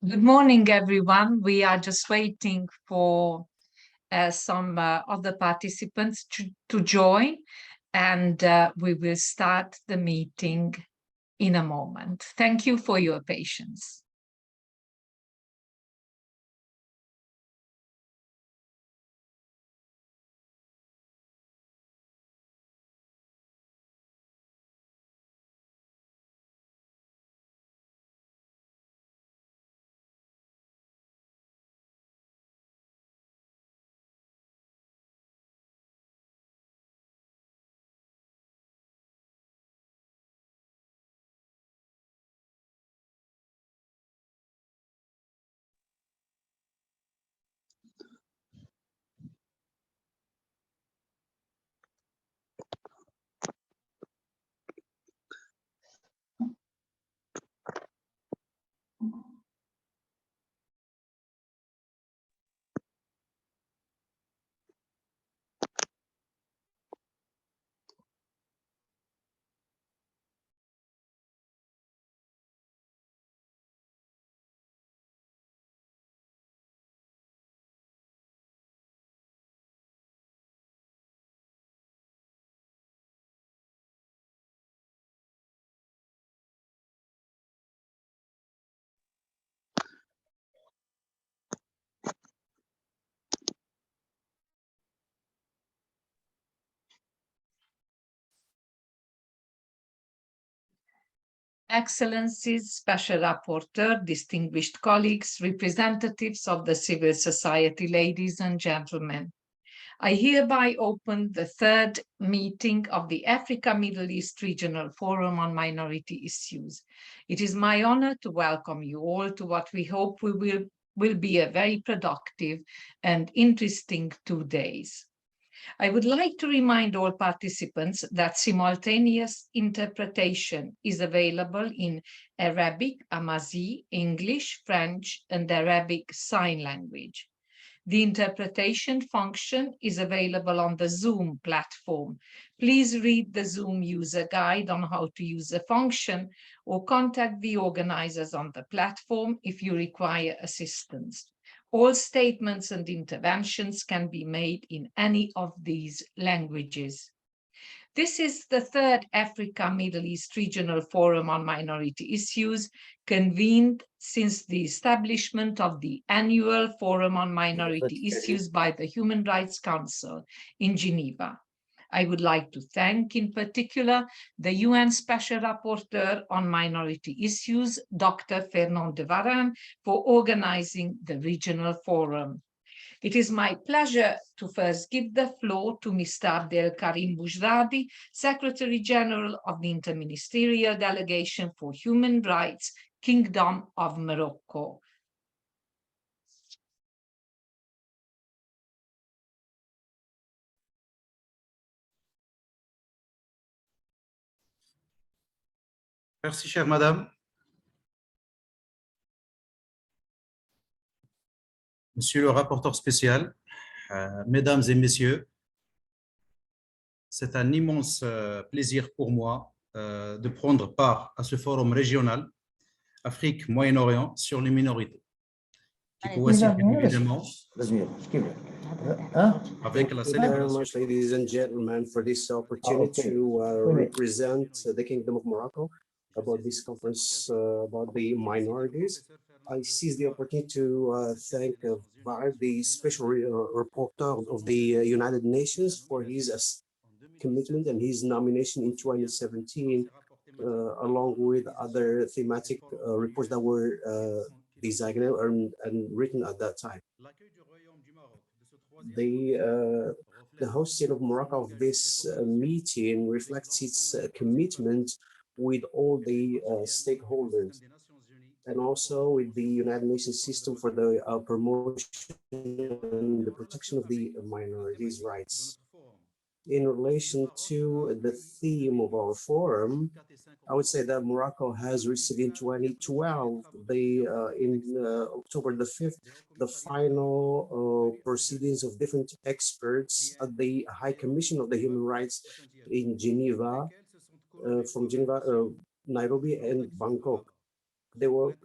Good morning, everyone. We are just waiting for some other participants to join, and we will start the meeting in a moment. Thank you for your patience. Excellencies, Special Rapporteur, distinguished colleagues, representatives of the civil society, ladies and gentlemen. I hereby open the third meeting of the Africa Middle East Regional Forum on Minority Issues. It is my honor to welcome you all to what we hope will be a very productive and interesting 2 days. I would like to remind all participants that simultaneous interpretation is available in Arabic, Amazigh, English, French, and Arabic Sign Language. The interpretation function is available on the Zoom platform. Please read the Zoom user guide on how to use the function or contact the organizers on the platform if you require assistance. All statements and interventions can be made in any of these languages. This is the third Africa Middle East Regional Forum on Minority Issues, convened since the establishment of the annual Forum on Minority Issues by the Human Rights Council in Geneva. I would like to thank in particular the UN Special Rapporteur on Minority Issues, Dr. Fernand de Varennes, for organizing the regional forum. It is my pleasure to first give the floor to Mr. Abdelkarim Boujradi, Secretary General of the Interministerial Delegation for Human Rights, Kingdom of Morocco. Merci, chère madame. Monsieur le rapporteur spécial, mesdames et messieurs, c'est un immense plaisir pour moi de prendre part à ce forum régional Afrique-Moyen-Orient sur les minorités, qui coïncide évidemment avec la Thank you very célébration. much, ladies and gentlemen, for this opportunity to represent the Kingdom of Morocco about this conference about the minorities. I seize the opportunity to thank Varennes, the special rapporteur of the United Nations, for his commitment and his nomination in 2017, along with other thematic reports that were designed and written at that time. The host state of Morocco of this meeting reflects its commitment with all the stakeholders, and also with the United Nations system for the promotion and the protection of the minorities' rights. In relation to the theme of our forum, I would say that Morocco has received in 2012, in October the 5th, the final proceedings of different experts at the High Commission of the Human Rights in Geneva, from Geneva, Nairobi, and Bangkok. They were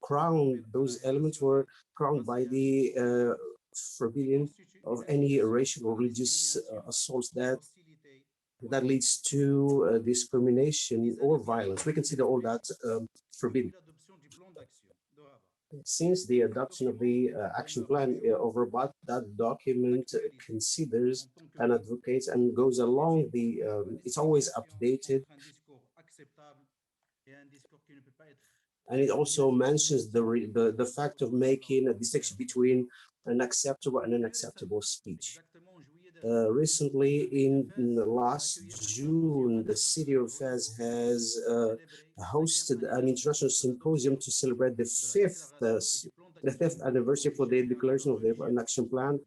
crowned, those elements were crowned by the forbidding of any racial or religious assaults that leads to discrimination or violence. We consider all that forbidden. Since the adoption of the action plan of Rabat, that document considers and advocates and goes along the, it's always updated. And it also mentions the fact of making a distinction between an acceptable and unacceptable speech. Recently, in last June, the city of Fez has hosted an international symposium to celebrate the fifth anniversary for the declaration of the action plan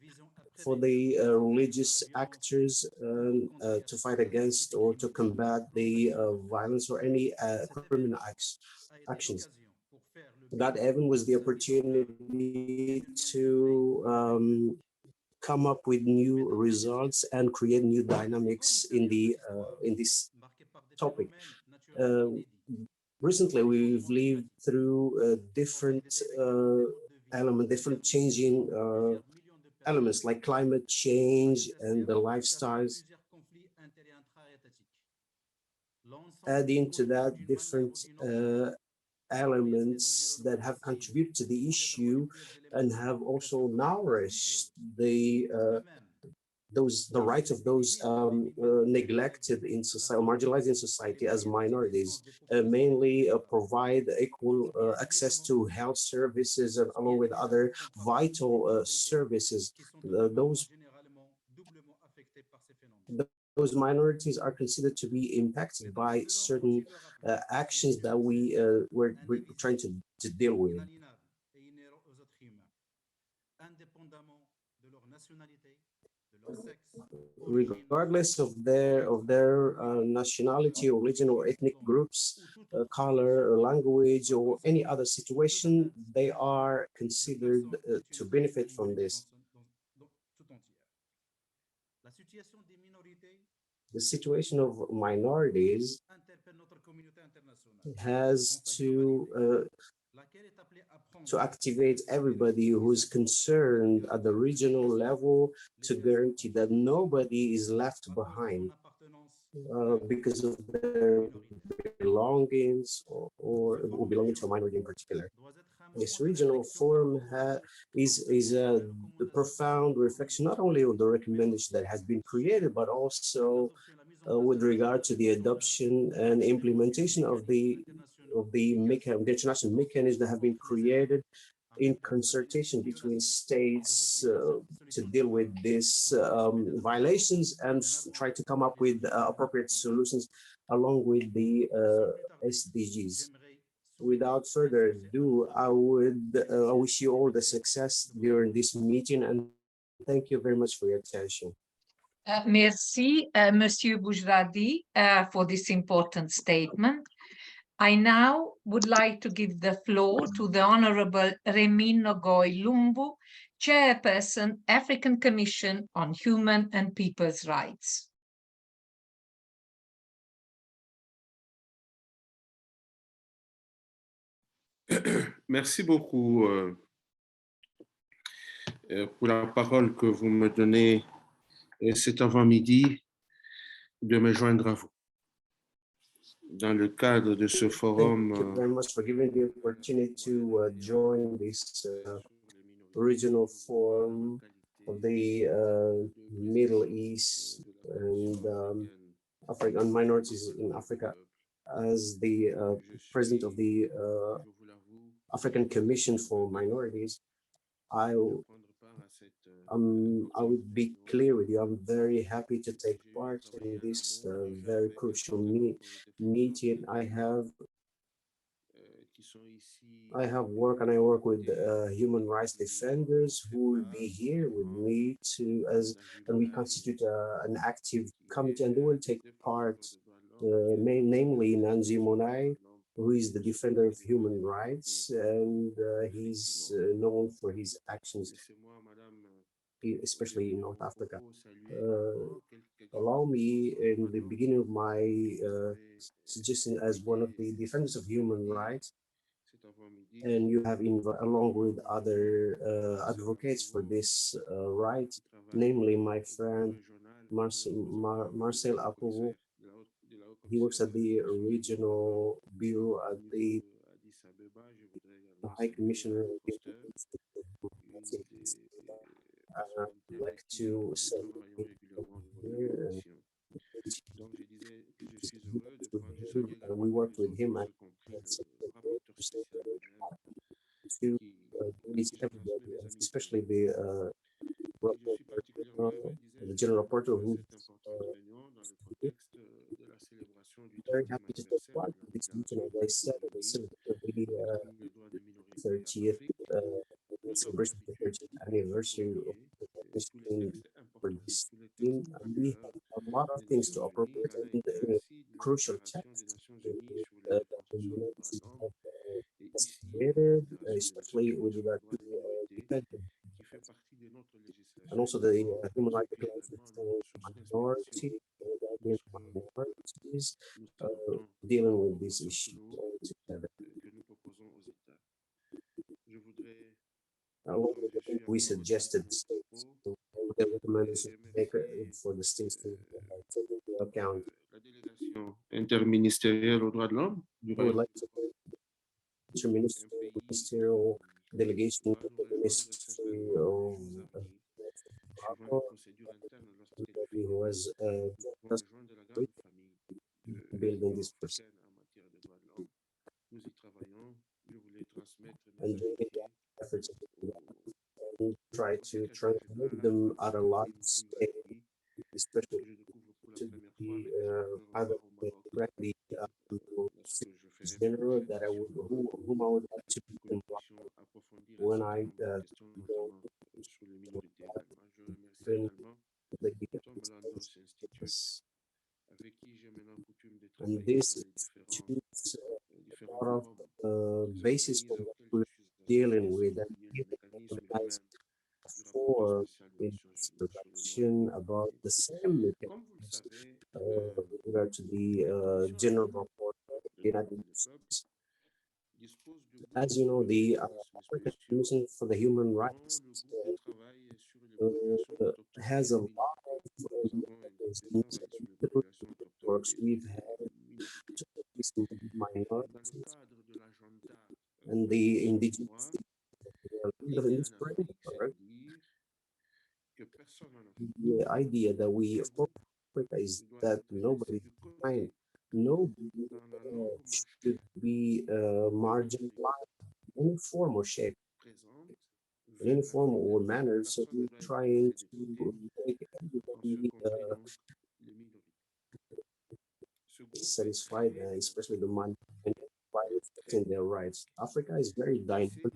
for the religious actors to fight against or to combat the violence or any criminal actions. That even was the opportunity to come up with new results and create new dynamics in this topic. Recently, we've lived through different changing elements like climate change and the lifestyles. Adding to that, different elements that have contributed to the issue and have also nourished the rights of those neglected in society, marginalized in society as minorities, mainly provide equal access to health services and along with other vital services. Those minorities are considered to be impacted by certain actions that we're trying to deal with. Regardless of their nationality, religion, or ethnic groups, color, or language, or any other situation, they are considered to benefit from this. The situation of minorities has to activate everybody who's concerned at the regional level to guarantee that nobody is left behind because of their belongings or belonging to a minority in particular. This regional forum is a profound reflection not only on the recommendation that has been created, but also with regard to the adoption and implementation of the international mechanisms that have been created in consultation between states to deal with these violations and try to come up with appropriate solutions along with the SDGs. Without further ado, I wish you all the success during this meeting, and thank you very much for your attention. Merci, Monsieur Boujradi, for this important statement. I now would like to give the floor to the Honorable Rémy Ngoy Lumbu, Chairperson, African Commission on Human and People's Rights. Merci beaucoup pour la parole que vous me donnez cet avant-midi de me joindre à vous. Dans le cadre de ce forum, thank you very much for giving the opportunity to join this regional forum of the Middle East and African minorities in Africa. As the president of the African Commission for Minorities, I would be clear with you. I'm very happy to take part in this very crucial meeting. I work and I work with human rights defenders who will be here with me and we constitute an active committee, and they will take part, namely Nanji Monai, who is the defender of human rights, and he's known for his actions, especially in North Africa. Allow me, in the beginning of my suggestion, as one of the defenders of human rights, and you have, along with other advocates for this right, namely my friend Marcel Akpovo. He works at the regional bureau at the High Commissioner. I'd like to say we worked with him and especially the general rapporteur who very happy to take part in this meeting. As I said, the 30th celebration of the 30th anniversary of this for this team, and we have a lot of things to appropriate and crucial texts that the United States have created, especially with regard to defending and also the human rights declarations for minorities dealing with this issue together. We suggested states to the recommendation for the states to take into account. La délégation interministérielle aux droits de l'homme du I would like to Interministerial Delegation of the Ministry of Morocco, who was building this person. Nous y travaillons. Je voulais transmettre And efforts and try to translate them at a large scale, especially to the other directly general that I would whom I would like to be involved when I go Tom Lantos Institute, avec qui j'ai maintenant coutume de and travailler this institutes a lot of basis for what we're dealing with and organized for introduction about the same mechanisms with regard to the general report of the United Nations. As you know, the African Commission for the Human Rights has a lot of works. We've had minorities and the indigenous in this framework. The idea that we Africa is that nobody behind, nobody should be marginalized in any form or shape, in any form or manner. So we're trying to make everybody satisfied, especially the mind in their rights. Africa is very dynamic.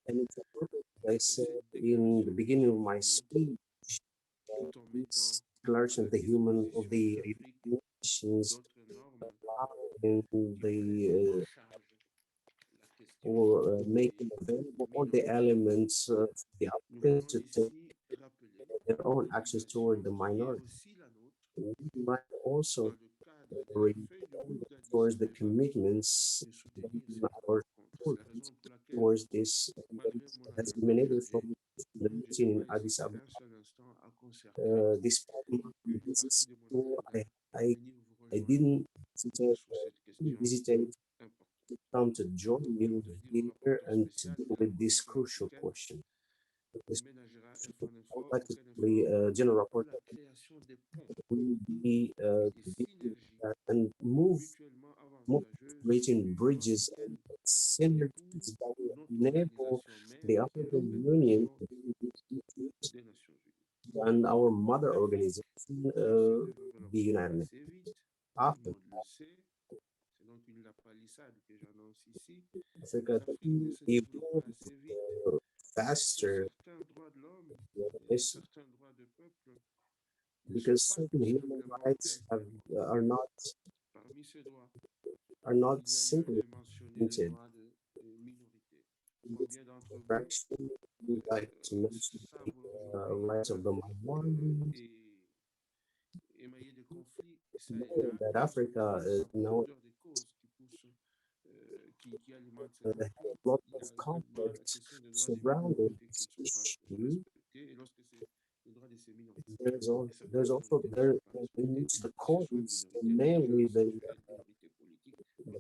And it's appropriate, as I said in the beginning of my speech, this declaration of the United Nations in the or making available all the elements for the applicants to take their own actions toward the minority. We might also towards the commitments our towards this that has been enabled from the meeting in Addis Ababa. Despite this, I didn't hesitate to come to join you here and to deal with this crucial question. I would like to the General Rapporteur will be and move creating bridges and synergies that will enable the African Union and our mother organization, the United Nations. After Africa evolved faster because certain human rights are not simply limited. We like to mention the rights of the minorities. That Africa is now a lot of conflicts surrounding this issue. There's also in which the courts, mainly the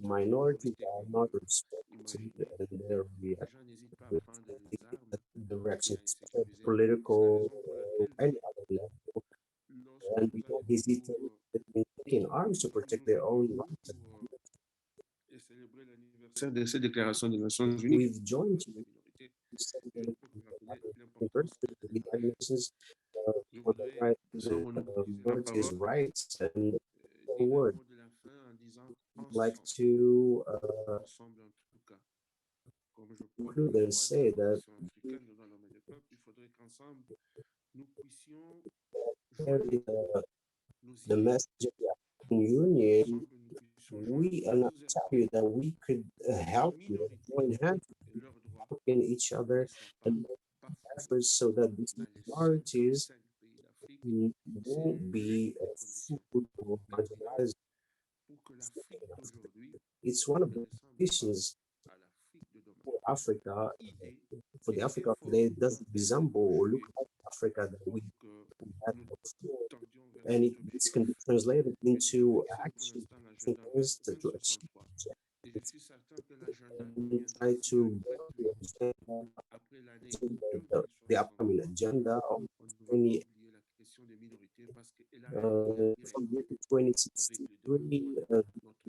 minorities, are not respected and their directions, political or any other level, and we don't hesitate in taking arms to protect their own rights. We've joined for the right, minorities' rights and the word. I'd like to conclude and say that the message of the African Union, we are not tell you that we could help you join hands in each other and make efforts so that these minorities won't be food or marginalized. It's one of the conditions for Africa, for the Africa of today, doesn't resemble or look like Africa that we had before. And this can be translated into action to achieve and try to the upcoming agenda of 20 from 2063,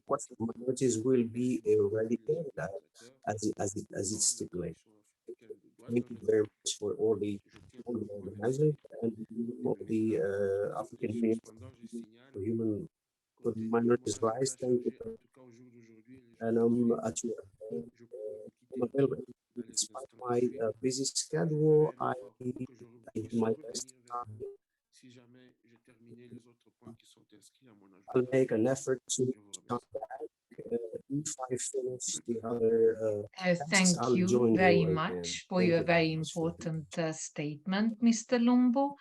question minorities will be eradicated as it stipulates. Thank you very much for all the organizers and all the African Union for minorities' rights. Thank you. And I'm at your I'm available. Despite my busy schedule, I did my best. I'll make an effort to come back. If I finish the other thank you very much for your very important statement, Mr. Lumbu.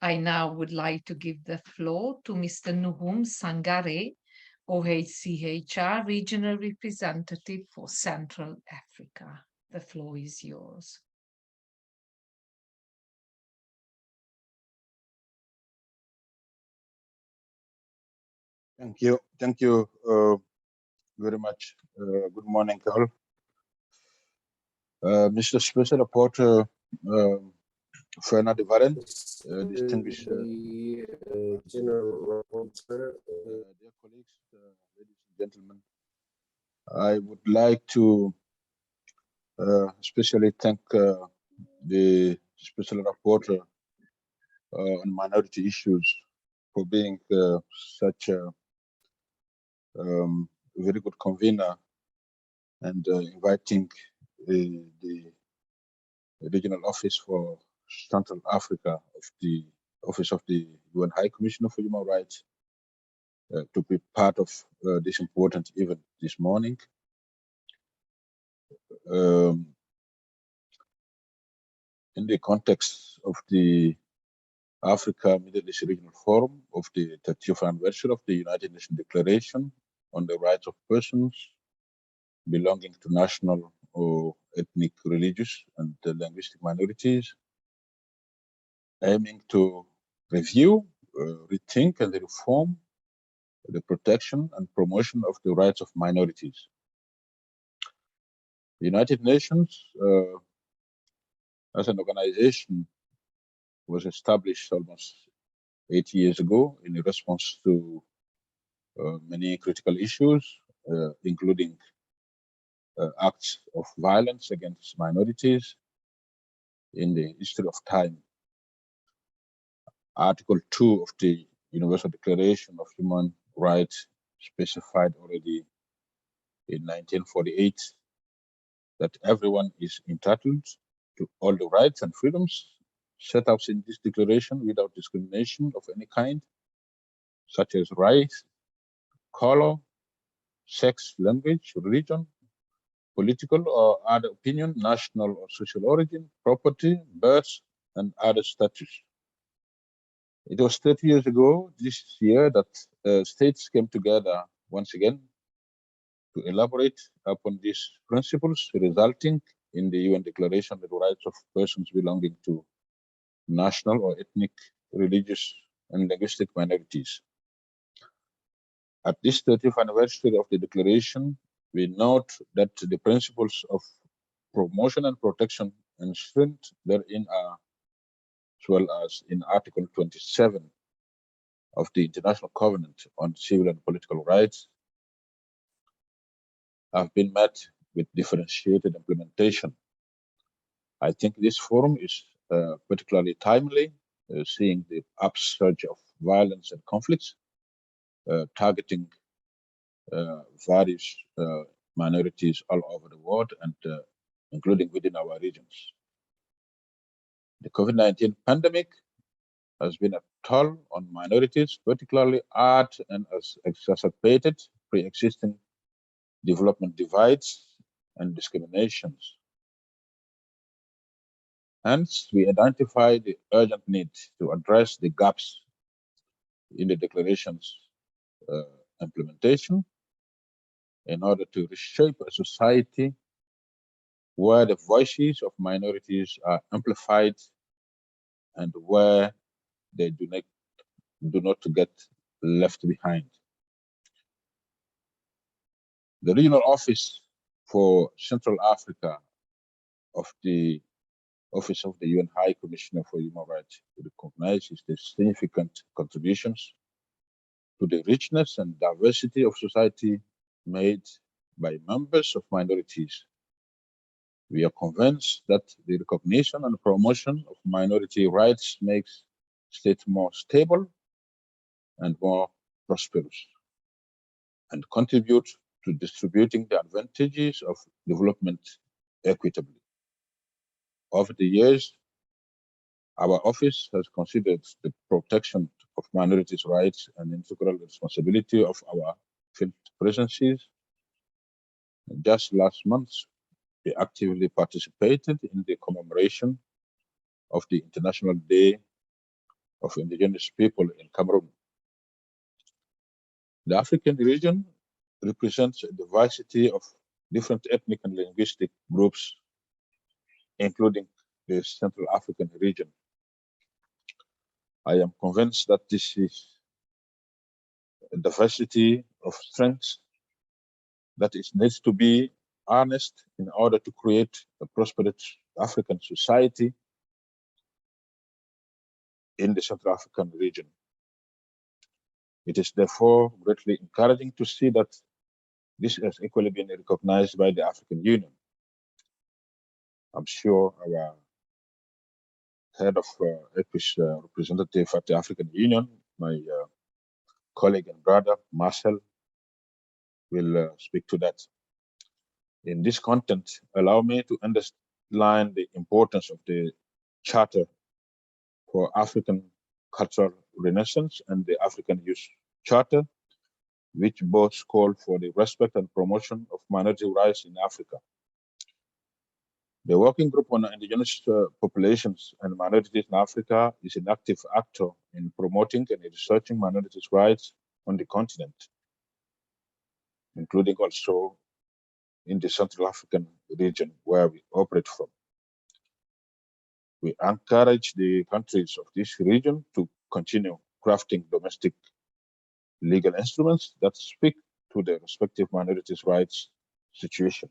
I now would like to give the floor to Mr. Nouhoum Sangaré, OHCHR Regional Representative for Central Africa. The floor is yours. Thank you very much. Good morning, all. Mr. Special Rapporteur Fernand Varennes, distinguished General Rapporteur, dear colleagues, ladies and gentlemen, I would like to especially thank the Special Rapporteur on minority issues for being such a very good convener and inviting the regional office for Central Africa of the Office of the UN High Commissioner for Human Rights to be part of this important event this morning. In the context of the Africa Middle East Regional Forum of the 30th anniversary of the United Nations Declaration on the Rights of Persons belonging to national or ethnic, religious, and linguistic minorities, aiming to review, rethink, and reform the protection and promotion of the rights of minorities. The United Nations, as an organization, was established almost 80 years ago in response to many critical issues, including acts of violence against minorities in the history of time. Article 2 of the Universal Declaration of Human Rights specified already in 1948 that everyone is entitled to all the rights and freedoms set out in this declaration without discrimination of any kind, such as race, color, sex, language, religion, political or other opinion, national or social origin, property, birth, and other status. It was 30 years ago this year that states came together once again to elaborate upon these principles, resulting in the UN Declaration on the Rights of Persons belonging to national or ethnic, religious, and linguistic minorities. At this 30th anniversary of the Declaration, we note that the principles of promotion and protection enshrined therein are, as well as in Article 27 of the International Covenant on Civil and Political Rights, have been met with differentiated implementation. I think this forum is particularly timely, seeing the upsurge of violence and conflicts, targeting various minorities all over the world and including within our regions. The COVID-19 pandemic has been a toll on minorities, particularly art, and has exacerbated pre-existing development divides and discriminations. Hence, we identify the urgent need to address the gaps in the declaration's implementation in order to reshape a society where the voices of minorities are amplified and where they do not get left behind. The regional office for Central Africa of the Office of the UN High Commissioner for Human Rights recognizes the significant contributions to the richness and diversity of society made by members of minorities. We are convinced that the recognition and promotion of minority rights makes states more stable and more prosperous, and contribute to distributing the advantages of development equitably. Over the years, our office has considered the protection of minorities' rights an integral responsibility of our field presences. Just last month, we actively participated in the commemoration of the International Day of Indigenous People in Cameroon. The African region represents a diversity of different ethnic and linguistic groups, including the Central African region. I am convinced that this is a diversity of strengths that needs to be harnessed in order to create a prosperous African society in the Central African region. It is therefore greatly encouraging to see that this has equally been recognized by the African Union. I'm sure our head of EPIS representative at the African Union, my colleague and brother, Marcel, will speak to that. In this content, allow me to underline the importance of the Charter for African Cultural Renaissance and the African Youth Charter which both call for the respect and promotion of minority rights in Africa. The Working Group on Indigenous Populations and Minorities in Africa is an active actor in promoting and researching minorities' rights on the continent, including also in the Central African region where we operate from. We encourage the countries of this region to continue crafting domestic legal instruments that speak to their respective minorities' rights situation.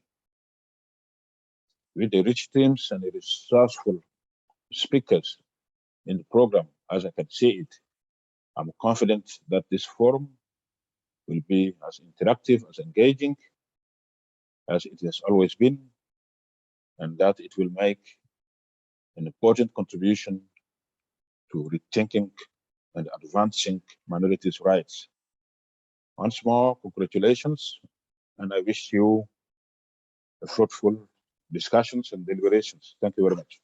With the rich teams and the resourceful speakers in the program, as I can see it, I'm confident that this forum will be as interactive, as engaging as it has always been, and that it will make an important contribution to rethinking and advancing minorities' rights. Once more, congratulations, and I wish you a fruitful discussions and deliberations. Thank you very much.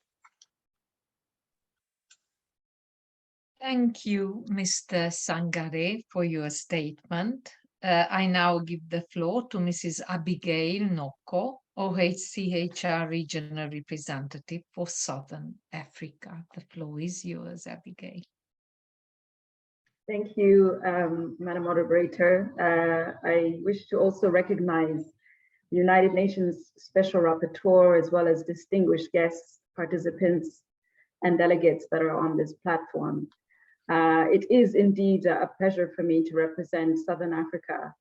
Thank you, Mr. Sangaré, for your statement. I now give the floor to Mrs. Abigail Noko, OHCHR Regional Representative for Southern Africa. The floor is yours, Abigail. Thank you, Madam Moderator. I wish to also recognize the United Nations Special Rapporteur, as well as distinguished guests, participants, and delegates that are on this platform. It is indeed a pleasure for me to represent Southern Africa,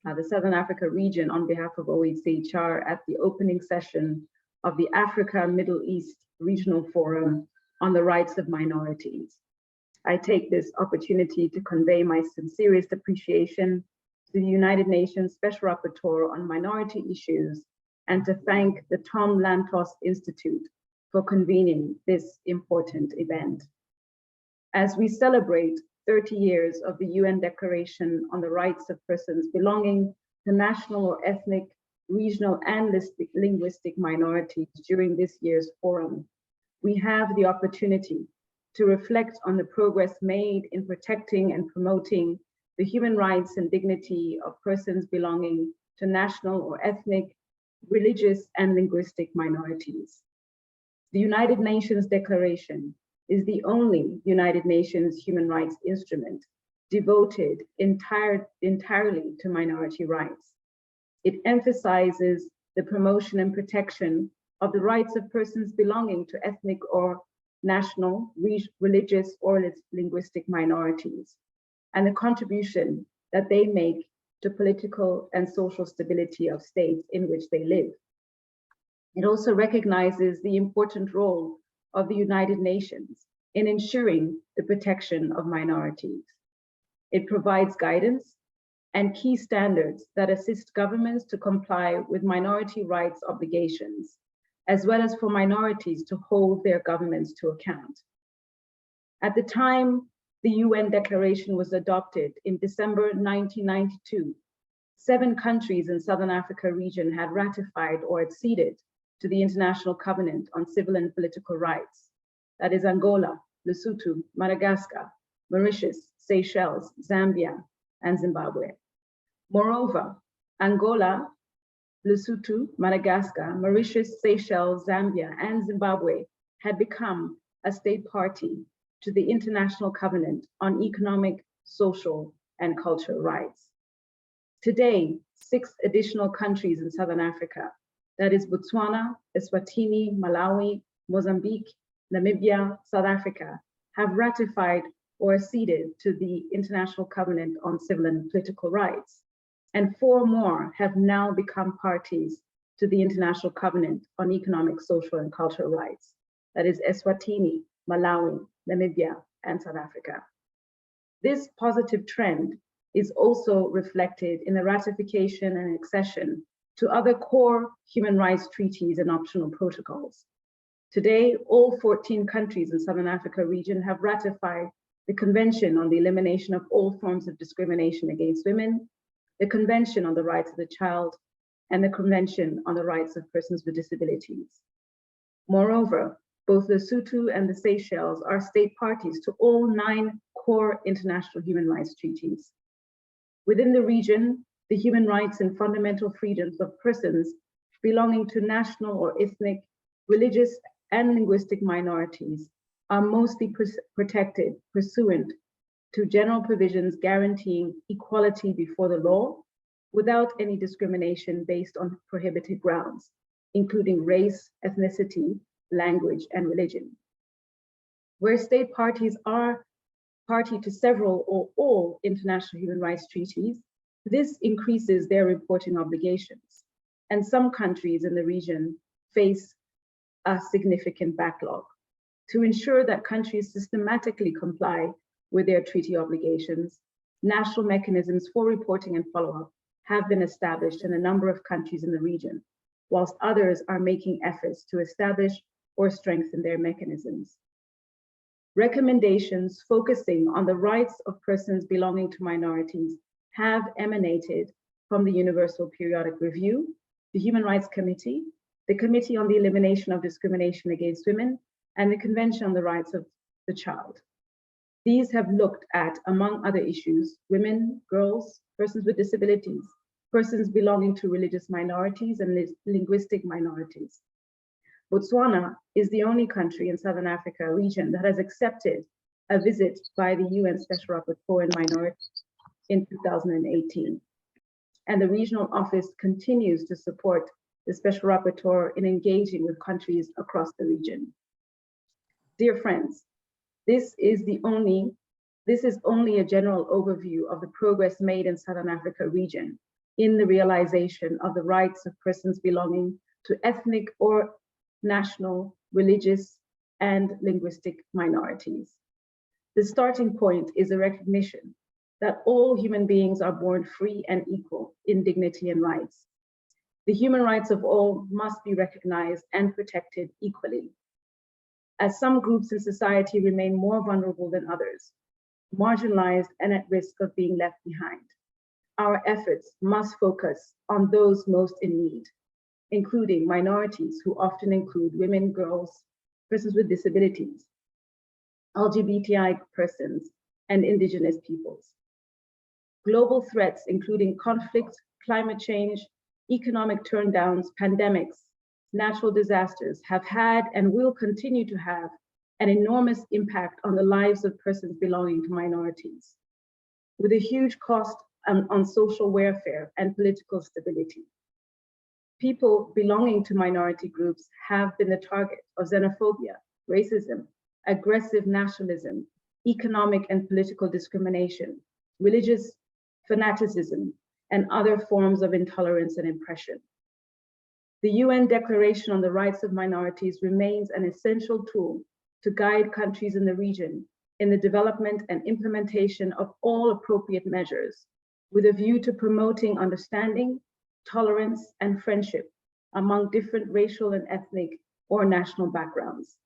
the Southern Africa region, on behalf of OHCHR at the opening session of the Africa Middle East Regional Forum on the Rights of Minorities. I take this opportunity to convey my sincerest appreciation to the United Nations Special Rapporteur on Minority Issues, and to thank the Tom Lantos Institute for convening this important event. As we celebrate 30 years of the UN Declaration on the Rights of Persons belonging to national or ethnic, regional, and linguistic minorities during this year's forum, we have the opportunity to reflect on the progress made in protecting and promoting the human rights and dignity of persons belonging to national or ethnic, religious, and linguistic minorities. The United Nations Declaration is the only United Nations human rights instrument devoted entirely to minority rights. It emphasizes the promotion and protection of the rights of persons belonging to ethnic or national, religious, or linguistic minorities, and the contribution that they make to political and social stability of states in which they live. It also recognizes the important role of the United Nations in ensuring the protection of minorities. It provides guidance and key standards that assist governments to comply with minority rights obligations, as well as for minorities to hold their governments to account. At the time the UN Declaration was adopted in December 1992, 7 countries in Southern Africa region had ratified or acceded to the International Covenant on Civil and Political Rights. That is Angola, Lesotho, Madagascar, Mauritius, Seychelles, Zambia, and Zimbabwe. Moreover, Angola, Lesotho, Madagascar, Mauritius, Seychelles, Zambia, and Zimbabwe had become a state party to the International Covenant on Economic, Social, and Cultural Rights. Today, 6 additional countries in Southern Africa, that is Botswana, Eswatini, Malawi, Mozambique, Namibia, South Africa, have ratified or acceded to the International Covenant on Civil and Political Rights, and 4 more have now become parties to the International Covenant on Economic, Social, and Cultural Rights, that is Eswatini, Malawi, Namibia, and South Africa. This positive trend is also reflected in the ratification and accession to other core human rights treaties and optional protocols. Today, all 14 countries in Southern Africa region have ratified the Convention on the Elimination of All Forms of Discrimination Against Women, the Convention on the Rights of the Child, and the Convention on the Rights of Persons with Disabilities. Moreover, both Lesotho and the Seychelles are state parties to all 9 core international human rights treaties. Within the region, the human rights and fundamental freedoms of persons belonging to national or ethnic, religious, and linguistic minorities are mostly protected pursuant to general provisions guaranteeing equality before the law without any discrimination based on prohibited grounds, including race, ethnicity, language, and religion. Where state parties are party to several or all international human rights treaties, this increases their reporting obligations, and some countries in the region face a significant backlog. To ensure that countries systematically comply with their treaty obligations, national mechanisms for reporting and follow-up have been established in a number of countries in the region, whilst others are making efforts to establish or strengthen their mechanisms. Recommendations focusing on the rights of persons belonging to minorities have emanated from the Universal Periodic Review, the Human Rights Committee, the Committee on the Elimination of Discrimination Against Women, and the Convention on the Rights of the Child. These have looked at, among other issues, women, girls, persons with disabilities, persons belonging to religious minorities and linguistic minorities. Botswana is the only country in Southern Africa region that has accepted a visit by the UN Special Rapporteur on Minorities in 2018. And the regional office continues to support the Special Rapporteur in engaging with countries across the region. Dear friends, this is only a general overview of the progress made in Southern Africa region in the realization of the rights of persons belonging to ethnic or national, religious, and linguistic minorities. The starting point is a recognition that all human beings are born free and equal in dignity and rights. The human rights of all must be recognized and protected equally. As some groups in society remain more vulnerable than others, marginalized and at risk of being left behind, our efforts must focus on those most in need, including minorities who often include women, girls, persons with disabilities, LGBTI persons, and indigenous peoples. Global threats, including conflict, climate change, economic turndowns, pandemics, natural disasters, have had and will continue to have an enormous impact on the lives of persons belonging to minorities, with a huge cost on social welfare and political stability. People belonging to minority groups have been the target of xenophobia, racism, aggressive nationalism, economic and political discrimination, religious fanaticism, and other forms of intolerance and oppression. The UN Declaration on the Rights of Minorities remains an essential tool to guide countries in the region in the development and implementation of all appropriate measures, with a view to promoting understanding, tolerance, and friendship among different racial and ethnic or national backgrounds.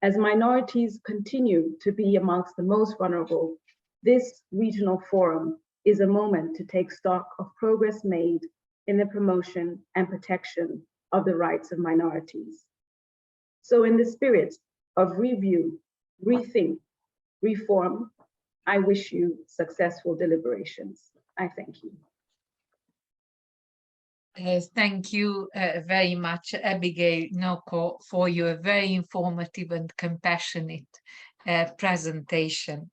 As minorities continue to be amongst the most vulnerable, this regional forum is a moment to take stock of progress made in the promotion and protection of the rights of minorities. So in the spirit of review, rethink, reform, I wish you successful deliberations. I thank you. Thank you very much, Abigail, Noko, for your very informative and compassionate presentation.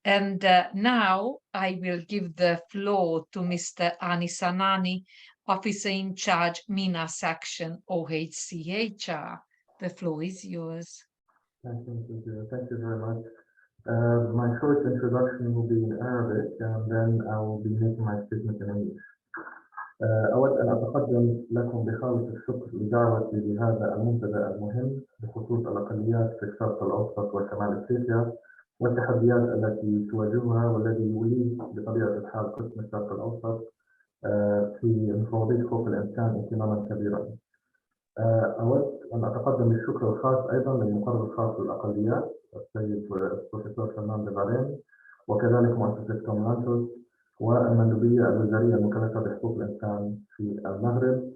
And now I will give the floor to Mr. Anani, Officer in Charge, MENA Section, OHCHR. The floor is yours. Thank you very much. My short introduction will be in Arabic, and then I will be making my statement in English. أود أن أتقدم لكم بخالص الشكر لدعوتي لهذا المنتدى المهم بخصوص الأقليات في الشرق الأوسط وشمال أفريقيا والتحديات التي تواجهها، والذي يولي بطبيعة الحال قسم الشرق الأوسط في مفوضية حقوق الإنسان اهتماما كبيرا. أود أن أتقدم بالشكر الخاص أيضا للمقرر الخاص للأقليات السيد البروفيسور فرناند فارين، وكذلك مؤسسة توم لانتوس والمندوبية الوزارية المكلفة بحقوق الإنسان في المغرب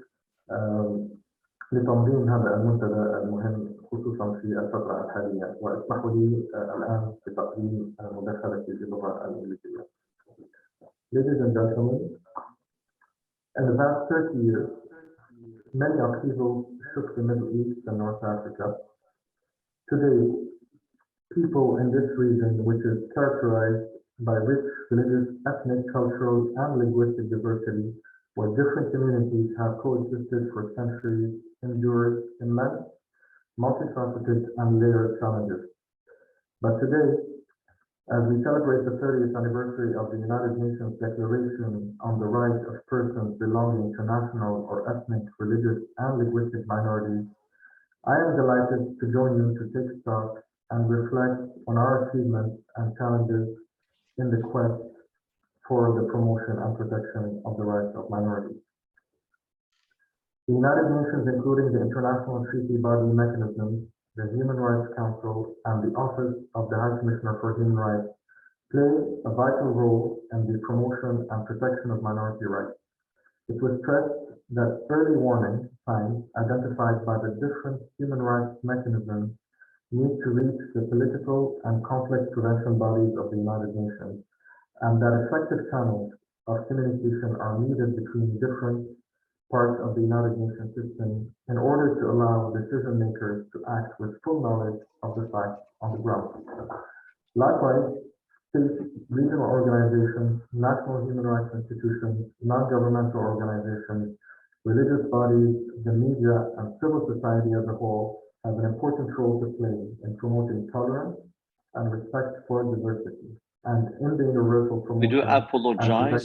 لتنظيم هذا المنتدى المهم خصوصا في الفترة الحالية. واسمحوا لي الآن بتقديم مداخلتي باللغة الإنجليزية. ladies and gentlemen, in the past 30 years, many upheavals shook the Middle East and North Africa. Today, people in this region, which is characterized by rich religious, ethnic, cultural, and linguistic diversity, where different communities have coexisted for centuries, endures immense, multifaceted, and layered challenges. But today, as we celebrate the 30th anniversary of the United Nations Declaration on the Rights of Persons Belonging to National or Ethnic, Religious, and Linguistic Minorities, I am delighted to join you to take stock and reflect on our achievements and challenges in the quest for the promotion and protection of the rights of minorities. The United Nations, including the international treaty body mechanisms, the Human Rights Council, and the Office of the High Commissioner for Human Rights, play a vital role in the promotion and protection of minority rights. It was stressed that early warning signs identified by the different human rights mechanisms need to reach the political and conflict prevention bodies of the United Nations, and that effective channels of communication are needed between different parts of the United Nations system in order to allow decision makers to act with full knowledge of the facts on the ground. Likewise, state, regional organizations, national human rights institutions, non-governmental organizations, religious bodies, the media, and civil society as a whole have an important role to play in promoting tolerance and respect for diversity, and in the universal promotion. We do apologize.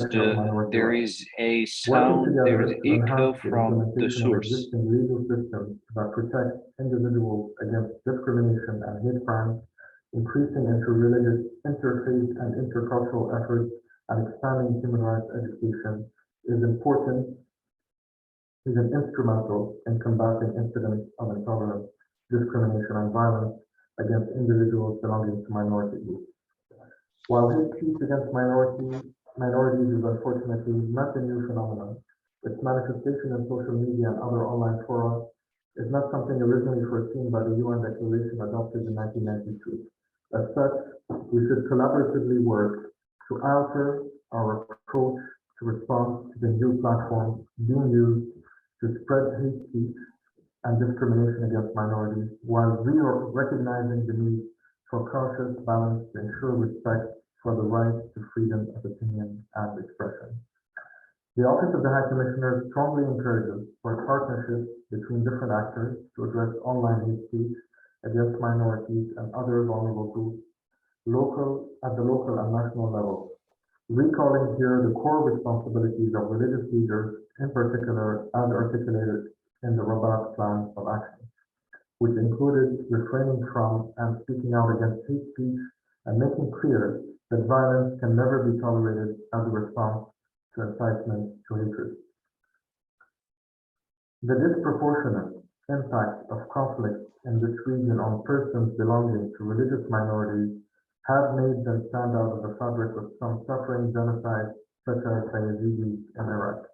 There is a sound, there is echo from the source. Existing legal systems that protect individuals against discrimination and hate crimes, increasing interreligious, interfaith, and intercultural efforts, and expanding human rights education is important, is an instrumental in combating incidents of intolerance, discrimination, and violence against individuals belonging to minority groups. While hate speech against minorities is unfortunately not a new phenomenon, its manifestation in social media and other online forums is not something originally foreseen by the UN Declaration adopted in 1992. As such, we should collaboratively work to alter our approach to respond to the new platforms being used to spread hate speech and discrimination against minorities, while recognizing the need for cautious balance to ensure respect for the right to freedom of opinion and expression. The Office of the High Commissioner strongly encourages for partnerships between different actors to address online hate speech against minorities and other vulnerable groups at the local and national level, recalling here the core responsibilities of religious leaders, in particular as articulated in the Rabat Plan of Action, which included refraining from and speaking out against hate speech and making clear that violence can never be tolerated as a response to incitement to hatred. The disproportionate impact of conflict in this region on persons belonging to religious minorities have made them stand out of the fabric of some suffering genocide, such as the Yazidis in Iraq.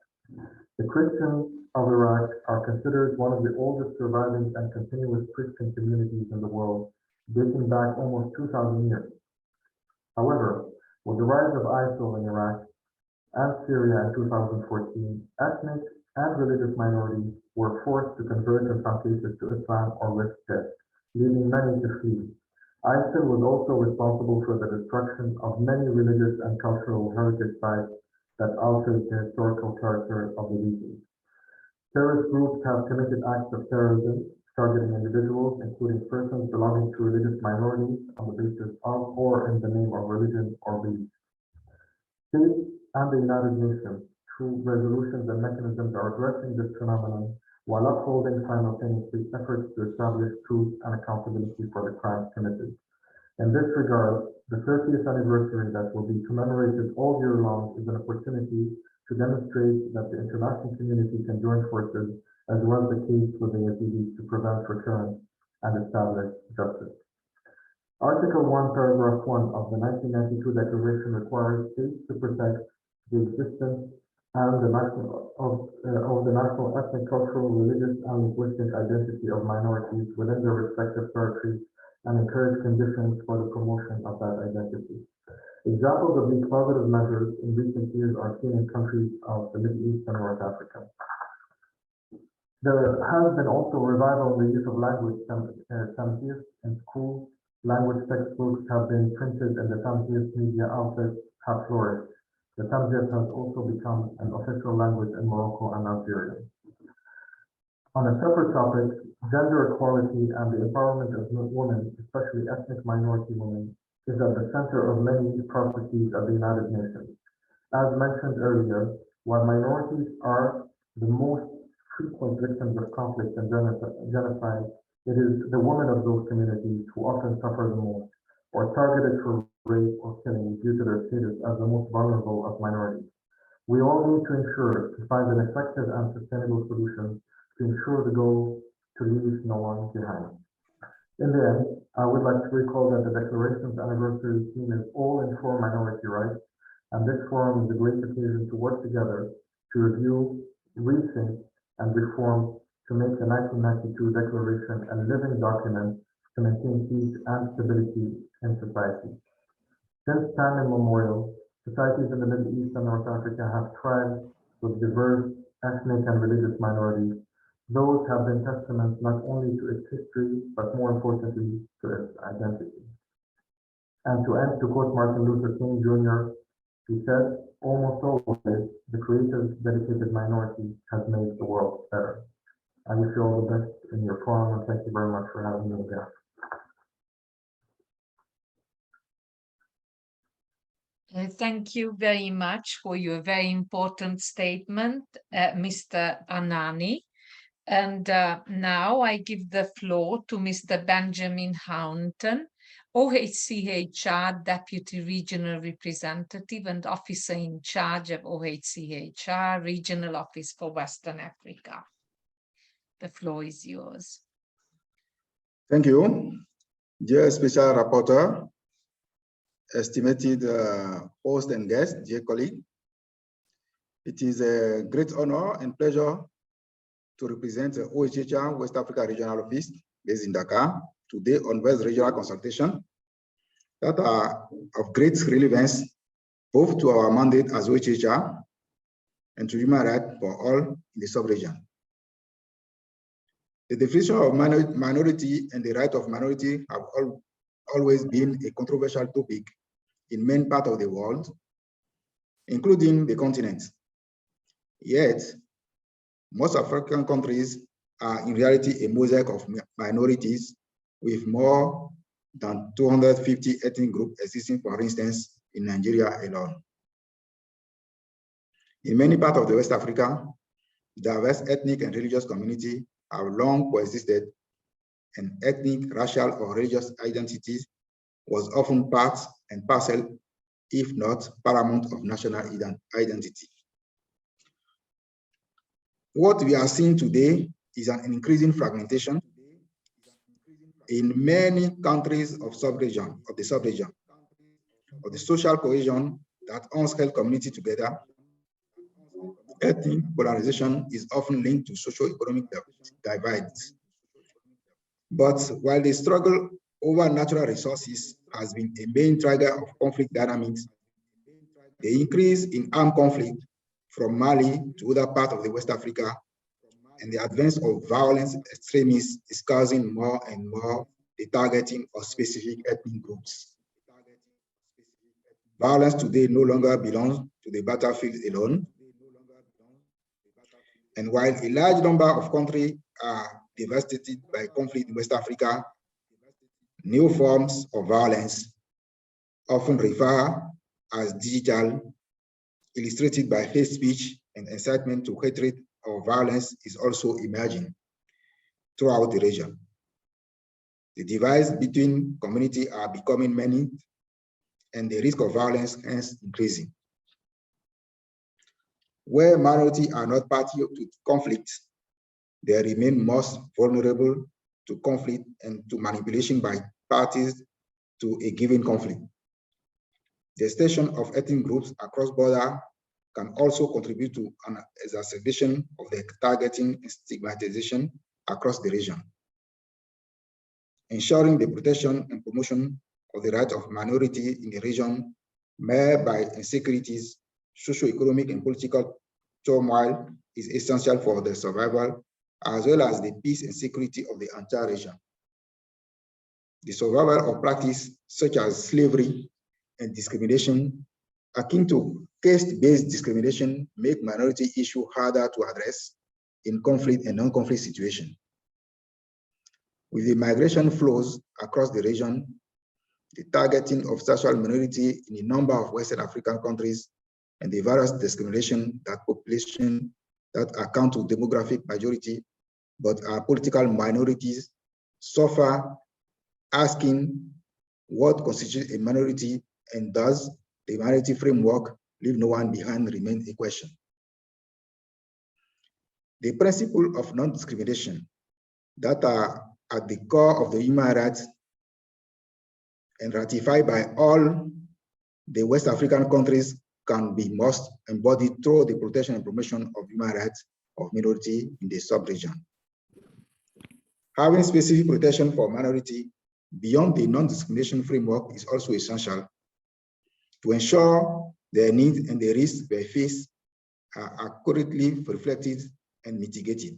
The Christians of Iraq are considered one of the oldest surviving and continuous Christian communities in the world, dating back almost 2,000 years. However, with the rise of ISIL in Iraq and Syria in 2014, ethnic and religious minorities were forced to convert in some cases to Islam or risk death, leaving many to flee. ISIL was also responsible for the destruction of many religious and cultural heritage sites that altered the historical character of the region. Terrorist groups have committed acts of terrorism, targeting individuals, including persons belonging to religious minorities on the basis of or in the name of religion or belief. States and the United Nations, through resolutions and mechanisms, are addressing this phenomenon while upholding simultaneously efforts to establish truth and accountability for the crimes committed. In this regard, the 30th anniversary that will be commemorated all year long is an opportunity to demonstrate that the international community can join forces, as was the case with the Yazidis, to prevent recurrence and establish justice. Article 1, Paragraph 1 of the 1992 Declaration requires states to protect the existence and the national ethnic, cultural, religious, and linguistic identity of minorities within their respective territories and encourage conditions for the promotion of that identity. Examples of these positive measures in recent years are seen in countries of the Middle East and North Africa. There has been also a revival in the use of language Tamthis in schools. Language textbooks have been printed and the Tamthis media outlets have flourished. The Tamthis has also become an official language in Morocco and Algeria. On a separate topic, gender equality and the empowerment of women, especially ethnic minority women, is at the center of many processes of the United Nations. As mentioned earlier, while minorities are the most frequent victims of conflict and genocide, it is the women of those communities who often suffer the most, or targeted for rape or killing due to their status as the most vulnerable of minorities. We all need to ensure to find an effective and sustainable solution to ensure the goal to leave no one behind. In the end, I would like to recall that the Declaration's anniversary theme is all in for minority rights, and this forum is a great occasion to work together to review, rethink, and reform to make the 1992 Declaration a living document to maintain peace and stability in society. Since time immemorial, societies in the Middle East and North Africa have tribes with diverse ethnic and religious minorities. Those have been testaments not only to its history, but more importantly, to its identity. And to end, to quote Martin Luther King Jr., he said, almost always, the creative, dedicated minority has made the world better. I wish you all the best in your forum, and thank you very much for having me there. Thank you very much for your very important statement, Mr. Anani. And now I give the floor to Mr. Benjamin Hounton, OHCHR Deputy Regional Representative and Officer in Charge of OHCHR Regional Office for Western Africa. The floor is yours. Thank you. Dear Special Rapporteur, estimated host and guest, dear colleague, it is a great honor and pleasure to represent the OHCHR West Africa Regional Office based in Dakar today on West Regional consultation that are of great relevance both to our mandate as OHCHR and to human rights for all in the sub-region. The definition of minority and the right of minority have always been a controversial topic in many parts of the world, including the continent. Yet, most African countries are in reality a mosaic of minorities with more than 250 ethnic groups existing, for instance, in Nigeria alone. In many parts of the West Africa, diverse ethnic and religious communities have long coexisted, and ethnic, racial, or religious identities was often part and parcel, if not paramount, of national identity. What we are seeing today is an increasing fragmentation in many countries of the sub-region, of the social cohesion that once held community together. Ethnic polarization is often linked to socio-economic divides. But while the struggle over natural resources has been a main trigger of conflict dynamics, the increase in armed conflict from Mali to other parts of the West Africa and the advance of violent extremists is causing more and more the targeting of specific ethnic groups. Violence today no longer belongs to the battlefield alone. And while a large number of countries are devastated by conflict in West Africa, new forms of violence, often referred as digital, illustrated by hate speech and incitement to hatred or violence, is also emerging throughout the region. The divides between communities are becoming many, and the risk of violence hence increasing. Where minorities are not party to conflict, they remain most vulnerable to conflict and to manipulation by parties to a given conflict. The extension of ethnic groups across borders can also contribute to an exacerbation of the targeting and stigmatization across the region. Ensuring the protection and promotion of the rights of minority in the region marred by insecurities, socio-economic and political turmoil is essential for the survival, as well as the peace and security of the entire region. The survival of practices such as slavery and discrimination, akin to caste-based discrimination, make minority issue harder to address in conflict and non-conflict situations. With the migration flows across the region, the targeting of sexual minority in a number of Western African countries, and the various discrimination that population that account to demographic majority but are political minorities suffer, asking what constitutes a minority and does the minority framework leave no one behind remains a question. The principle of non-discrimination that are at the core of the human rights and ratified by all the West African countries can be most embodied through the protection and promotion of human rights of minority in the sub-region. Having specific protection for minority beyond the non-discrimination framework is also essential to ensure their needs and the risks they face are accurately reflected and mitigated.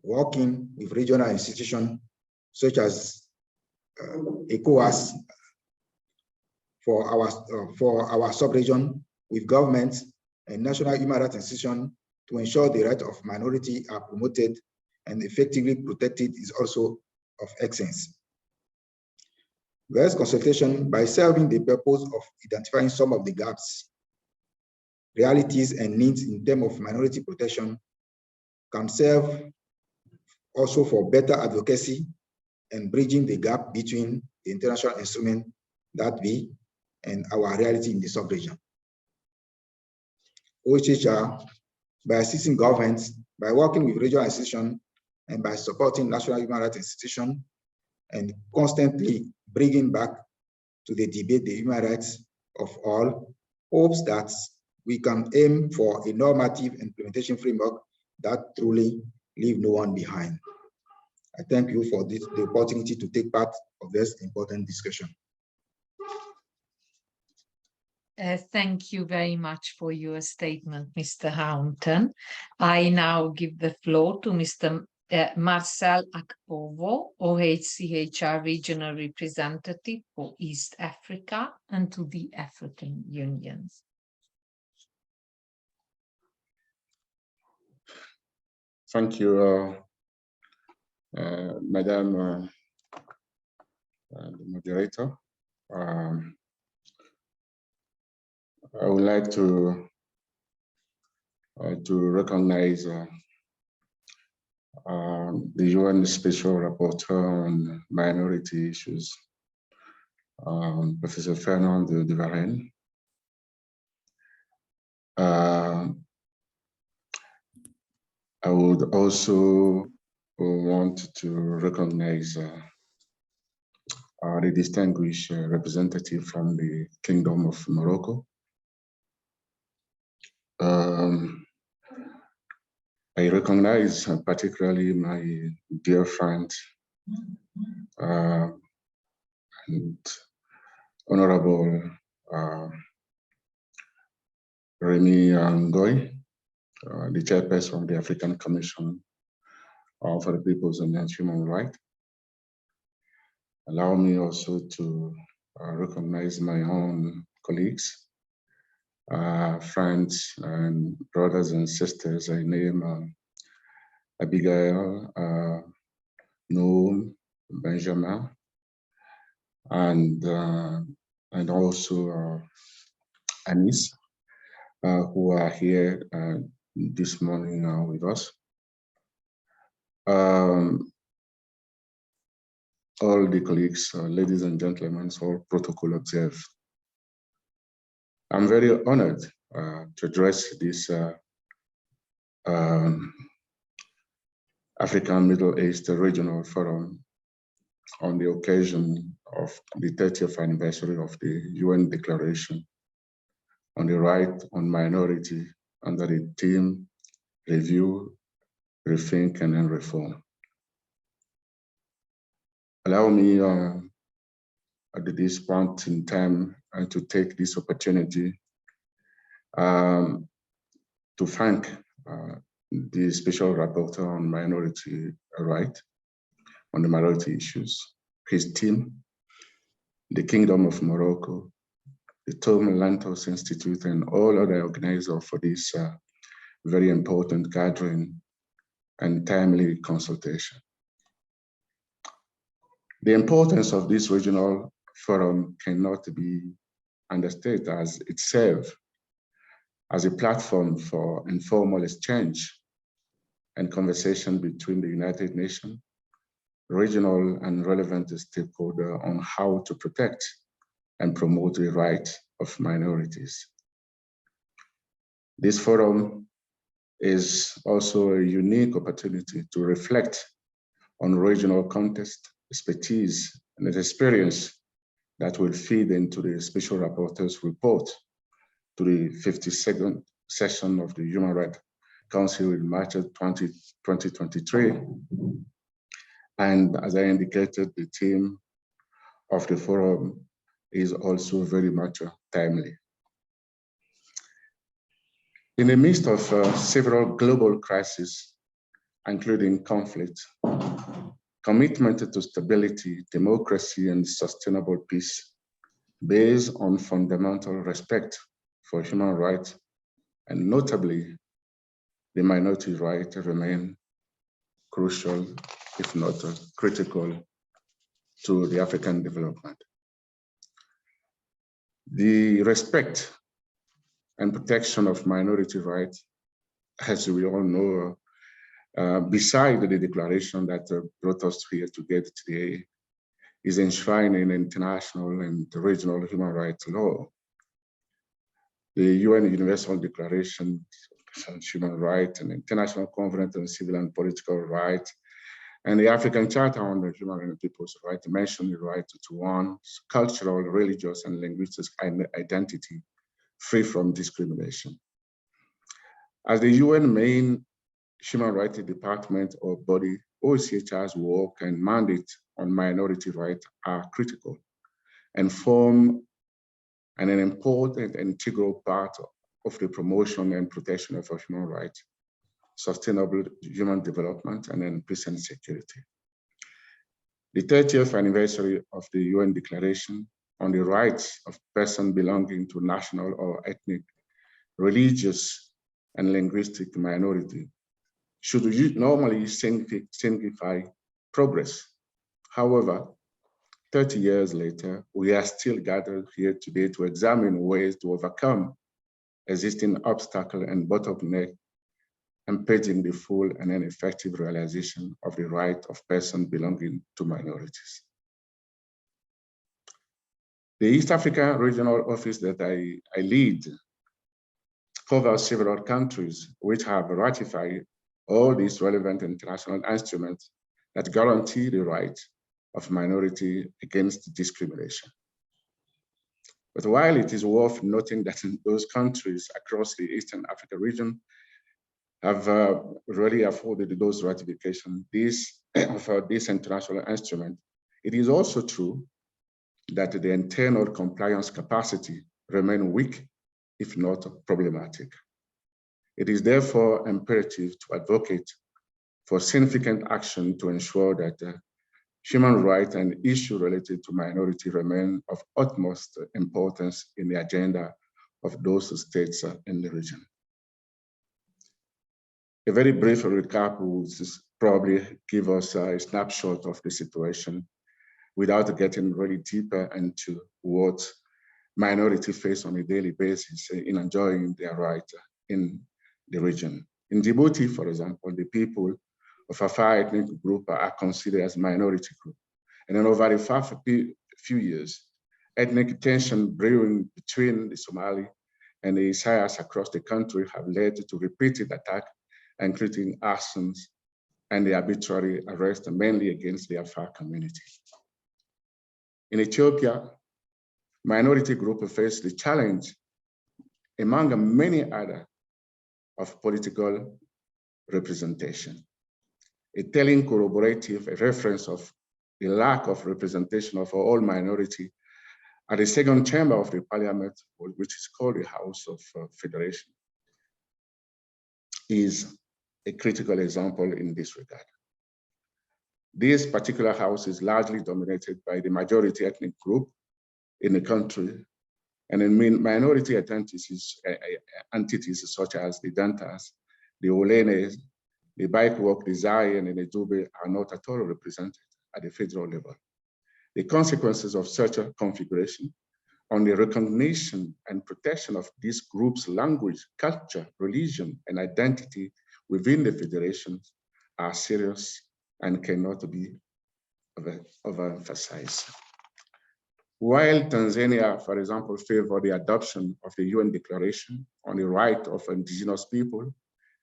Working with regional institutions such as ECOWAS for our sub-region, with governments and national human rights institutions to ensure the rights of minority are promoted and effectively protected is also of essence. Various consultation by serving the purpose of identifying some of the gaps, realities, and needs in terms of minority protection can serve also for better advocacy and bridging the gap between the international instrument that we and our reality in the sub-region. OHCHR, by assisting governments, by working with regional institutions, and by supporting national human rights institutions, and constantly bringing back to the debate the human rights of all, hopes that we can aim for a normative implementation framework that truly leave no one behind. I thank you for the opportunity to take part of this important discussion. Thank you very much for your statement, Mr. Hounton. I now give the floor to Mr. Marcel Akpovo, OHCHR Regional Representative for East Africa and to the African Union. Thank you, Madam the moderator. I would like to recognize the UN Special Rapporteur on Minority Issues, Professor Fernand de Varennes. I would also want to recognize the distinguished representative from the Kingdom of Morocco. I recognize particularly my dear friend and Honorable Rémy and Ngoy, the Chairperson of the African Commission for the Peoples and Human Rights. Allow me also to recognize my own colleagues, friends and brothers and sisters. I name Abigail, Nouhoum, Benjamin, and also Anis, who are here this morning with us. All the colleagues, ladies and gentlemen, all protocol observed. I'm very honored to address this African Middle East Regional Forum on the occasion of the 30th anniversary of the UN Declaration on the Right on Minority under the theme Review, Rethink, and then Reform. Allow me at this point in time to take this opportunity to thank the Special Rapporteur on Minority Rights, on the minority issues, his team, the Kingdom of Morocco, the Tom Lantos Institute, and all other organizers for this very important gathering and timely consultation. The importance of this regional forum cannot be understood as it serves as a platform for informal exchange and conversation between the United Nations, regional and relevant stakeholders on how to protect and promote the rights of minorities. This forum is also a unique opportunity to reflect on regional context, expertise, and experience that will feed into the Special Rapporteur's report to the 52nd session of the Human Rights Council in March 2023. And as I indicated, the theme of the forum is also very much timely. In the midst of several global crises, including conflict, commitment to stability, democracy, and sustainable peace based on fundamental respect for human rights, and notably the minority rights, remain crucial, if not critical, to the African development. The respect and protection of minority rights, as we all know, beside the declaration that brought us here together today, is enshrined in international and regional human rights law. The UN Universal Declaration on Human Rights and International Covenant on Civil and Political Rights, and the African Charter on the Human and People's Rights mention the right to one's cultural, religious, and linguistic identity free from discrimination. As the UN main human rights department or body, OHCHR's work and mandate on minority rights are critical and form an important and integral part of the promotion and protection of human rights, sustainable human development, and then peace and security. The 30th anniversary of the UN Declaration on the Rights of Persons Belonging to National or Ethnic, Religious, and Linguistic Minority should normally signify progress. However, 30 years later, we are still gathered here today to examine ways to overcome existing obstacles and bottlenecks, impeding the full and effective realization of the right of persons belonging to minorities. The East Africa Regional Office that I lead covers several countries which have ratified all these relevant international instruments that guarantee the right of minority against discrimination. But while it is worth noting that in those countries across the Eastern Africa region have already afforded those ratifications of this international instrument, it is also true that the internal compliance capacity remains weak, if not problematic. It is therefore imperative to advocate for significant action to ensure that human rights and issues related to minority remain of utmost importance in the agenda of those states in the region. A very brief recap will probably give us a snapshot of the situation without getting really deeper into what minorities face on a daily basis in enjoying their rights in the region. In Djibouti, for example, the people of a far ethnic group are considered as minority group. And then over the few years, ethnic tension brewing between the Somali and the Isaias across the country have led to repeated attacks, including arson and the arbitrary arrest, mainly against the Afar community. In Ethiopia, minority groups face the challenge, among many others, of political representation. A telling corroborative reference of the lack of representation of all minority at the second chamber of the parliament, which is called the House of Federation, is a critical example in this regard. This particular house is largely dominated by the majority ethnic group in the country, and in minority entities such as the Dantas, the Olenes, the Baikwok, the Zai, and the Dube are not at all represented at the federal level. The consequences of such a configuration on the recognition and protection of these groups' language, culture, religion, and identity within the federation are serious and cannot be overemphasized. While Tanzania, for example, favored the adoption of the UN Declaration on the Right of Indigenous People,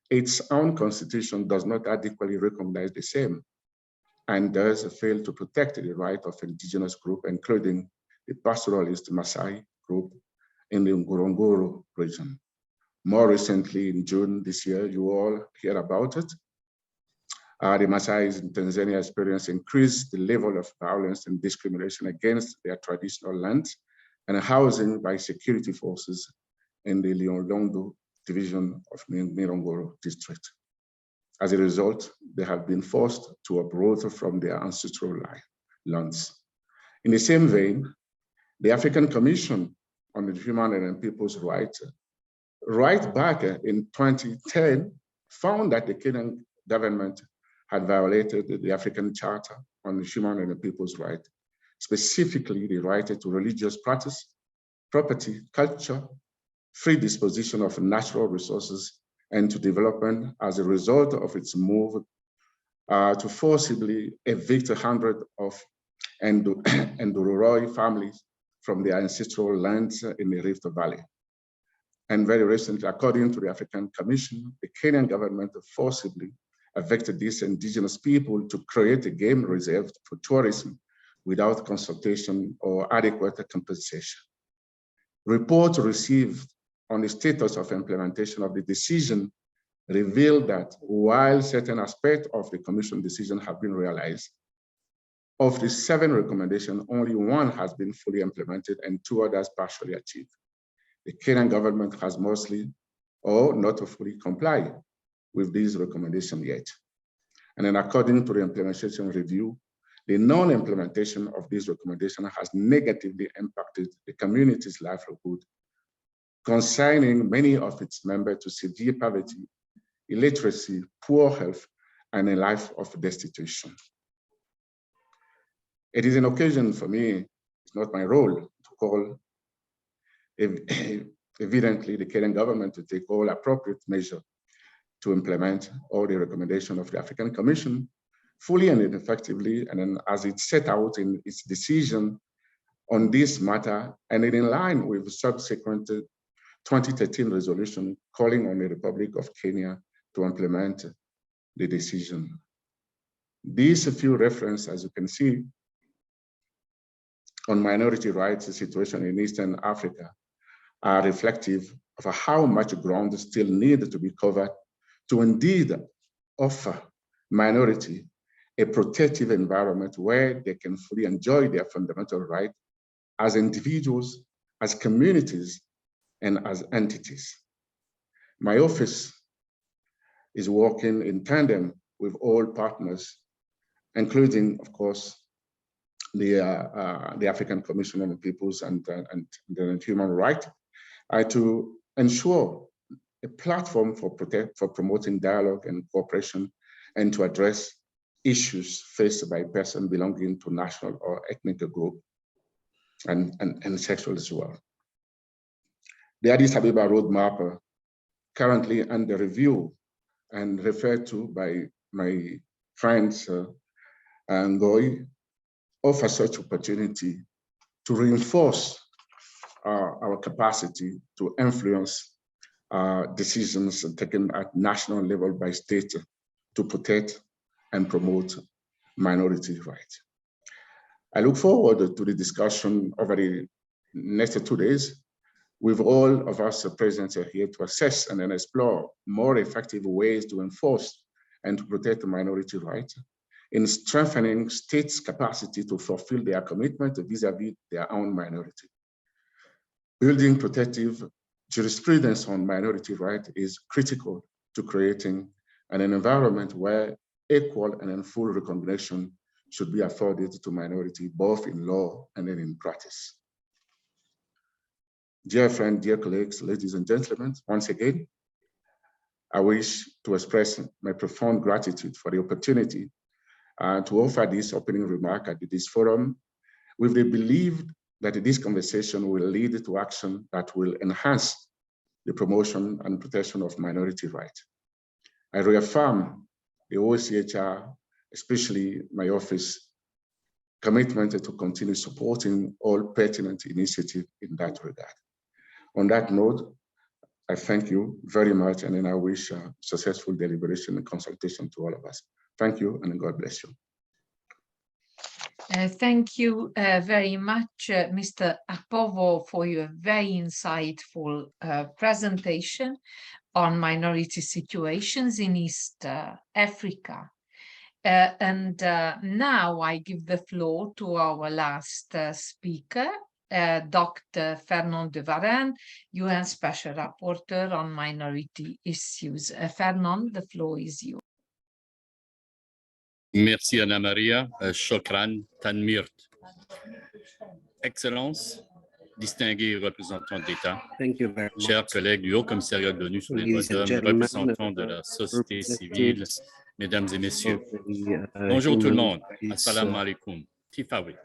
its own constitution does not adequately recognize the same, and does fail to protect the right of indigenous groups, including the pastoralist Maasai group in the Ngorongoro region. More recently, in June this year, you all hear about it. The Maasai in Tanzania experienced increased the level of violence and discrimination against their traditional lands and housing by security forces in the Liondo division of Ngorongoro district. As a result, they have been forced to uproot from their ancestral lands. In the same vein, the African Commission on the Human and People's Rights, right back in 2010, found that the Kenyan government had violated the African Charter on the Human and People's Rights, specifically the right to religious practice, property, culture, free disposition of natural resources, and to development as a result of its move to forcibly evict hundreds of Ndururoi families from their ancestral lands in the Rift Valley. And very recently, according to the African Commission, the Kenyan government forcibly evicted these indigenous people to create a game reserve for tourism without consultation or adequate compensation. Reports received on the status of implementation of the decision revealed that while certain aspects of the Commission decision have been realized, of the 7 recommendations, only 1 has been fully implemented and 2 others partially achieved. The Kenyan government has mostly or not fully complied with these recommendations yet. And then according to the implementation review, the non-implementation of these recommendations has negatively impacted the community's livelihood, consigning many of its members to severe poverty, illiteracy, poor health, and a life of destitution. It is an occasion for me, it's not my role, to call evidently the Kenyan government to take all appropriate measures to implement all the recommendations of the African Commission fully and effectively, and then as it set out in its decision on this matter, and in line with subsequent 2013 resolution calling on the Republic of Kenya to implement the decision. These few references, as you can see, on minority rights situation in Eastern Africa are reflective of how much ground still needs to be covered to indeed offer minority a protective environment where they can fully enjoy their fundamental right as individuals, as communities, and as entities. My office is working in tandem with all partners, including, of course, the African Commission on the Peoples and the Human Rights, to ensure a platform for promoting dialogue and cooperation and to address issues faced by persons belonging to national or ethnic group and sexual as well. The Addis Ababa roadmap, currently under review and referred to by my friends Ngoy, offers such opportunity to reinforce our capacity to influence decisions taken at national level by state to protect and promote minority rights. I look forward to the discussion over the next 2 days with all of us present here to assess and then explore more effective ways to enforce and to protect minority rights in strengthening states' capacity to fulfill their commitment vis-à-vis their own minority. Building protective jurisprudence on minority rights is critical to creating an environment where equal and full recognition should be afforded to minority, both in law and in practice. Dear friends, dear colleagues, ladies and gentlemen, once again, I wish to express my profound gratitude for the opportunity to offer this opening remark at this forum with the belief that this conversation will lead to action that will enhance the promotion and protection of minority rights. I reaffirm the OHCHR, especially my office, commitment to continue supporting all pertinent initiatives in that regard. On that note, I thank you very much, and then I wish successful deliberation and consultation to all of us. Thank you, and God bless you. Thank you very much, Mr. Akpovo, for your very insightful presentation on minority situations in East Africa. Now I give the floor to our last speaker, Dr. Fernand de Varennes, UN Special Rapporteur on Minority Issues. Fernand, the floor is yours. Merci Anna-Mária, Shokran, Tanmirt. Excellence, distingués représentants d'État, chers collègues du Haut Commissariat de l'ONU sur les droits de l'homme, représentants de la société civile, mesdames et messieurs. Bonjour tout le monde, assalamu alaikum, Tifawi.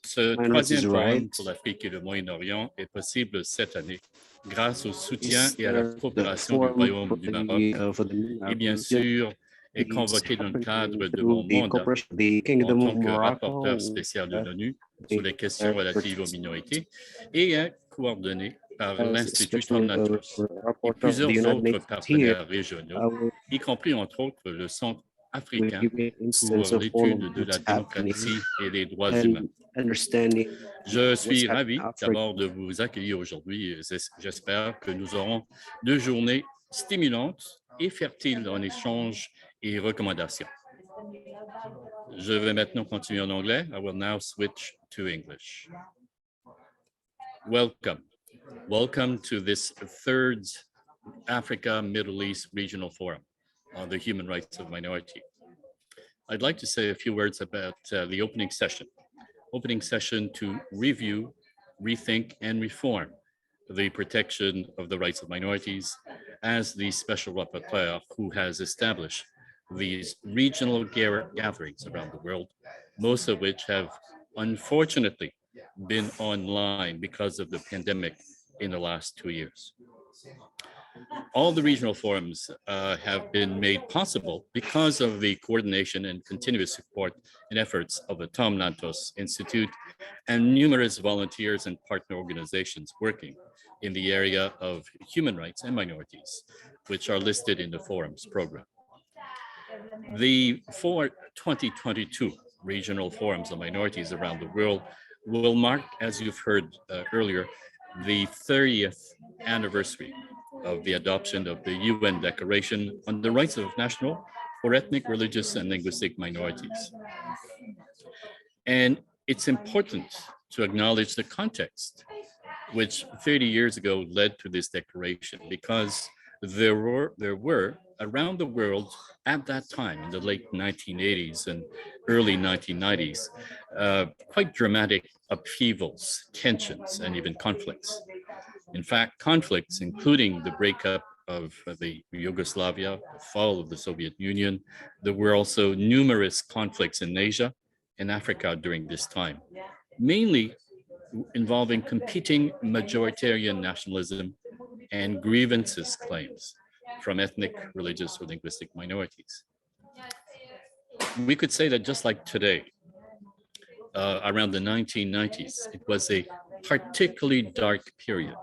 Ce troisième forum pour l'Afrique et le Moyen-Orient est possible cette année grâce au soutien et à la coopération du Royaume du Maroc et bien sûr est convoqué dans le cadre de mon mandat en tant que rapporteur spécial de l'ONU sur les questions relatives aux minorités et est coordonné par l'Institut Tom Lantos et plusieurs autres partenaires régionaux, y compris entre autres le Centre africain pour l'étude de la démocratie et des droits humains. Je suis ravi d'abord de vous accueillir aujourd'hui. J'espère que nous aurons 2 journées stimulantes et fertiles en échanges et recommandations. Je vais maintenant continuer en anglais. I will now switch to English. Welcome. Welcome to this 3rd Africa Middle East Regional Forum on the Human Rights of Minority. I'd like to say a few words about the opening session. Opening session to review, rethink, and reform the protection of the rights of minorities as the special rapporteur who has established these regional gatherings around the world, most of which have unfortunately been online because of the pandemic in the last 2 years. All the regional forums have been made possible because of the coordination and continuous support and efforts of the Tom Lantos Institute and numerous volunteers and partner organizations working in the area of human rights and minorities, which are listed in the forums program. The 2022 regional forums on minorities around the world will mark, as you've heard earlier, the 30th anniversary of the adoption of the UN Declaration on the Rights of National or Ethnic, Religious, and Linguistic Minorities. And it's important to acknowledge the context which 30 years ago led to this declaration, because there were around the world at that time, in the late 1980s and early 1990s, quite dramatic upheavals, tensions, and even conflicts. In fact, conflicts, including the breakup of the Yugoslavia, the fall of the Soviet Union. There were also numerous conflicts in Asia and Africa during this time, mainly involving competing majoritarian nationalism and grievances claims from ethnic, religious, or linguistic minorities. We could say that just like today, around the 1990s, it was a particularly dark period.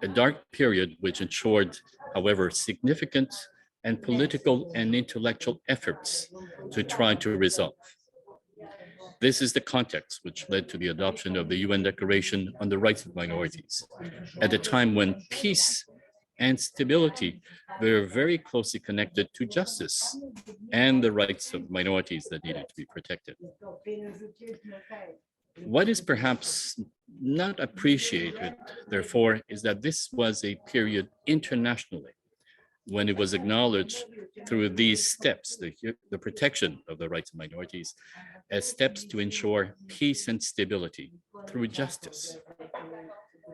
A dark period which ensured, however, significant and political and intellectual efforts to try to resolve. This is the context which led to the adoption of the UN Declaration on the Rights of Minorities, at a time when peace and stability were very closely connected to justice and the rights of minorities that needed to be protected. What is perhaps not appreciated, therefore, is that this was a period internationally when it was acknowledged through these steps, the protection of the rights of minorities, as steps to ensure peace and stability through justice,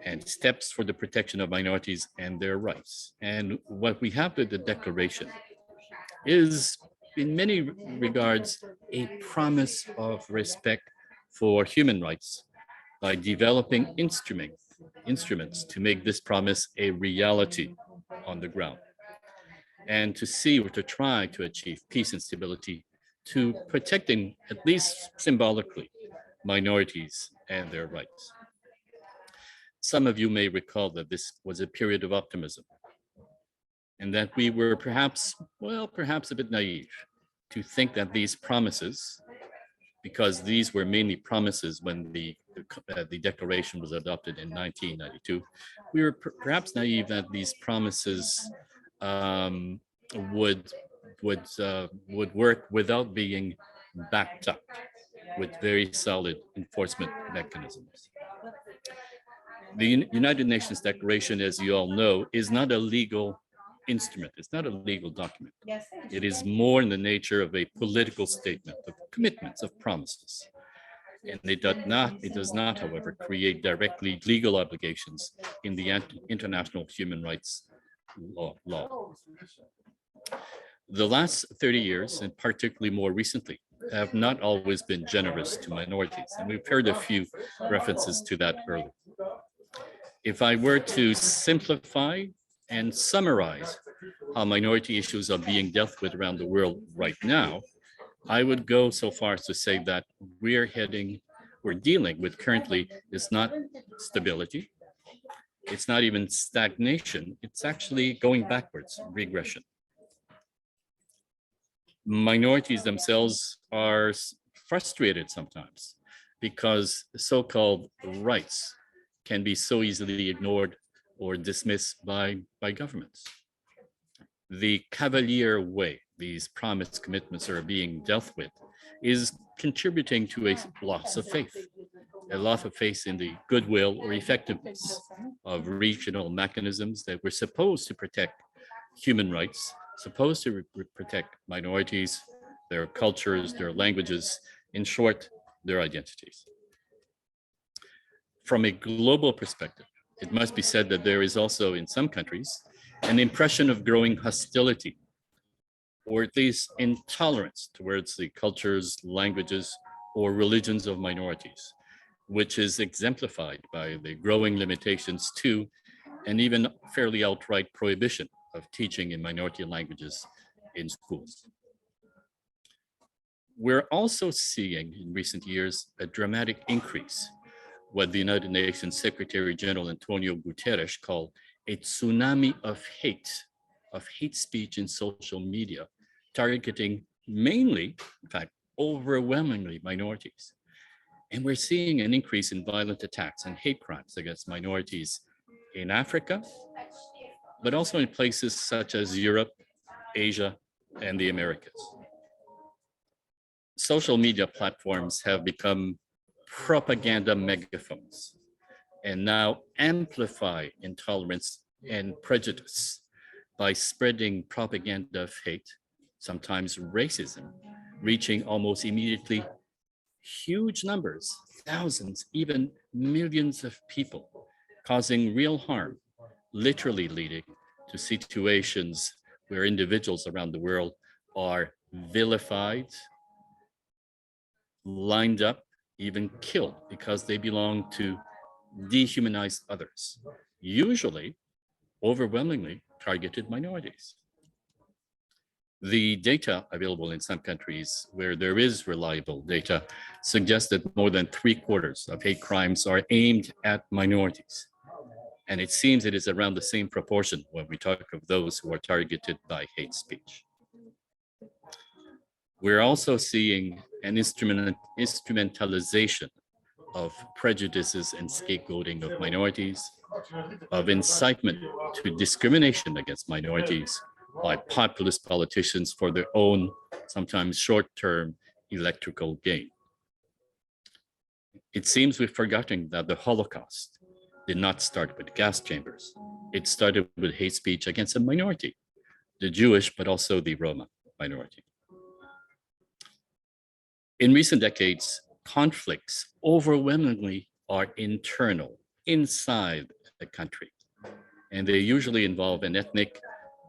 and steps for the protection of minorities and their rights. And what we have with the declaration is, in many regards, a promise of respect for human rights by developing instruments to make this promise a reality on the ground, and to see or to try to achieve peace and stability, to protecting, at least symbolically, minorities and their rights. Some of you may recall that this was a period of optimism, and that we were perhaps a bit naive to think that these promises, because these were mainly promises when the declaration was adopted in 1992, we were perhaps naive that these promises would work without being backed up with very solid enforcement mechanisms. The United Nations Declaration, as you all know, is not a legal instrument. It's not a legal document. It is more in the nature of a political statement of commitments, of promises. And it does not, however, create directly legal obligations in the international human rights law. The last 30 years, and particularly more recently, have not always been generous to minorities. And we've heard a few references to that earlier. If I were to simplify and summarize how minority issues are being dealt with around the world right now, I would go so far as to say that we're dealing with currently is not stability. It's not even stagnation. It's actually going backwards, regression. Minorities themselves are frustrated sometimes because so-called rights can be so easily ignored or dismissed by governments. The cavalier way these promised commitments are being dealt with is contributing to a loss of faith in the goodwill or effectiveness of regional mechanisms that were supposed to protect human rights, supposed to protect minorities, their cultures, their languages, in short, their identities. From a global perspective, it must be said that there is also, in some countries, an impression of growing hostility, or at least intolerance towards the cultures, languages, or religions of minorities, which is exemplified by the growing limitations to, and even fairly outright prohibition of teaching in minority languages in schools. We're also seeing in recent years a dramatic increase, what the United Nations Secretary General Antonio Guterres called a tsunami of hate speech in social media, targeting mainly, in fact, overwhelmingly minorities. And we're seeing an increase in violent attacks and hate crimes against minorities in Africa, but also in places such as Europe, Asia, and the Americas. Social media platforms have become propaganda megaphones and now amplify intolerance and prejudice by spreading propaganda of hate, sometimes racism, reaching almost immediately huge numbers, thousands, even millions of people, causing real harm, literally leading to situations where individuals around the world are vilified, lined up, even killed because they belong to dehumanized others, usually overwhelmingly targeted minorities. The data available in some countries where there is reliable data suggests that more than 3/4 of hate crimes are aimed at minorities. And it seems it is around the same proportion when we talk of those who are targeted by hate speech. We're also seeing an instrumentalization of prejudices and scapegoating of minorities, of incitement to discrimination against minorities by populist politicians for their own, sometimes short-term electoral gain. It seems we've forgotten that the Holocaust did not start with gas chambers. It started with hate speech against a minority, the Jewish, but also the Roma minority. In recent decades, conflicts overwhelmingly are internal, inside the country, and they usually involve an ethnic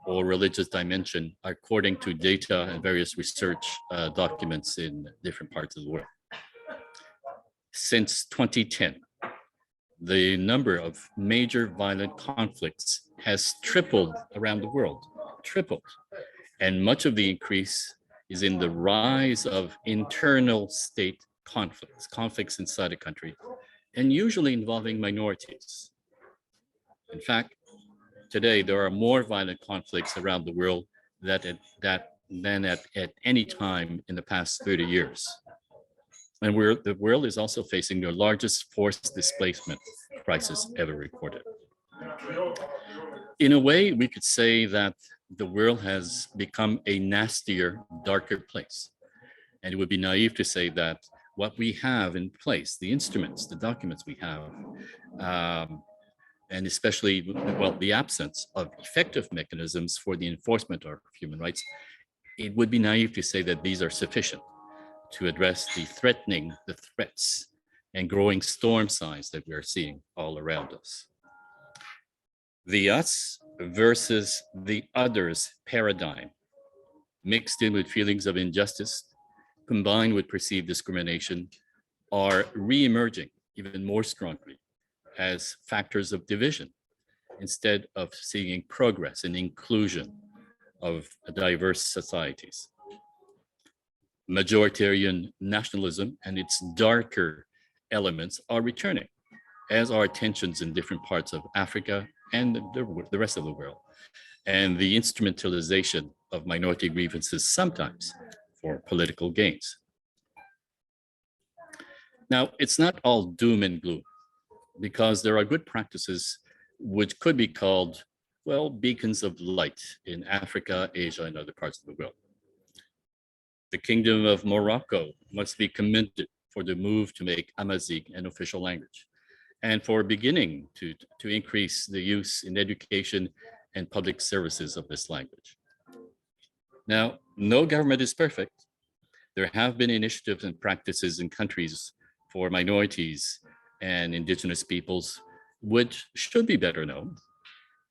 or religious dimension according to data and various research documents in different parts of the world. Since 2010, the number of major violent conflicts has tripled around the world, tripled. And much of the increase is in the rise of internal state conflicts, conflicts inside a country, and usually involving minorities. In fact, today there are more violent conflicts around the world than at any time in the past 30 years. And the world is also facing the largest forced displacement crisis ever recorded. In a way, we could say that the world has become a nastier, darker place. And it would be naive to say that what we have in place, the instruments, the documents we have, and especially, well, the absence of effective mechanisms for the enforcement of human rights, it would be naive to say that these are sufficient to address the threats and growing storm signs that we are seeing all around us. The us versus the others paradigm, mixed in with feelings of injustice, combined with perceived discrimination, are re-emerging even more strongly as factors of division, instead of seeing progress and inclusion of diverse societies. Majoritarian nationalism and its darker elements are returning, as are tensions in different parts of Africa and the rest of the world, and the instrumentalization of minority grievances sometimes for political gains. Now, it's not all doom and gloom, because there are good practices which could be called, well, beacons of light in Africa, Asia, and other parts of the world. The Kingdom of Morocco must be commended for the move to make Amazigh an official language, and for beginning to increase the use in education and public services of this language. Now, no government is perfect. There have been initiatives and practices in countries for minorities and indigenous peoples, which should be better known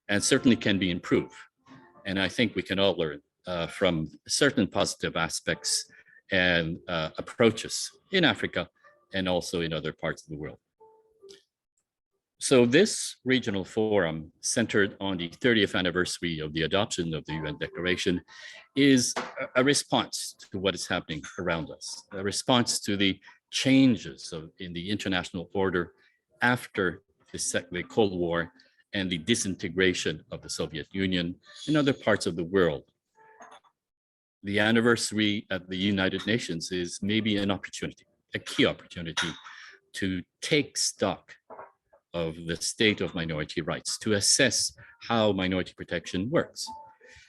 and certainly can be improved. And I think we can all learn from certain positive aspects and approaches in Africa and also in other parts of the world. So this regional forum, centered on the 30th anniversary of the adoption of the UN Declaration, is a response to what is happening around us, a response to the changes in the international order after the Cold War and the disintegration of the Soviet Union and other parts of the world. The anniversary at the United Nations is maybe an opportunity, a key opportunity, to take stock of the state of minority rights, to assess how minority protection works,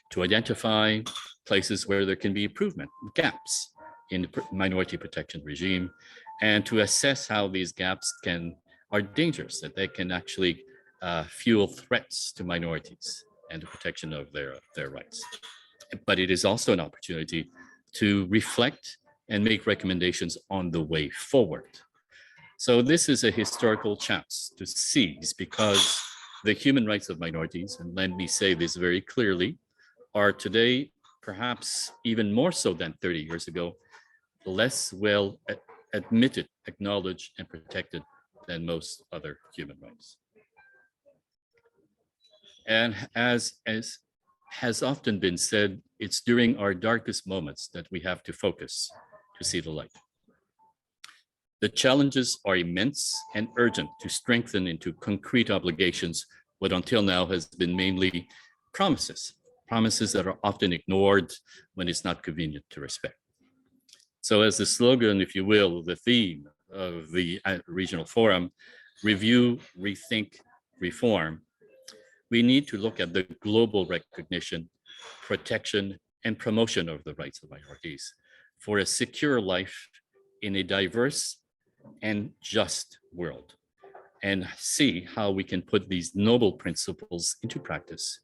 to identify places where there can be improvement, gaps in the minority protection regime, and to assess how these gaps are dangerous, that they can actually fuel threats to minorities and the protection of their rights. But it is also an opportunity to reflect and make recommendations on the way forward. So this is a historical chance to seize, because the human rights of minorities, and let me say this very clearly, are today, perhaps even more so than 30 years ago, less well admitted, acknowledged, and protected than most other human rights. And as has often been said, it's during our darkest moments that we have to focus to see the light. The challenges are immense and urgent to strengthen into concrete obligations what until now has been mainly promises that are often ignored when it's not convenient to respect. So as the slogan, if you will, the theme of the regional forum, review, rethink, reform, we need to look at the global recognition, protection, and promotion of the rights of minorities for a secure life in a diverse and just world, and see how we can put these noble principles into practice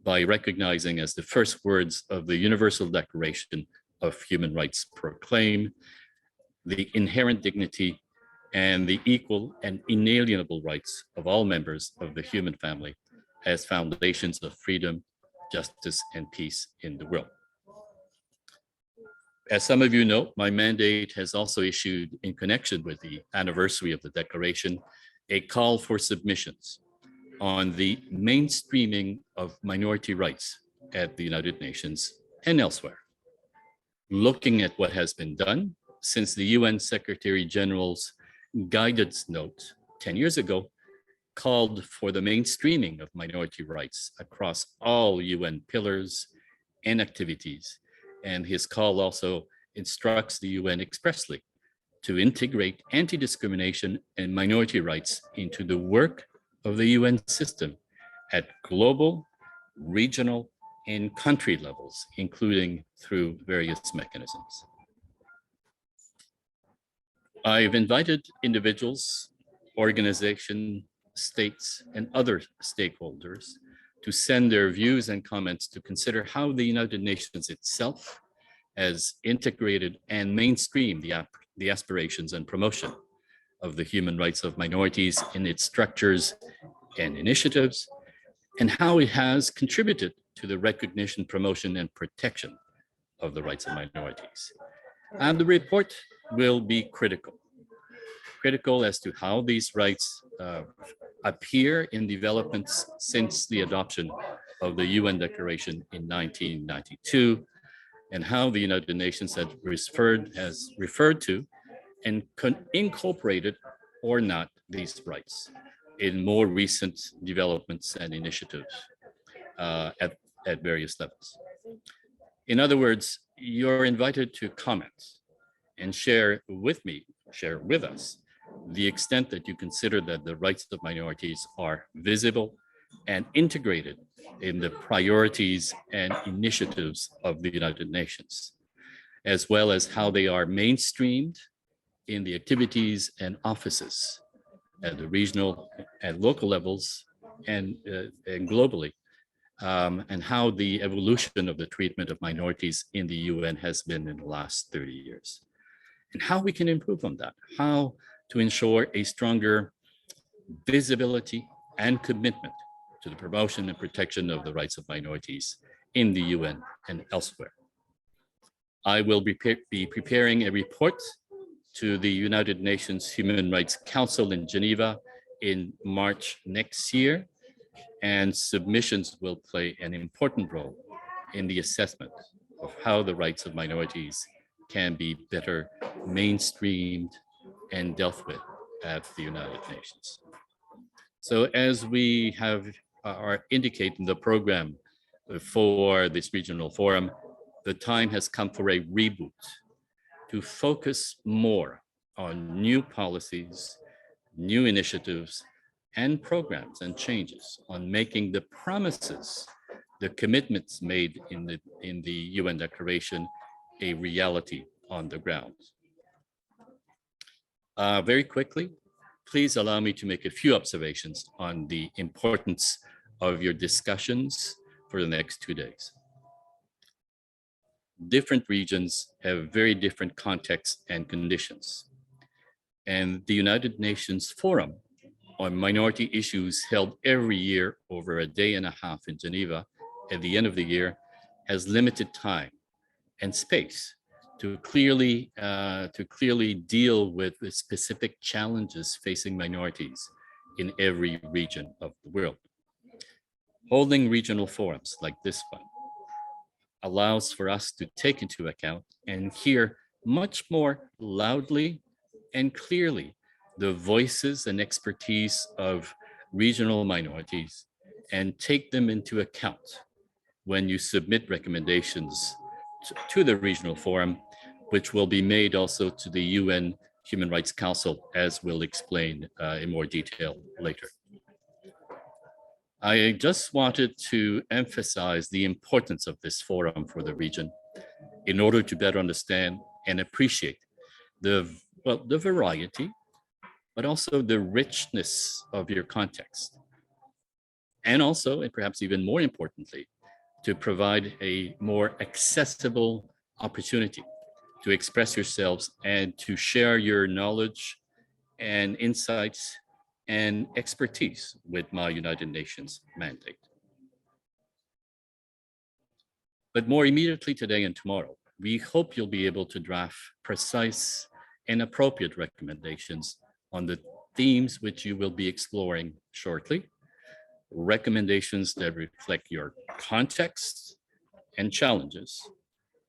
by recognizing, as the first words of the Universal Declaration of Human Rights proclaim, the inherent dignity and the equal and inalienable rights of all members of the human family as foundations of freedom, justice, and peace in the world. As some of you know, my mandate has also issued, in connection with the anniversary of the Declaration, a call for submissions on the mainstreaming of minority rights at the United Nations and elsewhere, looking at what has been done since the UN Secretary General's guidance note 10 years ago called for the mainstreaming of minority rights across all UN pillars and activities. And his call also instructs the UN expressly to integrate anti-discrimination and minority rights into the work of the UN system at global, regional, and country levels, including through various mechanisms. I've invited individuals, organizations, states, and other stakeholders to send their views and comments to consider how the United Nations itself has integrated and mainstreamed the aspirations and promotion of the human rights of minorities in its structures and initiatives, and how it has contributed to the recognition, promotion, and protection of the rights of minorities. And the report will be critical as to how these rights appear in developments since the adoption of the UN Declaration in 1992, and how the United Nations has referred to and incorporated or not these rights in more recent developments and initiatives at various levels. In other words, you're invited to comment and share with us the extent that you consider that the rights of minorities are visible and integrated in the priorities and initiatives of the United Nations, as well as how they are mainstreamed in the activities and offices at the regional and local levels and globally, and how the evolution of the treatment of minorities in the UN has been in the last 30 years, and how we can improve on that, how to ensure a stronger visibility and commitment to the promotion and protection of the rights of minorities in the UN and elsewhere. I will be preparing a report to the United Nations Human Rights Council in Geneva in March next year, and submissions will play an important role in the assessment of how the rights of minorities can be better mainstreamed and dealt with at the United Nations. So as we are indicating the program for this regional forum, the time has come for a reboot to focus more on new policies, new initiatives, and programs and changes on making the promises, the commitments made in the UN Declaration a reality on the ground. Very quickly, please allow me to make a few observations on the importance of your discussions for the next 2 days. Different regions have very different contexts and conditions. And the United Nations Forum on Minority Issues, held every year over a day and a half in Geneva at the end of the year, has limited time and space to clearly deal with the specific challenges facing minorities in every region of the world. Holding regional forums like this one allows for us to take into account and hear much more loudly and clearly the voices and expertise of regional minorities, and take them into account when you submit recommendations to the regional forum, which will be made also to the UN Human Rights Council, as we'll explain in more detail later. I just wanted to emphasize the importance of this forum for the region in order to better understand and appreciate the variety but also the richness of your context. And also, and perhaps even more importantly, to provide a more accessible opportunity to express yourselves and to share your knowledge and insights and expertise with my United Nations mandate. But more immediately today and tomorrow, we hope you'll be able to draft precise and appropriate recommendations on the themes which you will be exploring shortly, recommendations that reflect your context and challenges,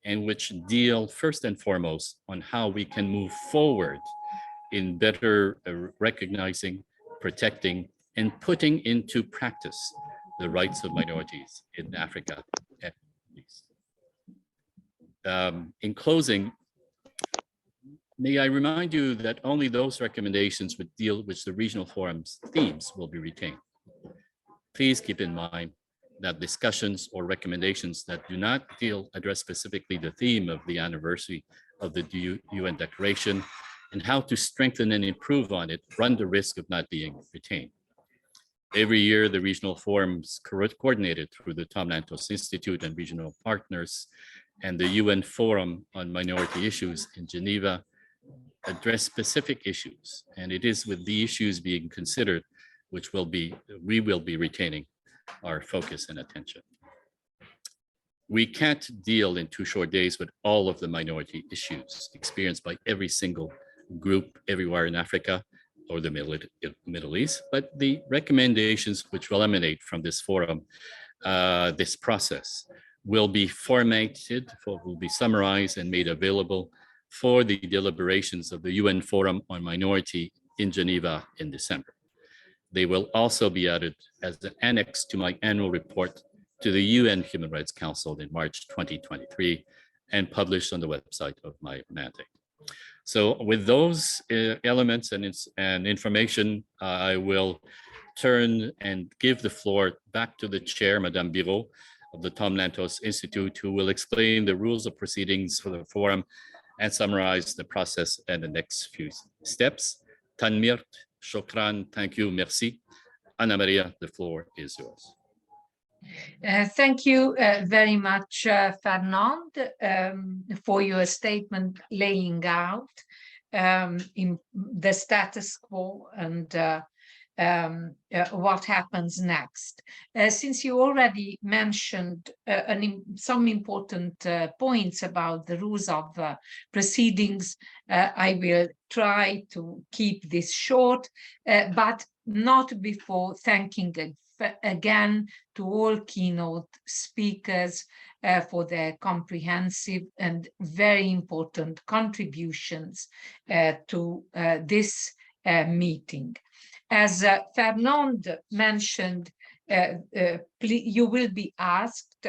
and which deal first and foremost on how we can move forward in better recognizing, protecting, and putting into practice the rights of minorities in Africa and Middle East. In closing, may I remind you that only those recommendations which deal with the regional forum's themes will be retained. Please keep in mind that discussions or recommendations that do not address specifically the theme of the anniversary of the UN Declaration and how to strengthen and improve on it run the risk of not being retained. Every year, the regional forums coordinated through the Tom Lantos Institute and regional partners and the UN Forum on Minority Issues in Geneva address specific issues. And it is with the issues being considered which we will be retaining our focus and attention. We can't deal in 2 short days with all of the minority issues experienced by every single group everywhere in Africa or the Middle East, but the recommendations which will emanate from this forum, this process, will be formatted, will be summarized and made available for the deliberations of the UN Forum on Minority in Geneva in December. They will also be added as an annex to my annual report to the UN Human Rights Council in March 2023 and published on the website of my mandate. So with those elements and information, I will turn and give the floor back to the chair, Madame Bíró of the Tom Lantos Institute, who will explain the rules of proceedings for the forum and summarize the process and the next few steps. Tanmir, Shukran, thank you, merci. Anna-Mária, the floor is yours. Thank you very much, Fernand, for your statement laying out in the status quo and what happens next. Since you already mentioned some important points about the rules of proceedings, I will try to keep this short, but not before thanking again to all keynote speakers for their comprehensive and very important contributions to this meeting. As Fernand mentioned, you will be asked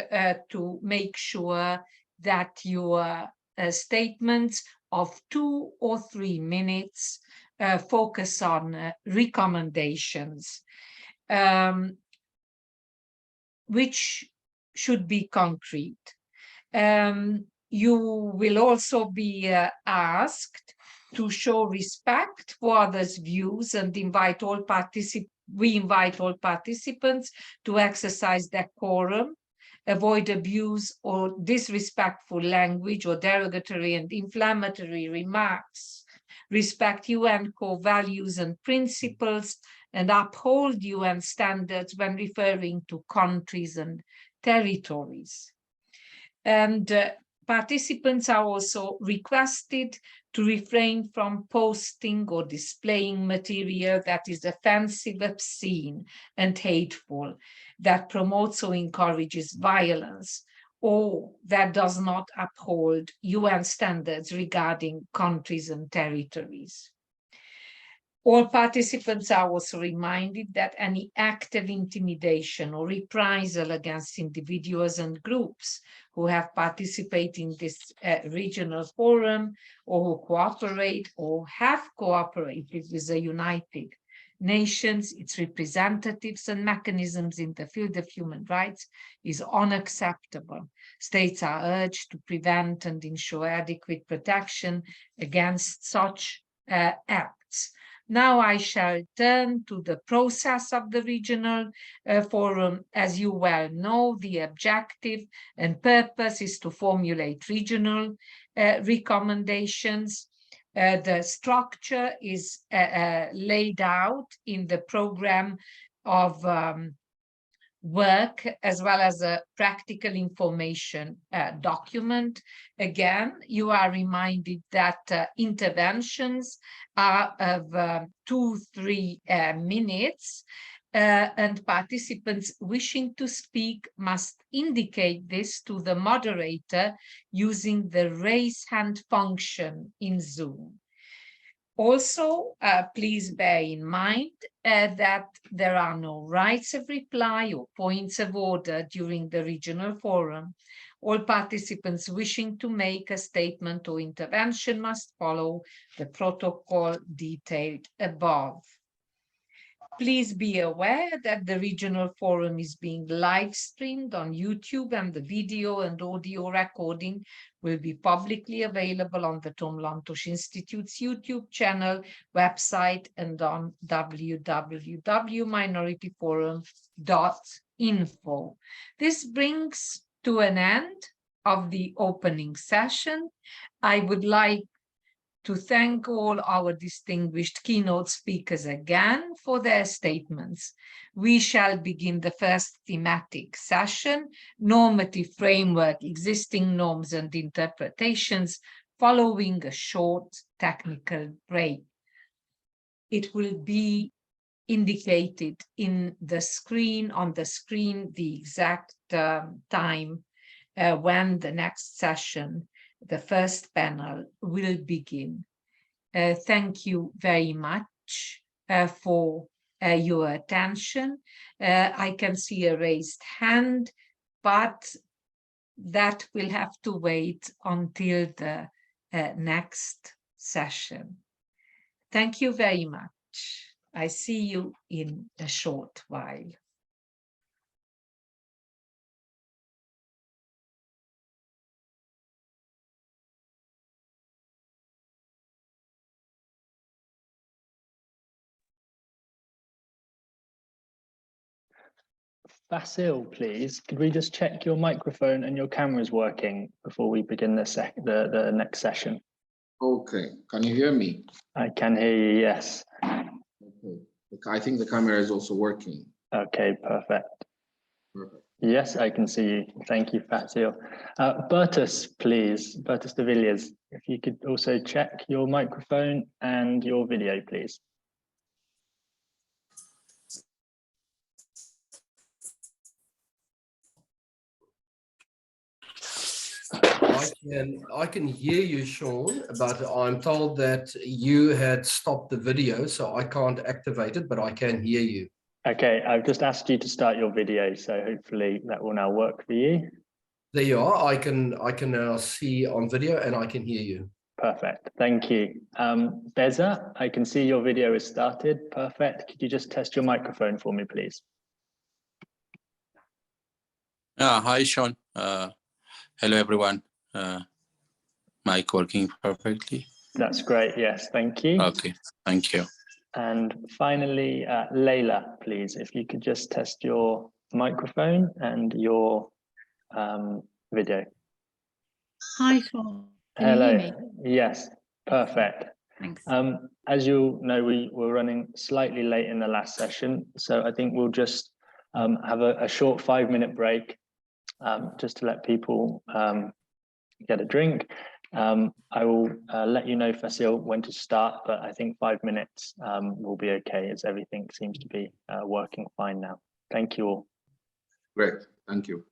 to make sure that your statements of 2 or 3 minutes focus on recommendations, which should be concrete. You will also be asked to show respect for others' views and we invite all participants to exercise decorum, avoid abuse or disrespectful language or derogatory and inflammatory remarks, respect UN core values and principles, and uphold UN standards when referring to countries and territories. And participants are also requested to refrain from posting or displaying material that is offensive, obscene, and hateful, that promotes or encourages violence, or that does not uphold UN standards regarding countries and territories. All participants are also reminded that any act of intimidation or reprisal against individuals and groups who have participated in this regional forum or who cooperate or have cooperated with the United Nations, its representatives and mechanisms in the field of human rights is unacceptable. States are urged to prevent and ensure adequate protection against such acts. Now I shall turn to the process of the regional forum. As you well know, the objective and purpose is to formulate regional recommendations. The structure is laid out in the program of work, as well as a practical information document. Again, you are reminded that interventions are of 2-3 minutes, and participants wishing to speak must indicate this to the moderator using the raise hand function in Zoom. Also, please bear in mind that there are no rights of reply or points of order during the regional forum. All participants wishing to make a statement or intervention must follow the protocol detailed above. Please be aware that the regional forum is being live streamed on YouTube, and the video and audio recording will be publicly available on the Tom Lantos Institute's YouTube channel, website, and on www.minorityforum.info. This brings to an end of the opening session. I would like to thank all our distinguished keynote speakers again for their statements. We shall begin the first thematic session, normative framework, existing norms and interpretations, following a short technical break. It will be indicated in the screen, on the screen, the exact time when the next session, the first panel, will begin. Thank you very much for your attention. I can see a raised hand, but that will have to wait until the next session. Thank you very much. I see you in a short while. Vasil, please, could we just check your microphone and your camera is working before we begin the next session? Okay, can you hear me? I can hear you, yes. Okay. I think the camera is also working. Okay, perfect. Perfect. Yes, I can see you. Thank you, Vasil. Bertus, please, Bertus de Villiers, if you could also check your microphone and your video, please. I can hear you, Sean, but I'm told that you had stopped the video, so I can't activate it, but I can hear you. Okay, I've just asked you to start your video, so hopefully that will now work for you. There you are. I can now see on video and I can hear you. Perfect, thank you. Beza, I can see your video is started. Perfect. Could you just test your microphone for me, please? Hi, Sean. Hello, everyone. Mic working perfectly? That's great. Yes, thank you. Okay, thank you. And finally, Leila, please, if you could just test your microphone and your video. Hi, Sean. Hello. Can you hear me? Yes, perfect. Thanks. As you know, we were running slightly late in the last session, so I think we'll just have a short 5-minute break just to let people get a drink. I will let you know, Vasil, when to start, but I think 5 minutes will be okay, as everything seems to be working fine now. Thank you all. Great, thank you.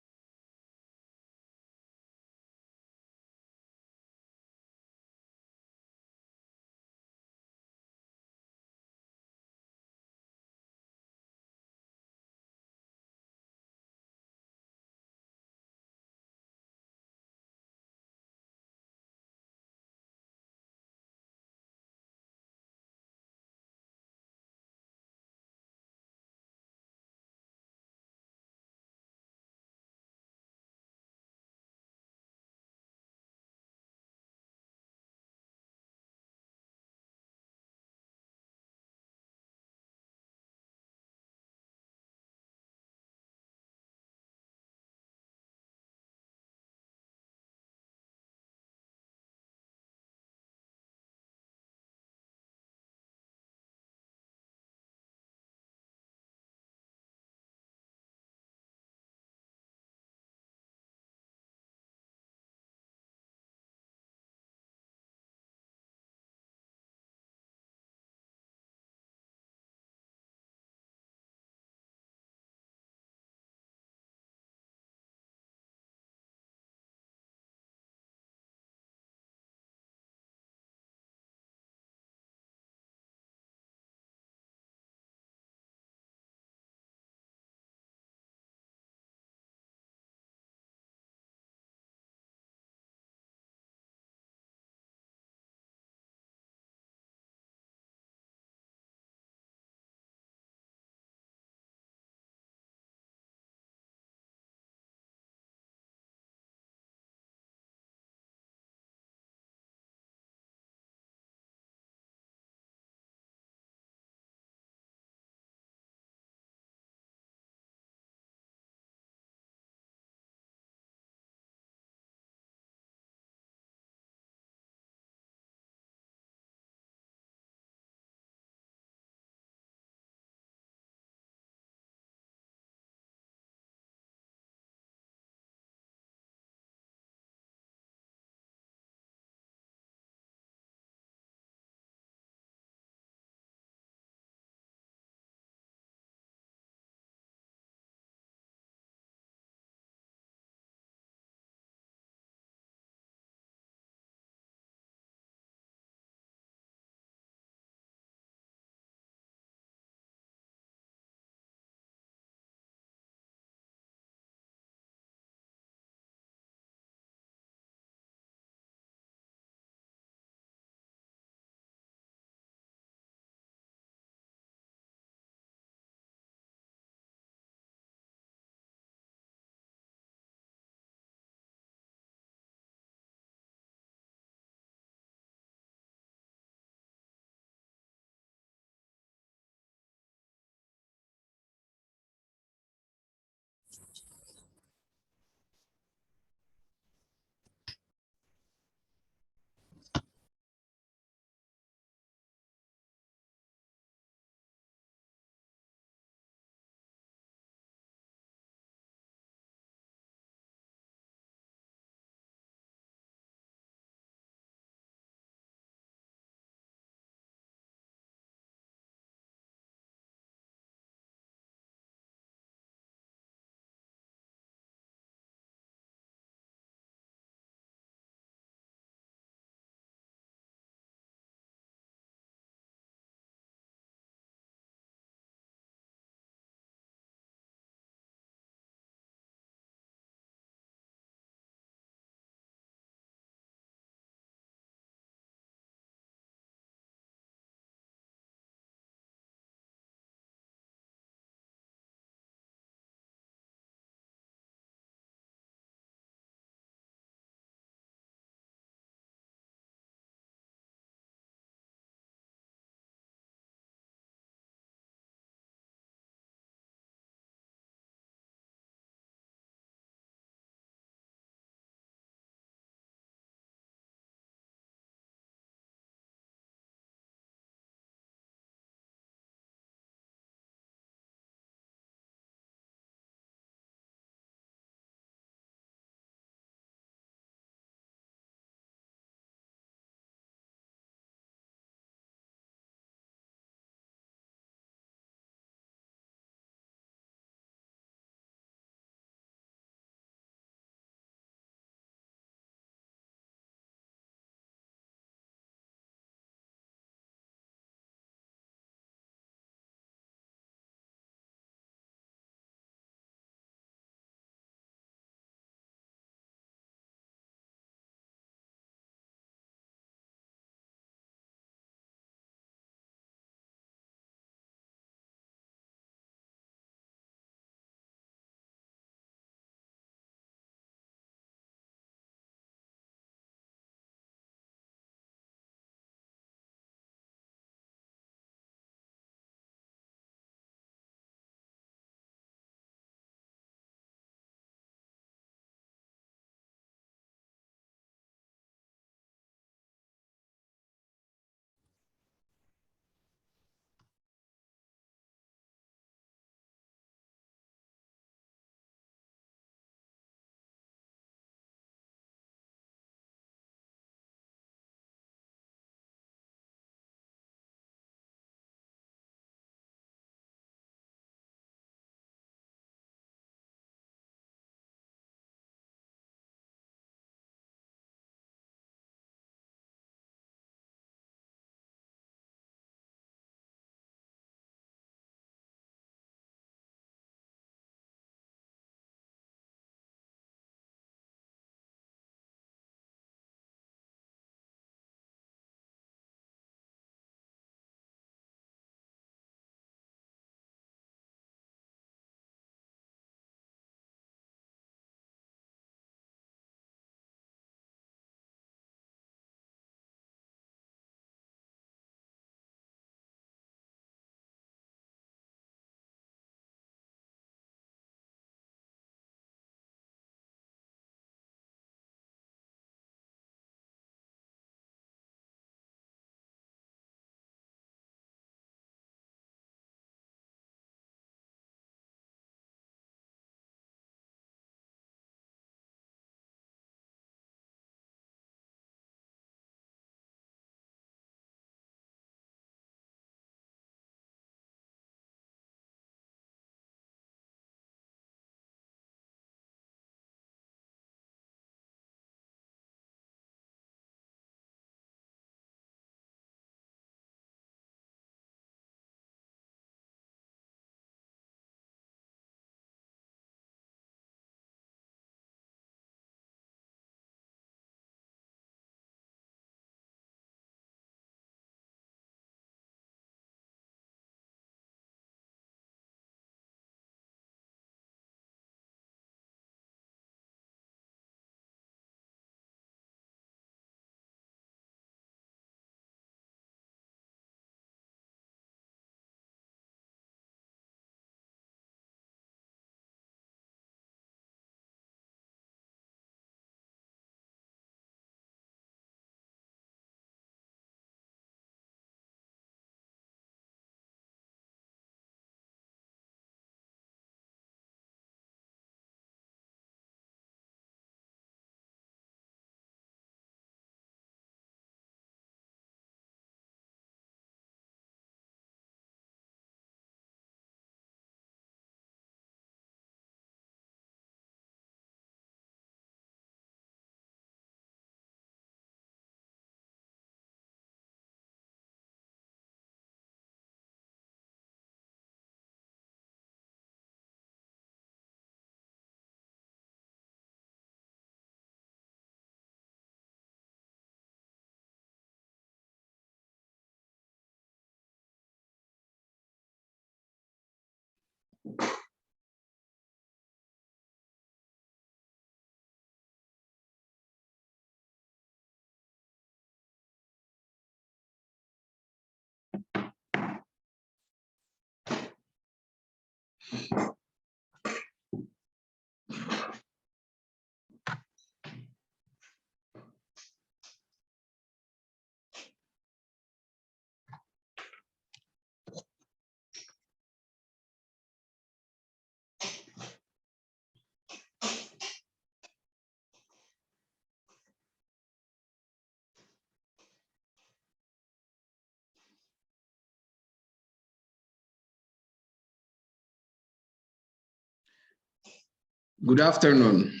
Good afternoon.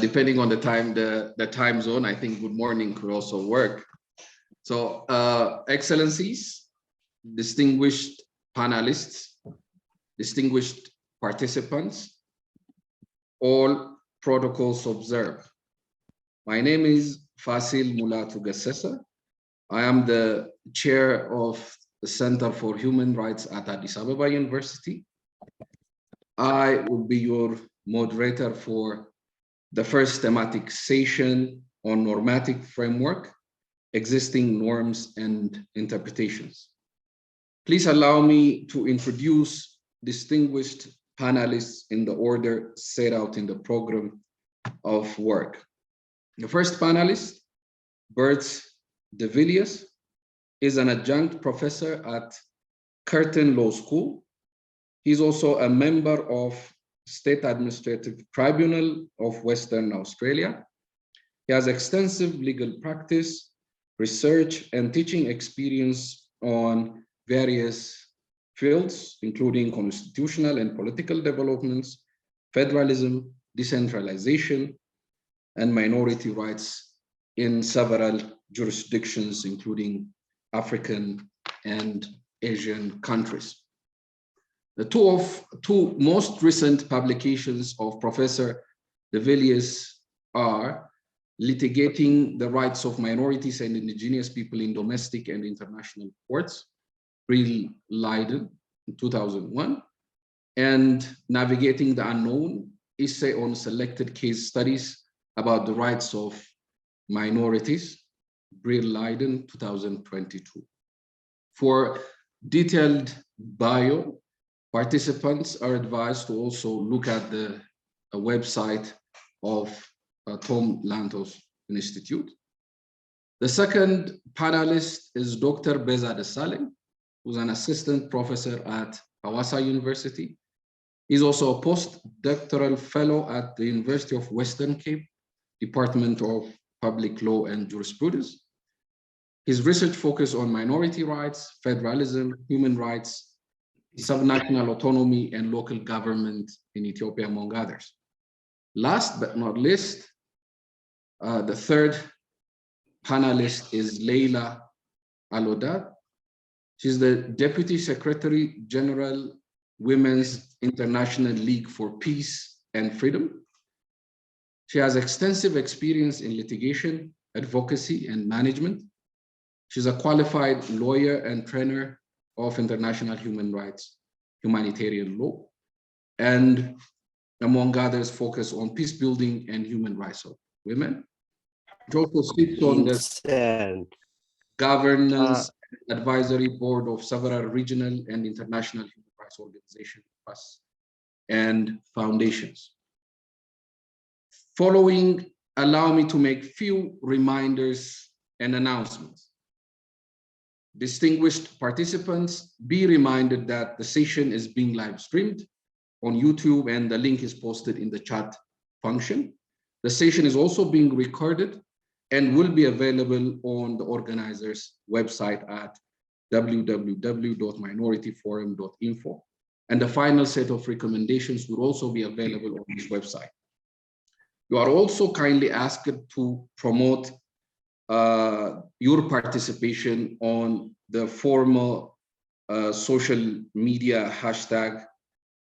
Depending on the time zone, I think good morning could also work. So, Excellencies, distinguished panelists, distinguished participants, all protocols observed. My name is Fasil Mulatu Gassesa. I am the chair of the Center for Human Rights at Addis Ababa University. I will be your moderator for the first thematic session on normative framework, existing norms and interpretations. Please allow me to introduce distinguished panelists in the order set out in the program of work. The first panelist, Bert de Villiers, is an adjunct professor at Curtin Law School. He's also a member of State Administrative Tribunal of Western Australia. He has extensive legal practice, research, and teaching experience on various fields, including constitutional and political developments, federalism, decentralization, and minority rights in several jurisdictions, including African and Asian countries. The two most recent publications of Professor de Villiers are Litigating the Rights of Minorities and Indigenous People in Domestic and International Courts, Real Leiden in 2001, and Navigating the Unknown, Essay on Selected Case Studies about the Rights of Minorities, Real Leiden 2022. For detailed bio, participants are advised to also look at the website of Tom Lantos Institute. The second panelist is Dr. Beza Desalegn, who's an assistant professor at Hawassa University. He's also a postdoctoral fellow at the University of Western Cape, Department of Public Law and Jurisprudence. His research focuses on minority rights, federalism, human rights, subnational autonomy, and local government in Ethiopia, among others. Last but not least, the third panelist is Leila Alodad. She's the Deputy Secretary General, Women's International League for Peace and Freedom. She has extensive experience in litigation, advocacy, and management. She's a qualified lawyer and trainer of international human rights, humanitarian law, and among others, focus on peace building and human rights of women. She also sits on the governance advisory board of several regional and international human rights organizations and foundations. Following, allow me to make few reminders and announcements. Distinguished participants, be reminded that the session is being live streamed on YouTube and the link is posted in the chat function. The session is also being recorded and will be available on the organizer's website at www.minorityforum.info. And the final set of recommendations will also be available on this website. You are also kindly asked to promote your participation on the formal social media hashtag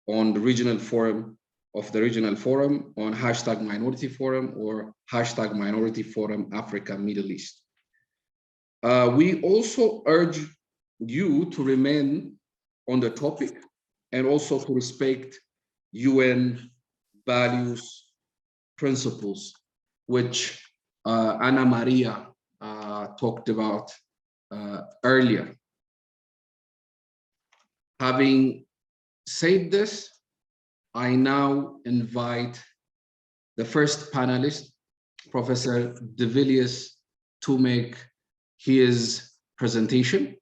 on the regional forum of the regional forum on hashtag Minority Forum or hashtag Minority Forum Africa Middle East. We also urge you to remain on the topic, and also to respect UN values, principles, which Anna-Mária talked about earlier. Having said this, I now invite the first panelist, Professor de Villiers, to make his presentation.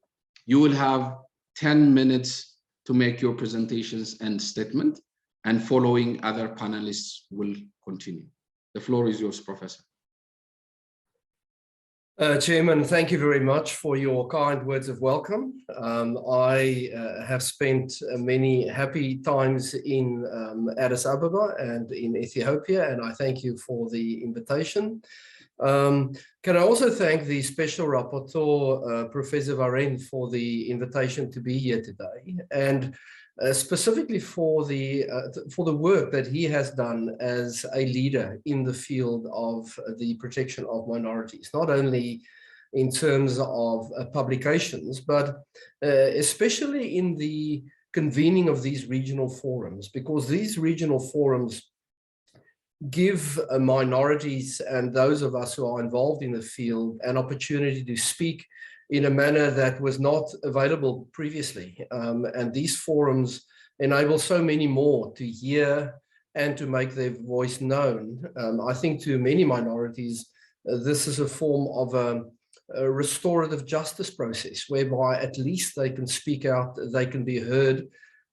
You will have 10 minutes to make your presentations and statement, and following other panelists will continue. The floor is yours, Professor. Chairman, thank you very much for your kind words of welcome. I have spent many happy times in Addis Ababa and in Ethiopia, and I thank you for the invitation. Can I also thank the Special Rapporteur, Professor Varennes, for the invitation to be here today, and specifically for the work that he has done as a leader in the field of the protection of minorities, not only in terms of publications, but especially in the convening of these regional forums, because these regional forums give minorities and those of us who are involved in the field an opportunity to speak in a manner that was not available previously. And these forums enable so many more to hear and to make their voice known. I think to many minorities, this is a form of a restorative justice process, whereby at least they can speak out, they can be heard,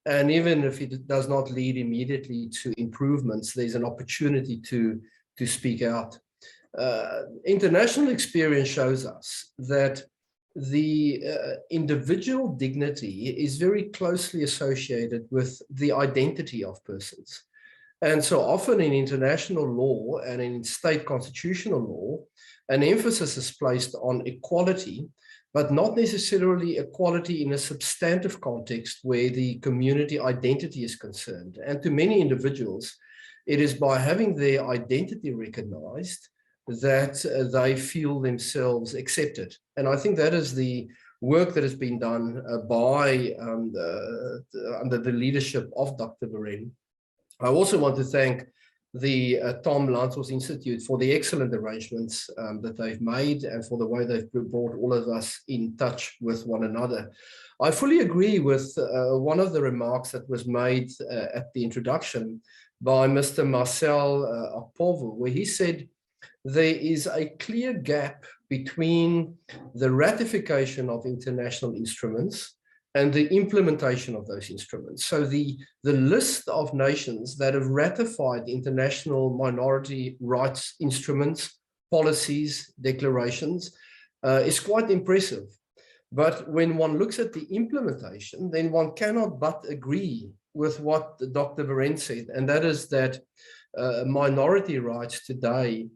and even if it does not lead immediately to improvements, there's an opportunity to speak out. International experience shows us that the individual dignity is very closely associated with the identity of persons. And so often in international law and in state constitutional law, an emphasis is placed on equality, but not necessarily equality in a substantive context where the community identity is concerned. And to many individuals, it is by having their identity recognized that they feel themselves accepted. And I think that is the work that has been done by under the leadership of Dr. Varennes. I also want to thank the Tom Lantos Institute for the excellent arrangements that they've made and for the way they've brought all of us in touch with one another. I fully agree with one of the remarks that was made at the introduction by Mr. Marcel Akpovo, where he said there is a clear gap between the ratification of international instruments and the implementation of those instruments. So the list of nations that have ratified international minority rights instruments, policies, declarations is quite impressive. But when one looks at the implementation, then one cannot but agree with what Dr. Varennes said, and that is that minority rights today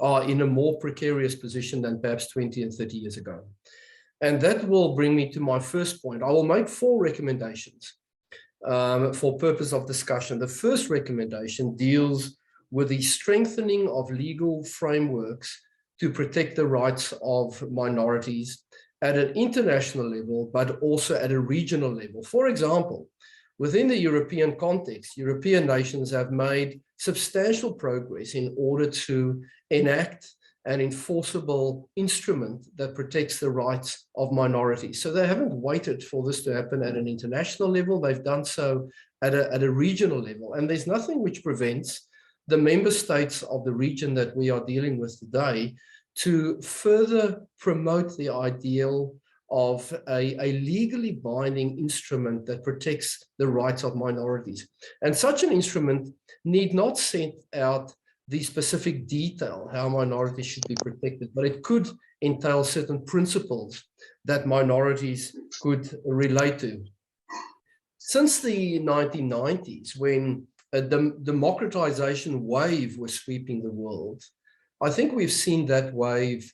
are in a more precarious position than perhaps 20 and 30 years ago. And that will bring me to my first point. I will make 4 recommendations for purpose of discussion. The first recommendation deals with the strengthening of legal frameworks to protect the rights of minorities at an international level, but also at a regional level. For example, within the European context, European nations have made substantial progress in order to enact an enforceable instrument that protects the rights of minorities. So they haven't waited for this to happen at an international level. They've done so at a regional level. And there's nothing which prevents the member states of the region that we are dealing with today to further promote the ideal of a legally binding instrument that protects the rights of minorities. And such an instrument need not set out the specific detail how minorities should be protected, but it could entail certain principles that minorities could relate to. Since the 1990s, when a democratization wave was sweeping the world, I think we've seen that wave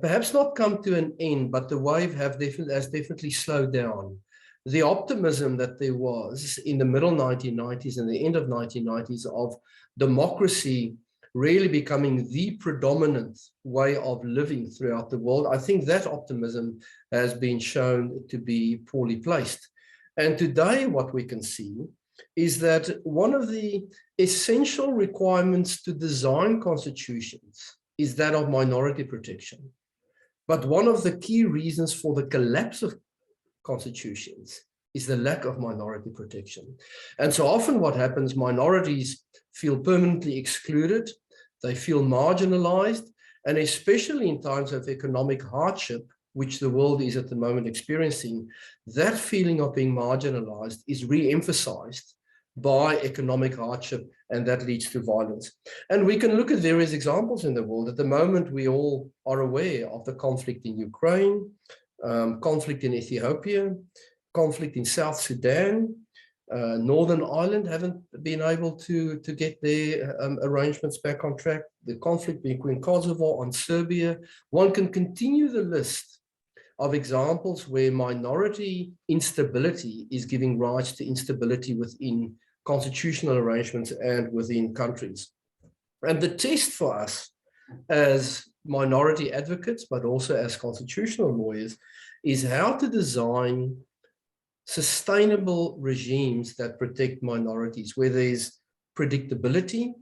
perhaps not come to an end, but the wave has definitely slowed down. The optimism that there was in the middle 1990s and the end of 1990s of democracy really becoming the predominant way of living throughout the world, I think that optimism has been shown to be poorly placed. And today what we can see is that one of the essential requirements to design constitutions is that of minority protection. But one of the key reasons for the collapse of constitutions is the lack of minority protection. And so often what happens, minorities feel permanently excluded, they feel marginalized, and especially in times of economic hardship, which the world is at the moment experiencing, that feeling of being marginalized is re-emphasized by economic hardship, and that leads to violence. And we can look at various examples in the world. At the moment, we all are aware of the conflict in Ukraine, conflict in Ethiopia, conflict in South Sudan. Northern Ireland haven't been able to get their arrangements back on track. The conflict between Kosovo and Serbia. One can continue the list of examples where minority instability is giving rise to instability within constitutional arrangements and within countries. And the test for us as minority advocates, but also as constitutional lawyers, is how to design sustainable regimes that protect minorities, where there's predictability,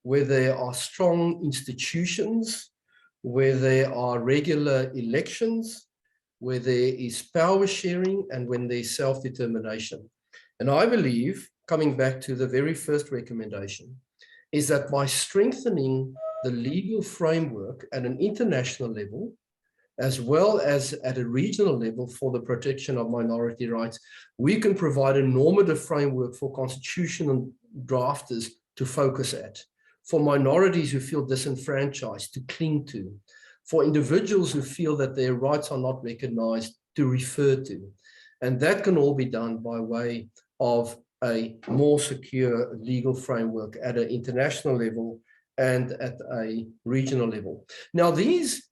where there are strong institutions, where there are regular elections, where there is power sharing, and when there's self-determination. And I believe, coming back to the very first recommendation, is that by strengthening the legal framework at an international level, as well as at a regional level for the protection of minority rights, we can provide a normative framework for constitutional drafters to focus at, for minorities who feel disenfranchised to cling to, for individuals who feel that their rights are not recognized to refer to. And that can all be done by way of a more secure legal framework at an international level and at a regional level. Now, these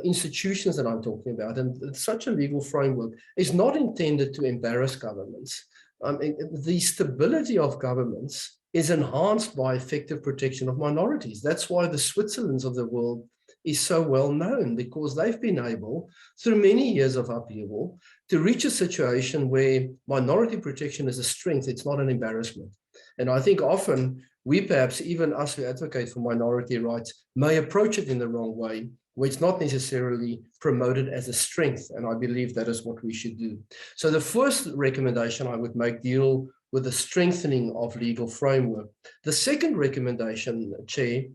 institutions that I'm talking about, and such a legal framework is not intended to embarrass governments. The stability of governments is enhanced by effective protection of minorities. That's why the Switzerlands of the world is so well known, because they've been able, through many years of upheaval, to reach a situation where minority protection is a strength, it's not an embarrassment. And I think often we, perhaps even us who advocate for minority rights, may approach it in the wrong way, where it's not necessarily promoted as a strength. And I believe that is what we should do. So the first recommendation I would make deal with the strengthening of legal framework. The second recommendation, Chair,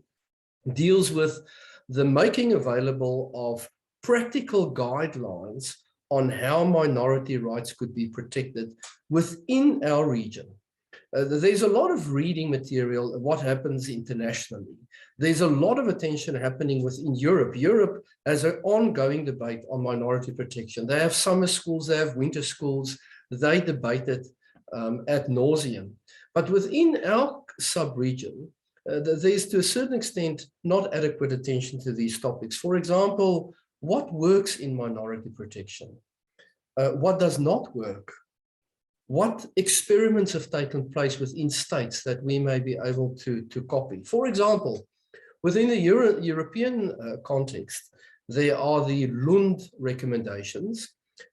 deals with the making available of practical guidelines on how minority rights could be protected within our region. There's a lot of reading material of what happens internationally. There's a lot of attention happening within Europe. Europe has an ongoing debate on minority protection. They have summer schools, they have winter schools, they debate it ad nauseum. But within our sub-region, there's to a certain extent not adequate attention to these topics. For example, what works in minority protection? What does not work? What experiments have taken place within states that we may be able to copy? For example, within the European context, there are the Lund recommendations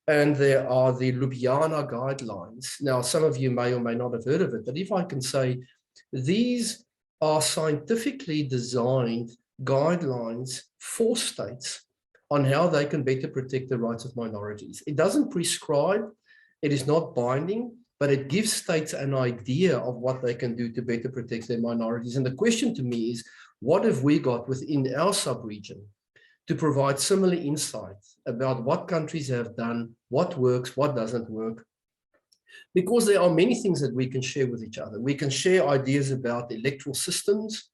and there are the Ljubljana guidelines. Now, some of you may or may not have heard of it, but if I can say, these are scientifically designed guidelines for states on how they can better protect the rights of minorities. It doesn't prescribe, it is not binding, but it gives states an idea of what they can do to better protect their minorities. And the question to me is, what have we got within our sub-region to provide similar insights about what countries have done, what works, what doesn't work? Because there are many things that we can share with each other. We can share ideas about electoral systems,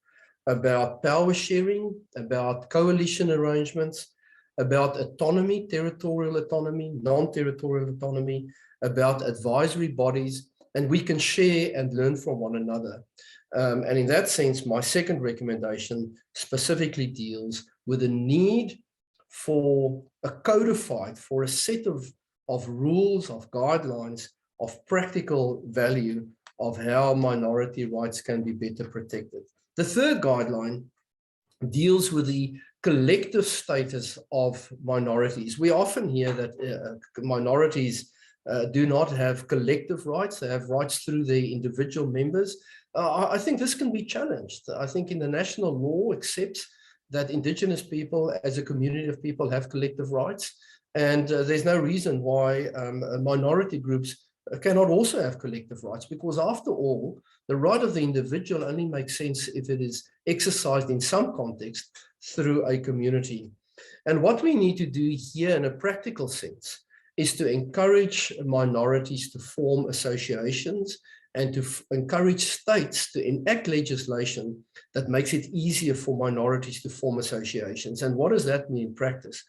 about power sharing, about coalition arrangements, about autonomy, territorial autonomy, non-territorial autonomy, about advisory bodies, and we can share and learn from one another. And in that sense, my second recommendation specifically deals with the need for a codified, for a set of rules, of guidelines, of practical value of how minority rights can be better protected. The third guideline deals with the collective status of minorities. We often hear that minorities do not have collective rights. They have rights through their individual members. I think this can be challenged. I think international law accepts that indigenous people as a community of people have collective rights. And there's no reason why minority groups cannot also have collective rights, because after all, the right of the individual only makes sense if it is exercised in some context through a community. And what we need to do here in a practical sense is to encourage minorities to form associations and to encourage states to enact legislation that makes it easier for minorities to form associations. And what does that mean in practice?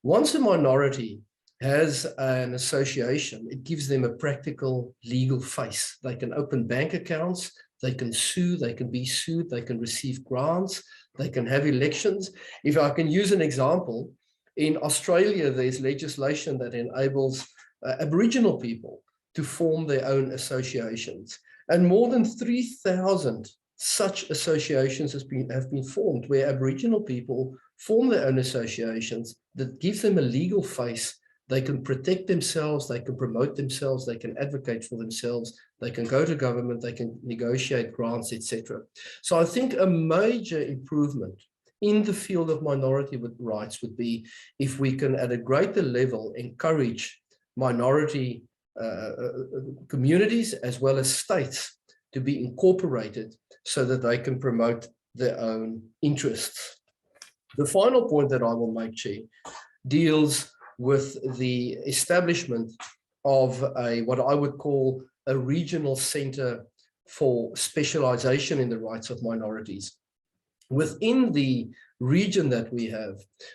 Once a minority has an association, it gives them a practical legal face. They can open bank accounts, they can sue, they can be sued, they can receive grants, they can have elections. If I can use an example, in Australia, there's legislation that enables Aboriginal people to form their own associations. And more than 3,000 such associations have been formed where Aboriginal people form their own associations that give them a legal face. They can protect themselves, they can promote themselves, they can advocate for themselves, they can go to government, they can negotiate grants, etc. So I think a major improvement in the field of minority rights would be if we can at a greater level encourage minority communities as well as states to be incorporated so that they can promote their own interests. The final point that I will make, Chair, deals with the establishment of what I would call a regional center for specialization in the rights of minorities. Within the region that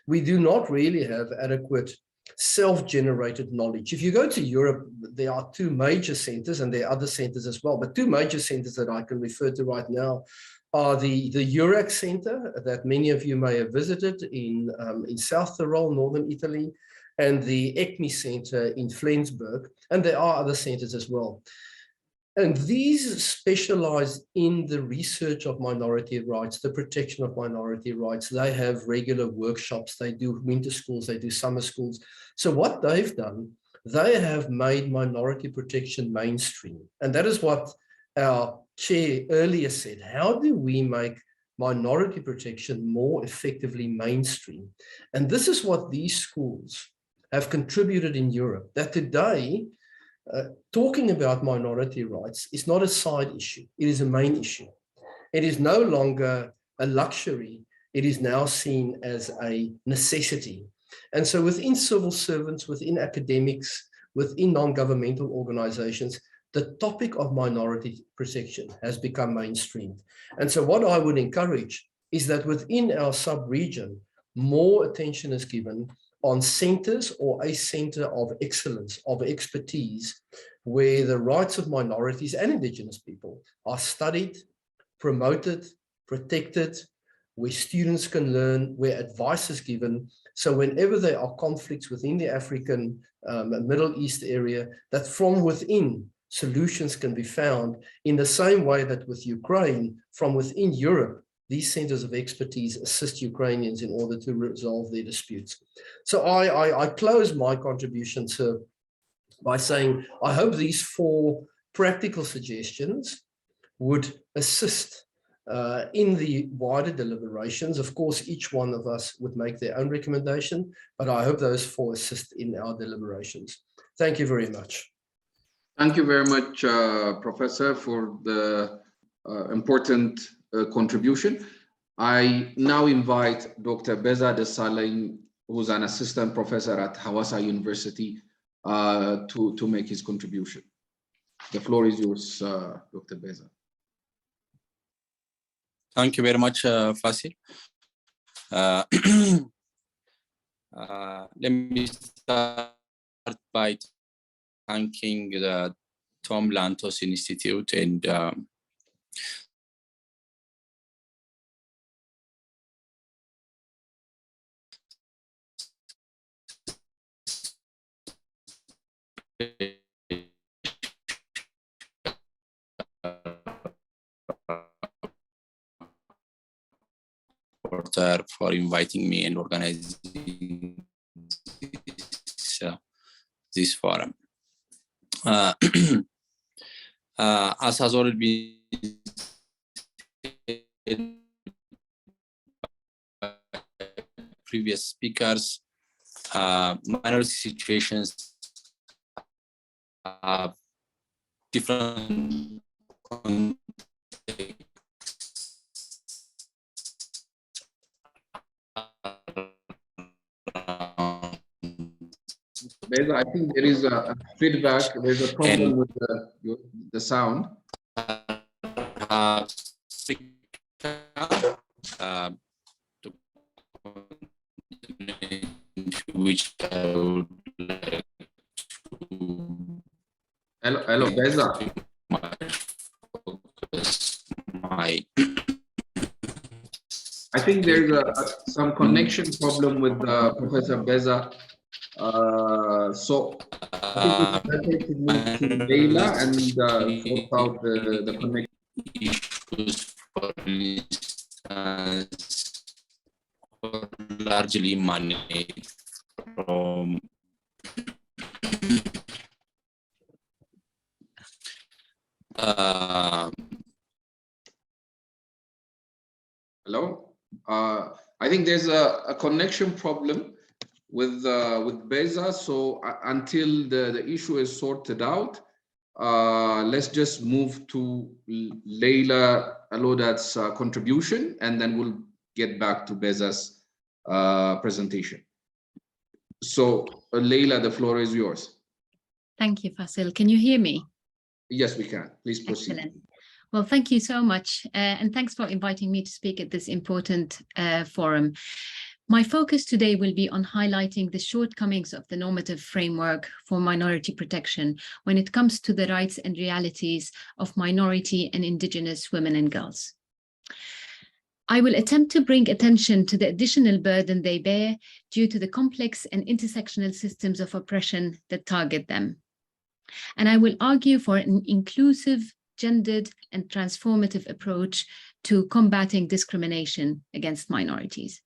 we do not really have adequate self-generated knowledge. If you go to Europe, there are two major centers, and there are other centers as well, but two major centers that I can refer to right now are the EURAC Center that many of you may have visited in South Tyrol, northern Italy, and the ECMI Center in Flensburg, and there are other centers as well. And these specialize in the research of minority rights, the protection of minority rights. They have regular workshops, they do winter schools, they do summer schools. So what they've done, they have made minority protection mainstream. And that is what our chair earlier said. How do we make minority protection more effectively mainstream? And this is what these schools have contributed in Europe, that today, talking about minority rights is not a side issue, it is a main issue. It is no longer a luxury, it is now seen as a necessity. And so within civil servants, within academics, within non-governmental organizations, the topic of minority protection has become mainstream. And so what I would encourage is that within our sub-region, more attention is given on centers or a center of excellence, of expertise, where the rights of minorities and indigenous people are studied, promoted, protected, where students can learn, where advice is given. So whenever there are conflicts within the African Middle East area, that from within solutions can be found in the same way that with Ukraine, from within Europe, these centers of expertise assist Ukrainians in order to resolve their disputes. So I close my contribution, sir, by saying, I hope these 4 practical suggestions would assist in the wider deliberations. Of course, each one of us would make their own recommendation, but I hope those 4 assist in our deliberations. Thank you very much. Thank you very much, Professor, for the important contribution. I now invite Dr. Beza Desalegn, who's an assistant professor at Hawassa University, to make his contribution. The floor is yours, Dr. Beza. Thank you very much, Fasil. Let me start by thanking the Tom Lantos Institute and Rapporteur for inviting me and organizing this forum. As has already been said by previous speakers, minority situations have different contexts. I think there is a feedback. There's a problem with the sound. Which I would like to. Hello, Beza. I think there's some connection problem with Professor Beza. So I think it's better to move to Leila and sort out the connection. Issues, for instance, largely managed from Hello. I think there's a connection problem with Beza. So until the issue is sorted out, let's just move to Leila Alodad's contribution, and then we'll get back to Beza's presentation. So Leila, the floor is yours. Thank you, Fasil. Can you hear me? Yes, we can. Please proceed. Excellent. Well, thank you so much. And thanks for inviting me to speak at this important forum. My focus today will be on highlighting the shortcomings of the normative framework for minority protection when it comes to the rights and realities of minority and indigenous women and girls. I will attempt to bring attention to the additional burden they bear due to the complex and intersectional systems of oppression that target them. And I will argue for an inclusive, gendered, and transformative approach to combating discrimination against minorities.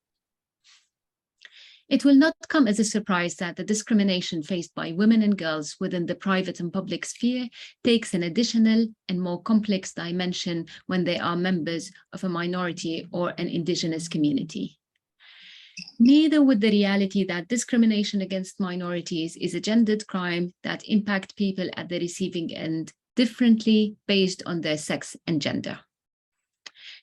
It will not come as a surprise that the discrimination faced by women and girls within the private and public sphere takes an additional and more complex dimension when they are members of a minority or an indigenous community. Neither would the reality that discrimination against minorities is a gendered crime that impacts people at the receiving end differently based on their sex and gender.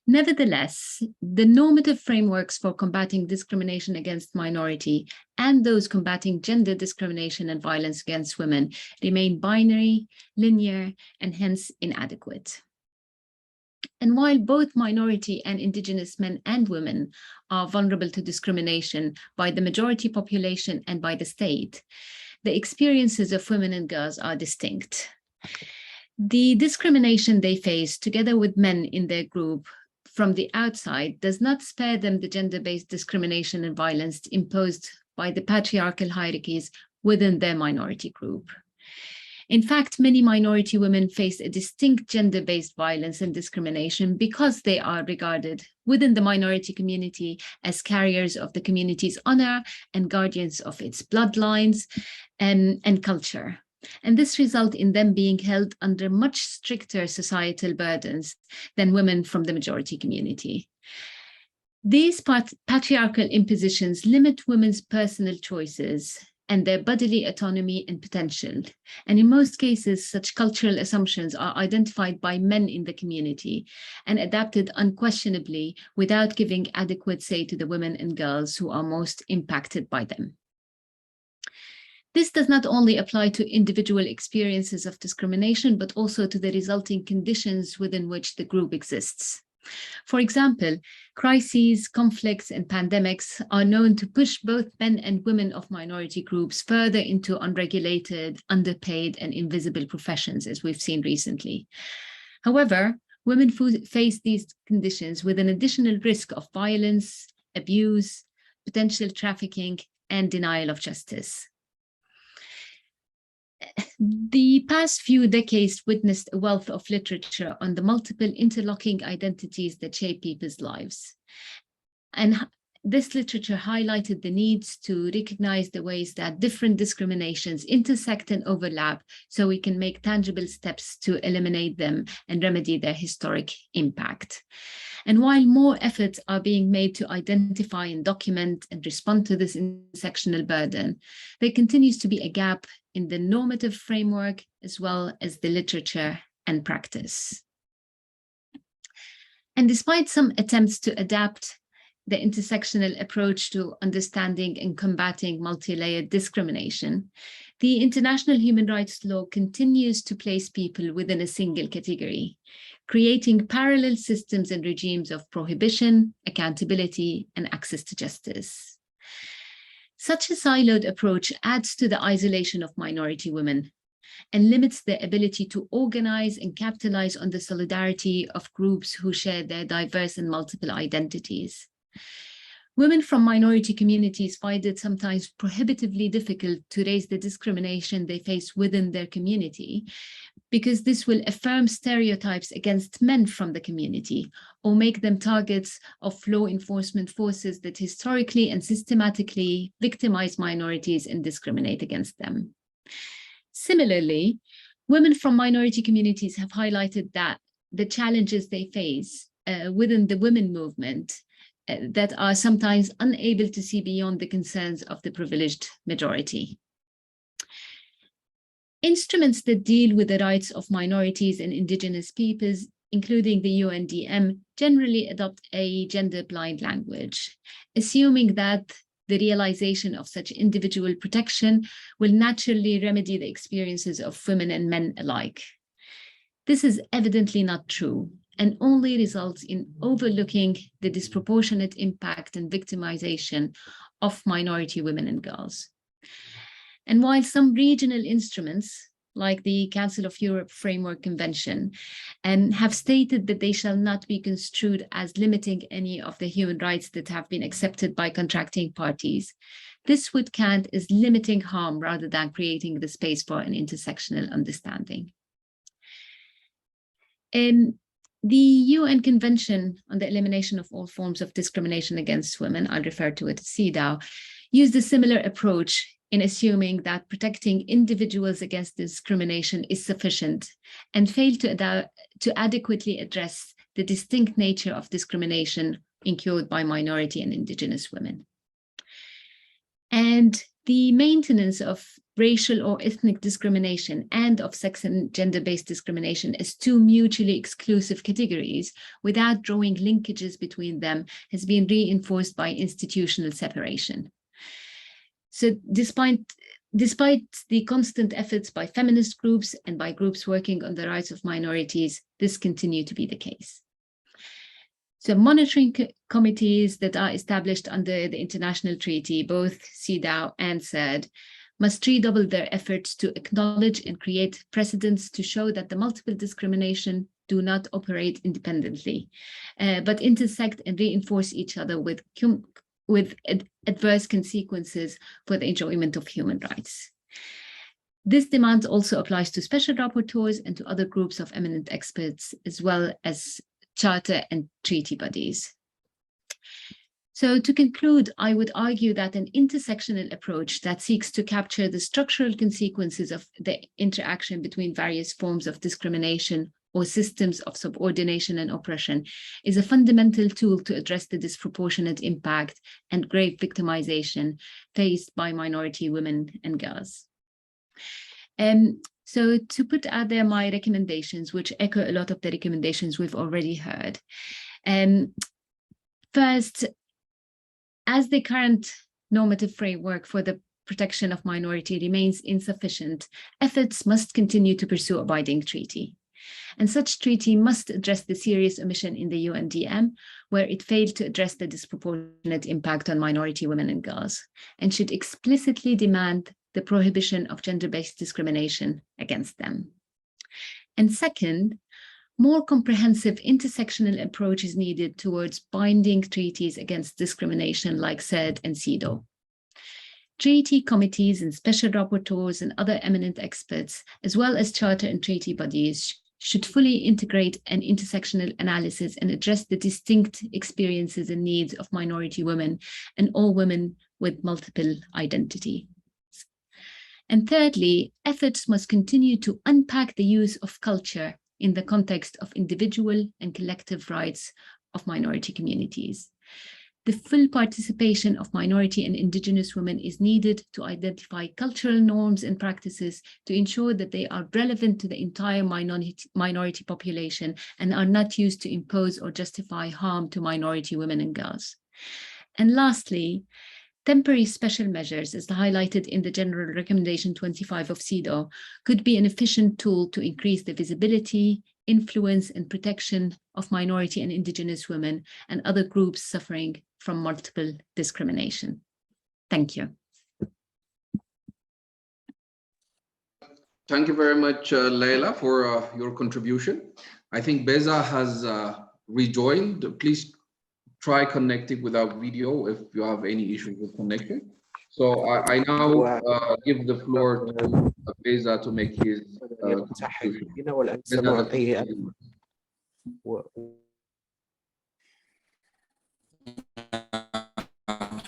Nevertheless, the normative frameworks for combating discrimination against minority and those combating gender discrimination and violence against women remain binary, linear, and hence inadequate. And while both minority and indigenous men and women are vulnerable to discrimination by the majority population and by the state, the experiences of women and girls are distinct. The discrimination they face together with men in their group from the outside does not spare them the gender-based discrimination and violence imposed by the patriarchal hierarchies within their minority group. In fact, many minority women face a distinct gender-based violence and discrimination because they are regarded within the minority community as carriers of the community's honor and guardians of its bloodlines and culture. And this results in them being held under much stricter societal burdens than women from the majority community. These patriarchal impositions limit women's personal choices and their bodily autonomy and potential. And in most cases, such cultural assumptions are identified by men in the community and adapted unquestionably without giving adequate say to the women and girls who are most impacted by them. This does not only apply to individual experiences of discrimination, but also to the resulting conditions within which the group exists. For example, crises, conflicts, and pandemics are known to push both men and women of minority groups further into unregulated, underpaid, and invisible professions, as we've seen recently. However, women face these conditions with an additional risk of violence, abuse, potential trafficking, and denial of justice. The past few decades witnessed a wealth of literature on the multiple interlocking identities that shape people's lives. And this literature highlighted the needs to recognize the ways that different discriminations intersect and overlap so we can make tangible steps to eliminate them and remedy their historic impact. And while more efforts are being made to identify and document and respond to this intersectional burden, there continues to be a gap in the normative framework as well as the literature and practice. And despite some attempts to adapt the intersectional approach to understanding and combating multi-layered discrimination, the international human rights law continues to place people within a single category, creating parallel systems and regimes of prohibition, accountability, and access to justice. Such a siloed approach adds to the isolation of minority women and limits their ability to organize and capitalize on the solidarity of groups who share their diverse and multiple identities. Women from minority communities find it sometimes prohibitively difficult to raise the discrimination they face within their community, because this will affirm stereotypes against men from the community or make them targets of law enforcement forces that historically and systematically victimize minorities and discriminate against them. Similarly, women from minority communities have highlighted that the challenges they face within the women movement that are sometimes unable to see beyond the concerns of the privileged majority. Instruments that deal with the rights of minorities and indigenous peoples, including the UNDM, generally adopt a gender-blind language, assuming that the realization of such individual protection will naturally remedy the experiences of women and men alike. This is evidently not true, and only results in overlooking the disproportionate impact and victimization of minority women and girls. And while some regional instruments, like the Council of Europe Framework Convention, have stated that they shall not be construed as limiting any of the human rights that have been accepted by contracting parties, this would count as limiting harm rather than creating the space for an intersectional understanding. The UN Convention on the Elimination of All Forms of Discrimination Against Women, I'll refer to it as CEDAW, used a similar approach in assuming that protecting individuals against discrimination is sufficient and failed to adequately address the distinct nature of discrimination incurred by minority and indigenous women. And the maintenance of racial or ethnic discrimination and of sex and gender-based discrimination as two mutually exclusive categories without drawing linkages between them has been reinforced by institutional separation. So despite the constant efforts by feminist groups and by groups working on the rights of minorities, this continues to be the case. So monitoring committees that are established under the international treaty, both CEDAW and CED, must redouble their efforts to acknowledge and create precedents to show that the multiple discrimination do not operate independently, but intersect and reinforce each other with adverse consequences for the enjoyment of human rights. This demand also applies to special rapporteurs and to other groups of eminent experts, as well as charter and treaty bodies. So to conclude, I would argue that an intersectional approach that seeks to capture the structural consequences of the interaction between various forms of discrimination or systems of subordination and oppression is a fundamental tool to address the disproportionate impact and grave victimization faced by minority women and girls. So to put out there my recommendations, which echo a lot of the recommendations we've already heard. First, as the current normative framework for the protection of minority remains insufficient, efforts must continue to pursue a binding treaty. And such treaty must address the serious omission in the UNDM, where it failed to address the disproportionate impact on minority women and girls, and should explicitly demand the prohibition of gender-based discrimination against them. And second, more comprehensive intersectional approach is needed towards binding treaties against discrimination like CED and CEDAW. Treaty committees and special rapporteurs and other eminent experts, as well as charter and treaty bodies, should fully integrate an intersectional analysis and address the distinct experiences and needs of minority women and all women with multiple identity. And thirdly, efforts must continue to unpack the use of culture in the context of individual and collective rights of minority communities. The full participation of minority and indigenous women is needed to identify cultural norms and practices to ensure that they are relevant to the entire minority population and are not used to impose or justify harm to minority women and girls. And lastly, temporary special measures, as highlighted in the General Recommendation 25 of CEDAW, could be an efficient tool to increase the visibility, influence, and protection of minority and indigenous women and other groups suffering from multiple discrimination. Thank you. Thank you very much, Leila, for your contribution. I think Beza has rejoined. Please try connecting without video if you have any issues with connection. So I now give the floor to Beza to make his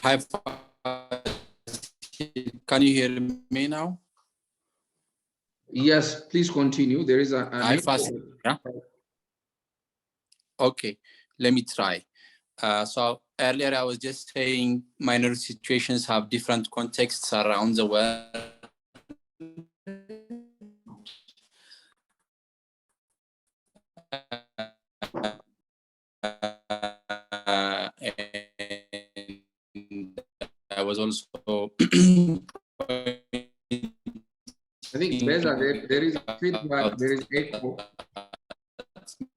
Hi, can you hear me now? Yes, please continue. There is yeah? Okay, let me try. So earlier I was just saying minority situations have different contexts around the world. And I was also I think Beza, there is feedback, there is echo.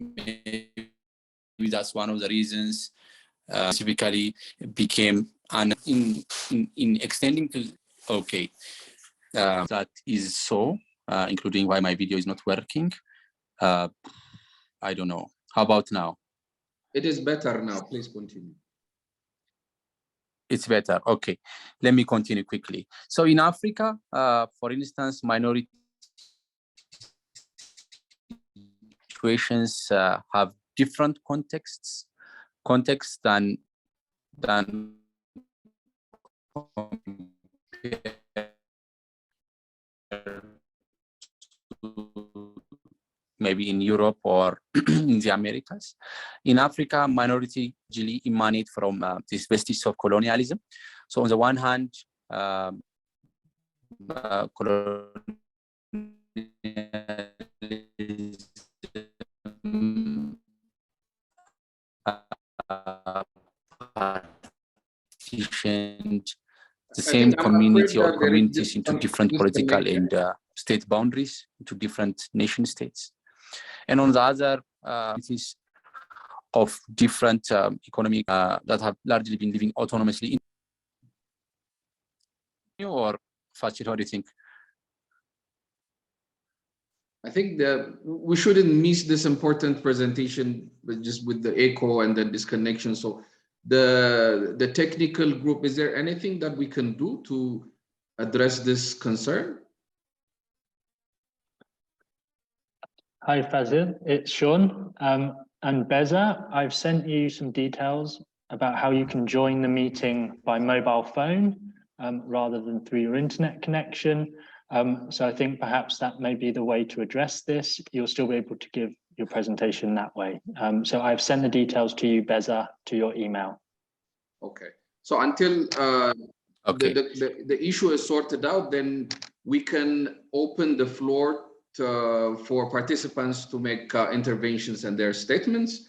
Maybe that's one of the reasons specifically became in extending to that is so including why my video is not working. I don't know. How about now? It is better now. Please continue. It's better. Okay, let me continue quickly. So in Africa, for instance, minority situations have different contexts than maybe in Europe or in the Americas. In Africa, minority usually emanate from this vestige of colonialism. So on the one hand, partitioned the same community or communities into different political and state boundaries, into different nation states. And on the other, communities of different economic that have largely been living autonomously. Or Fachir, how do you think? I think that we shouldn't miss this important presentation just with the echo and the disconnection. So the technical group, is there anything that we can do to address this concern? Hi, Fazil, it's Sean. And Beza, I've sent you some details about how you can join the meeting by mobile phone rather than through your internet connection. So I think perhaps that may be the way to address this. You'll still be able to give your presentation that way. So I've sent the details to you, Beza, to your email. Okay. So until the issue is sorted out, then we can open the floor for participants to make interventions and their statements.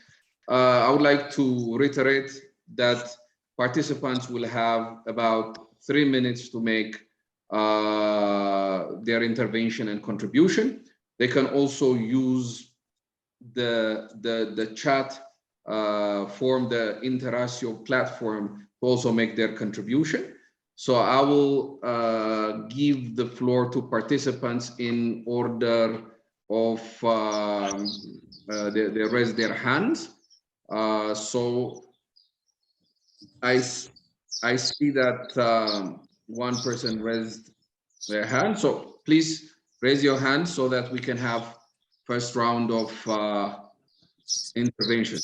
I would like to reiterate that participants will have about 3 minutes to make their intervention and contribution. They can also use the chat form, the Interratio platform, to also make their contribution. So I will give the floor to participants in order of they raise their hands. So I see that one person raised their hand. So please raise your hand so that we can have first round of intervention.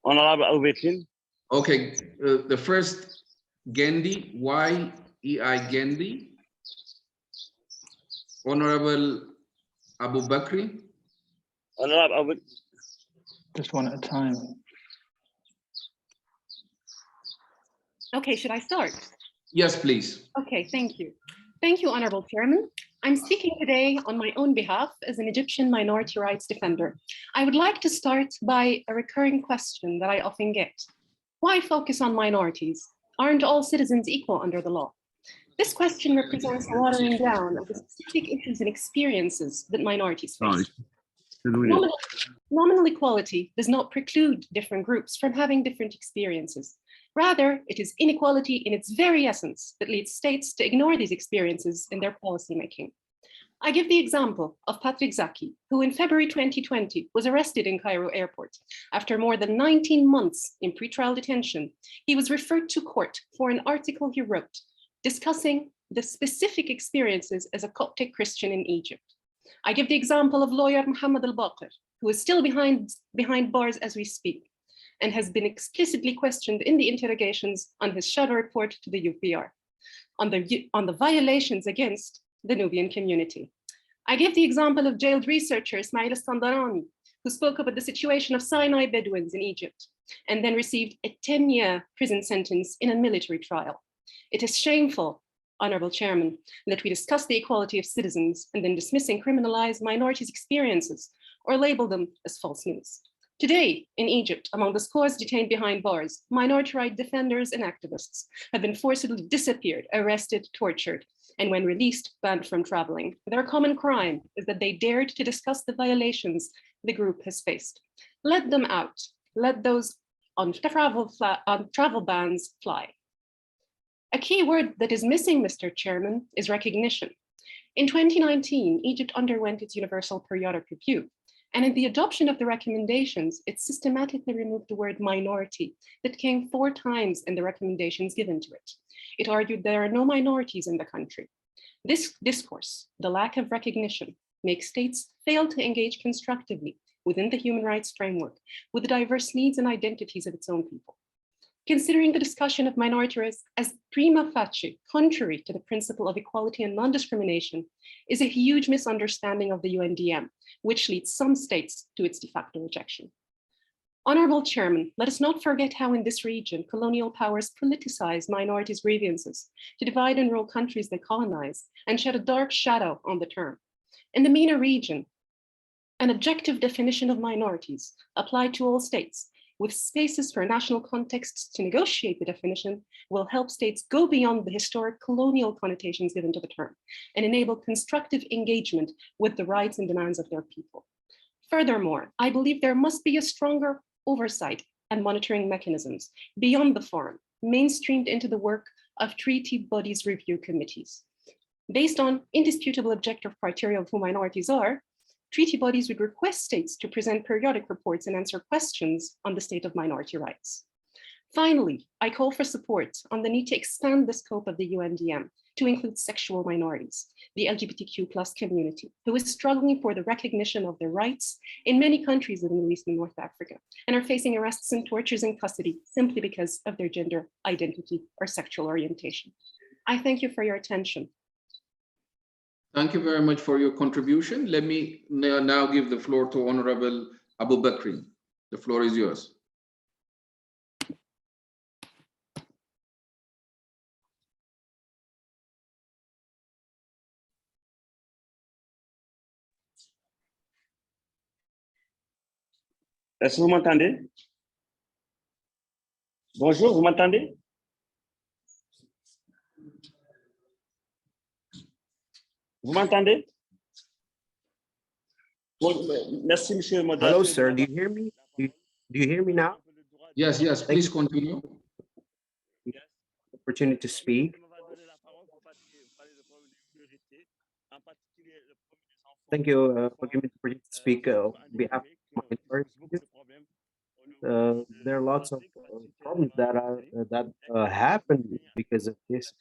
Honorable Abdelkarim. Okay, the first Gendi, Y-E-I Gendi. Honorable Abu Bakri. Honorable Abu. Just one at a time. Okay, should I start? Yes, please. Okay, thank you. Thank you, Honorable Chairman. I'm speaking today on my own behalf as an Egyptian minority rights defender. I would like to start by a recurring question that I often get. Why focus on minorities? Aren't all citizens equal under the law? This question represents a watering down of the specific issues and experiences that minorities face. Nominal equality does not preclude different groups from having different experiences. Rather, it is inequality in its very essence that leads states to ignore these experiences in their policymaking. I give the example of Patrick Zaki, who in February 2020 was arrested in Cairo airport. After more than 19 months in pretrial detention, he was referred to court for an article he wrote discussing the specific experiences as a Coptic Christian in Egypt. I give the example of lawyer Mohammed Al-Baqir, who is still behind bars as we speak, and has been explicitly questioned in the interrogations on his shadow report to the UPR on the violations against the Nubian community. I give the example of jailed researcher Ismail Sangaré, who spoke about the situation of Sinai Bedouins in Egypt, and then received a 10-year prison sentence in a military trial. It is shameful, Honorable Chairman, that we discuss the equality of citizens and then dismiss and criminalize minorities' experiences or label them as false news. Today, in Egypt, among the scores detained behind bars, minority right defenders and activists have been forcibly disappeared, arrested, tortured, and when released, banned from traveling. Their common crime is that they dared to discuss the violations the group has faced. Let them out. Let those on travel bans fly. A key word that is missing, Mr. Chairman, is recognition. In 2019, Egypt underwent its Universal Periodic Review. And in the adoption of the recommendations, it systematically removed the word minority that came 4 times in the recommendations given to it. It argued there are no minorities in the country. This discourse, the lack of recognition, makes states fail to engage constructively within the human rights framework with the diverse needs and identities of its own people. Considering the discussion of minorities as prima facie contrary to the principle of equality and non-discrimination is a huge misunderstanding of the UNDM, which leads some states to its de facto rejection. Honorable Chairman, let us not forget how in this region, colonial powers politicized minorities' grievances to divide and rule countries they colonize and shed a dark shadow on the term. In the MENA region, an objective definition of minorities applied to all states with spaces for national contexts to negotiate the definition will help states go beyond the historic colonial connotations given to the term and enable constructive engagement with the rights and demands of their people. Furthermore, I believe there must be a stronger oversight and monitoring mechanisms beyond the forum, mainstreamed into the work of treaty bodies review committees. Based on indisputable objective criteria of who minorities are, treaty bodies would request states to present periodic reports and answer questions on the state of minority rights. Finally, I call for support on the need to expand the scope of the UNDM to include sexual minorities, the LGBTQ+ community, who is struggling for the recognition of their rights in many countries in the Middle East and North Africa, and are facing arrests and tortures in custody simply because of their gender identity or sexual orientation. I thank you for your attention. Thank you very much for your contribution. Let me now give the floor to Honorable Abu Bakri. The floor is yours. Est-ce que vous m'entendez? Bonjour, vous m'entendez? Vous m'entendez? Merci, monsieur le modérateur. Hello, sir. Do you hear me? Do you hear me now? Yes, yes. Please continue. Opportunity to speak. Thank you for giving me the opportunity to speak on behalf of my minority. There are lots of problems problems that happen because of this.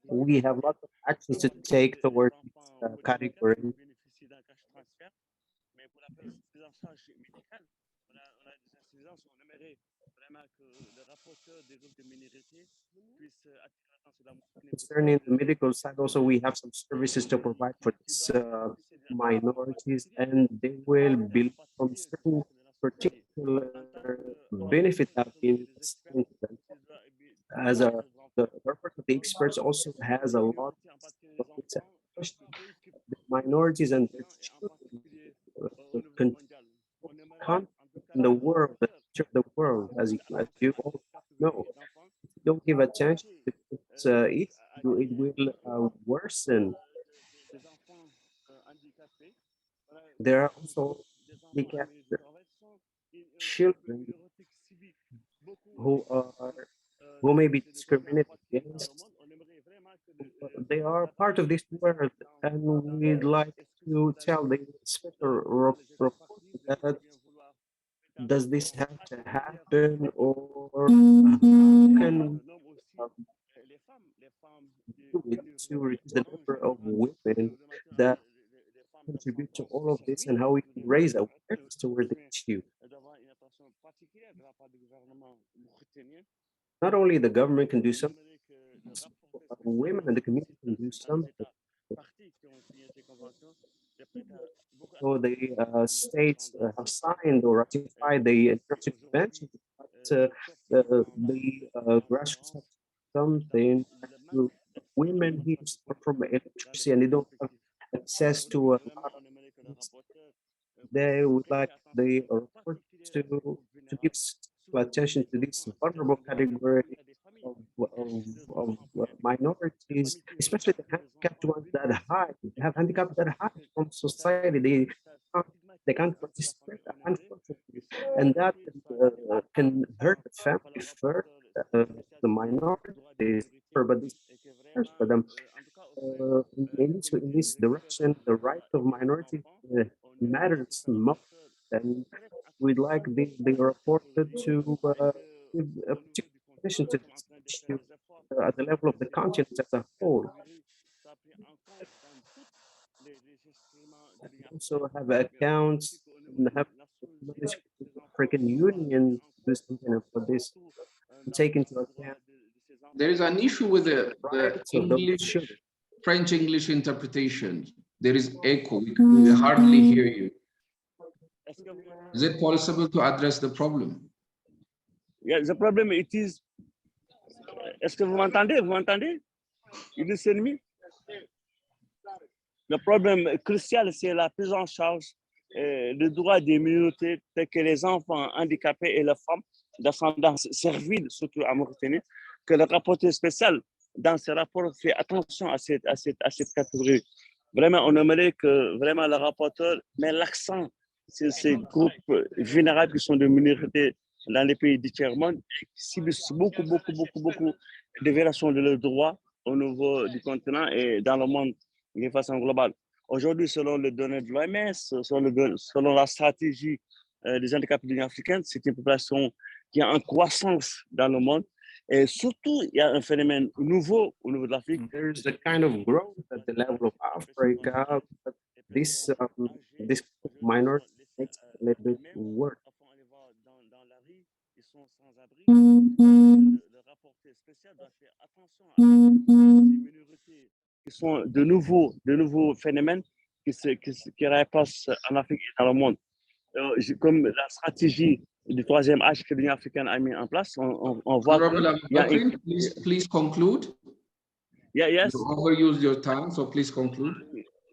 We have lots of actions to take towards this category. Concerning the medical side, also we have some services to provide for these minorities, and they will be from certain particular benefit that being assigned to them. As the purpose of the experts also has a lot of the minorities and their children in the world, the world, as you all know. If you don't give attention to this issue, it will worsen. There are also handicapped children who may be discriminated against. They are part of this world, and we'd like to tell the special report that does this have to happen, or can do it to reduce the number of women that contribute to all of this, and how we can raise awareness toward the issue. Not only the government can do something, women in the community can do something. So the states have signed or ratified the International Convention, but the grassroots have something to women who suffer from electricity and they don't have access to a lot of things. They would like the report to give attention to this vulnerable category of minorities, especially the handicapped ones that hide, have handicaps that hide from society. They can't participate, unfortunately, and that can hurt the family first, the minorities, but this first for them. In this direction, the right of minorities matters most, and we'd like the reporter to give a particular attention to this issue at the level of the continent as a whole. Also have accounts and have the African Union do something for this to take into account. There is an issue with the English, French-English interpretation. There is echo. We hardly hear you. Is it possible to address the problem? Yeah, the problem it is. Est-ce que vous m'entendez? Vous m'entendez? You listen me? Le problème crucial, c'est la prise en charge des droits des minorités tels que les enfants handicapés et les femmes d'ascendance servile, surtout à Mauritanie, que le rapporteur spécial dans ce rapport fait attention à cette catégorie. Vraiment, on aimerait que vraiment le rapporteur met l'accent sur ces groupes vulnérables qui sont de minorités dans les pays du tiers-monde et qui subissent beaucoup de violations de leurs droits au niveau du continent et dans le monde de façon globale. Aujourd'hui, selon les données de l'OMS, selon la stratégie des handicapés de l'Union africaine, c'est une population qui est en croissance dans le monde. Et surtout, il y a un phénomène nouveau au niveau de l'Afrique. There's a kind of growth at the level of Africa, but this minority makes it a little bit worse. Qui sont de nouveaux phénomènes qui repassent en Afrique et dans le monde. Comme la stratégie du troisième âge que l'Union africaine a mis en place, on voit que... Please conclude. Yeah, yes. You overuse your time, so please conclude.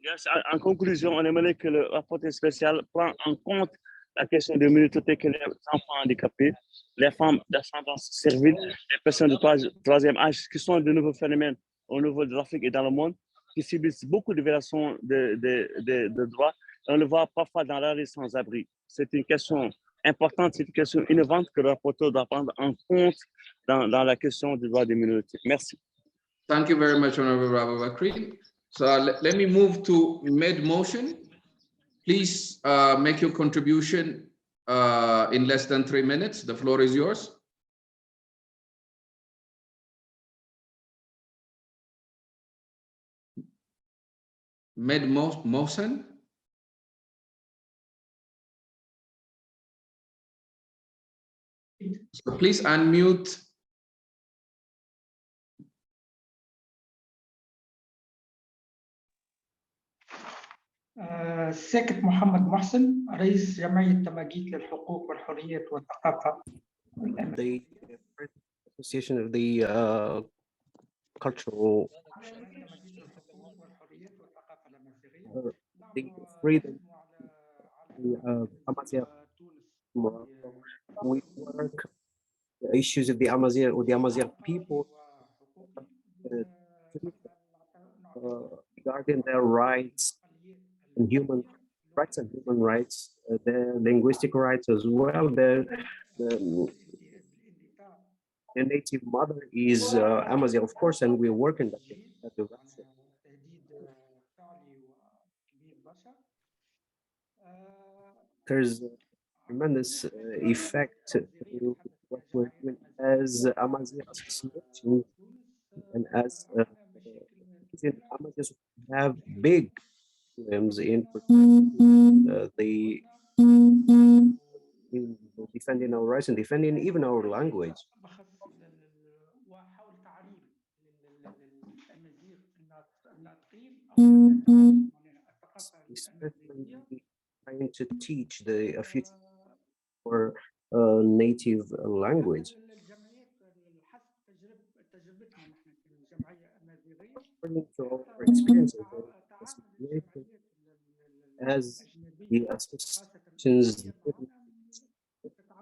Yes, en conclusion, on aimerait que le rapporteur spécial prenne en compte la question des minorités que les enfants handicapés, les femmes d'ascendance servile, les personnes de troisième âge, qui sont de nouveaux phénomènes au niveau de l'Afrique et dans le monde, qui subissent beaucoup de violations de droits. On le voit parfois dans la rue sans abri. C'est une question importante, c'est une question innovante que le rapporteur doit prendre en compte dans la question des droits des minorités. Merci. Thank you very much, Honorable Abdelkarim. So let me move to mid-motion. Please make your contribution in less than 3 minutes. The floor is yours. Med Mohsen. So please unmute. الساكت محمد محسن رئيس جمعية تماجيت للحقوق والحريات والثقافة. The Association of the Cultural the freedom Amazigh Morocco. We work the issues of the Amazigh or the Amazigh people regarding their rights and human rights, their linguistic rights as well. The native mother is Amazigh, of course, and we work in that direction. There's a tremendous effect to what we're doing as Amazigh Association, and as Amazighs have big problems in in defending our rights and defending even our language. Especially trying to teach the future for native language. According to our experiences as the associations,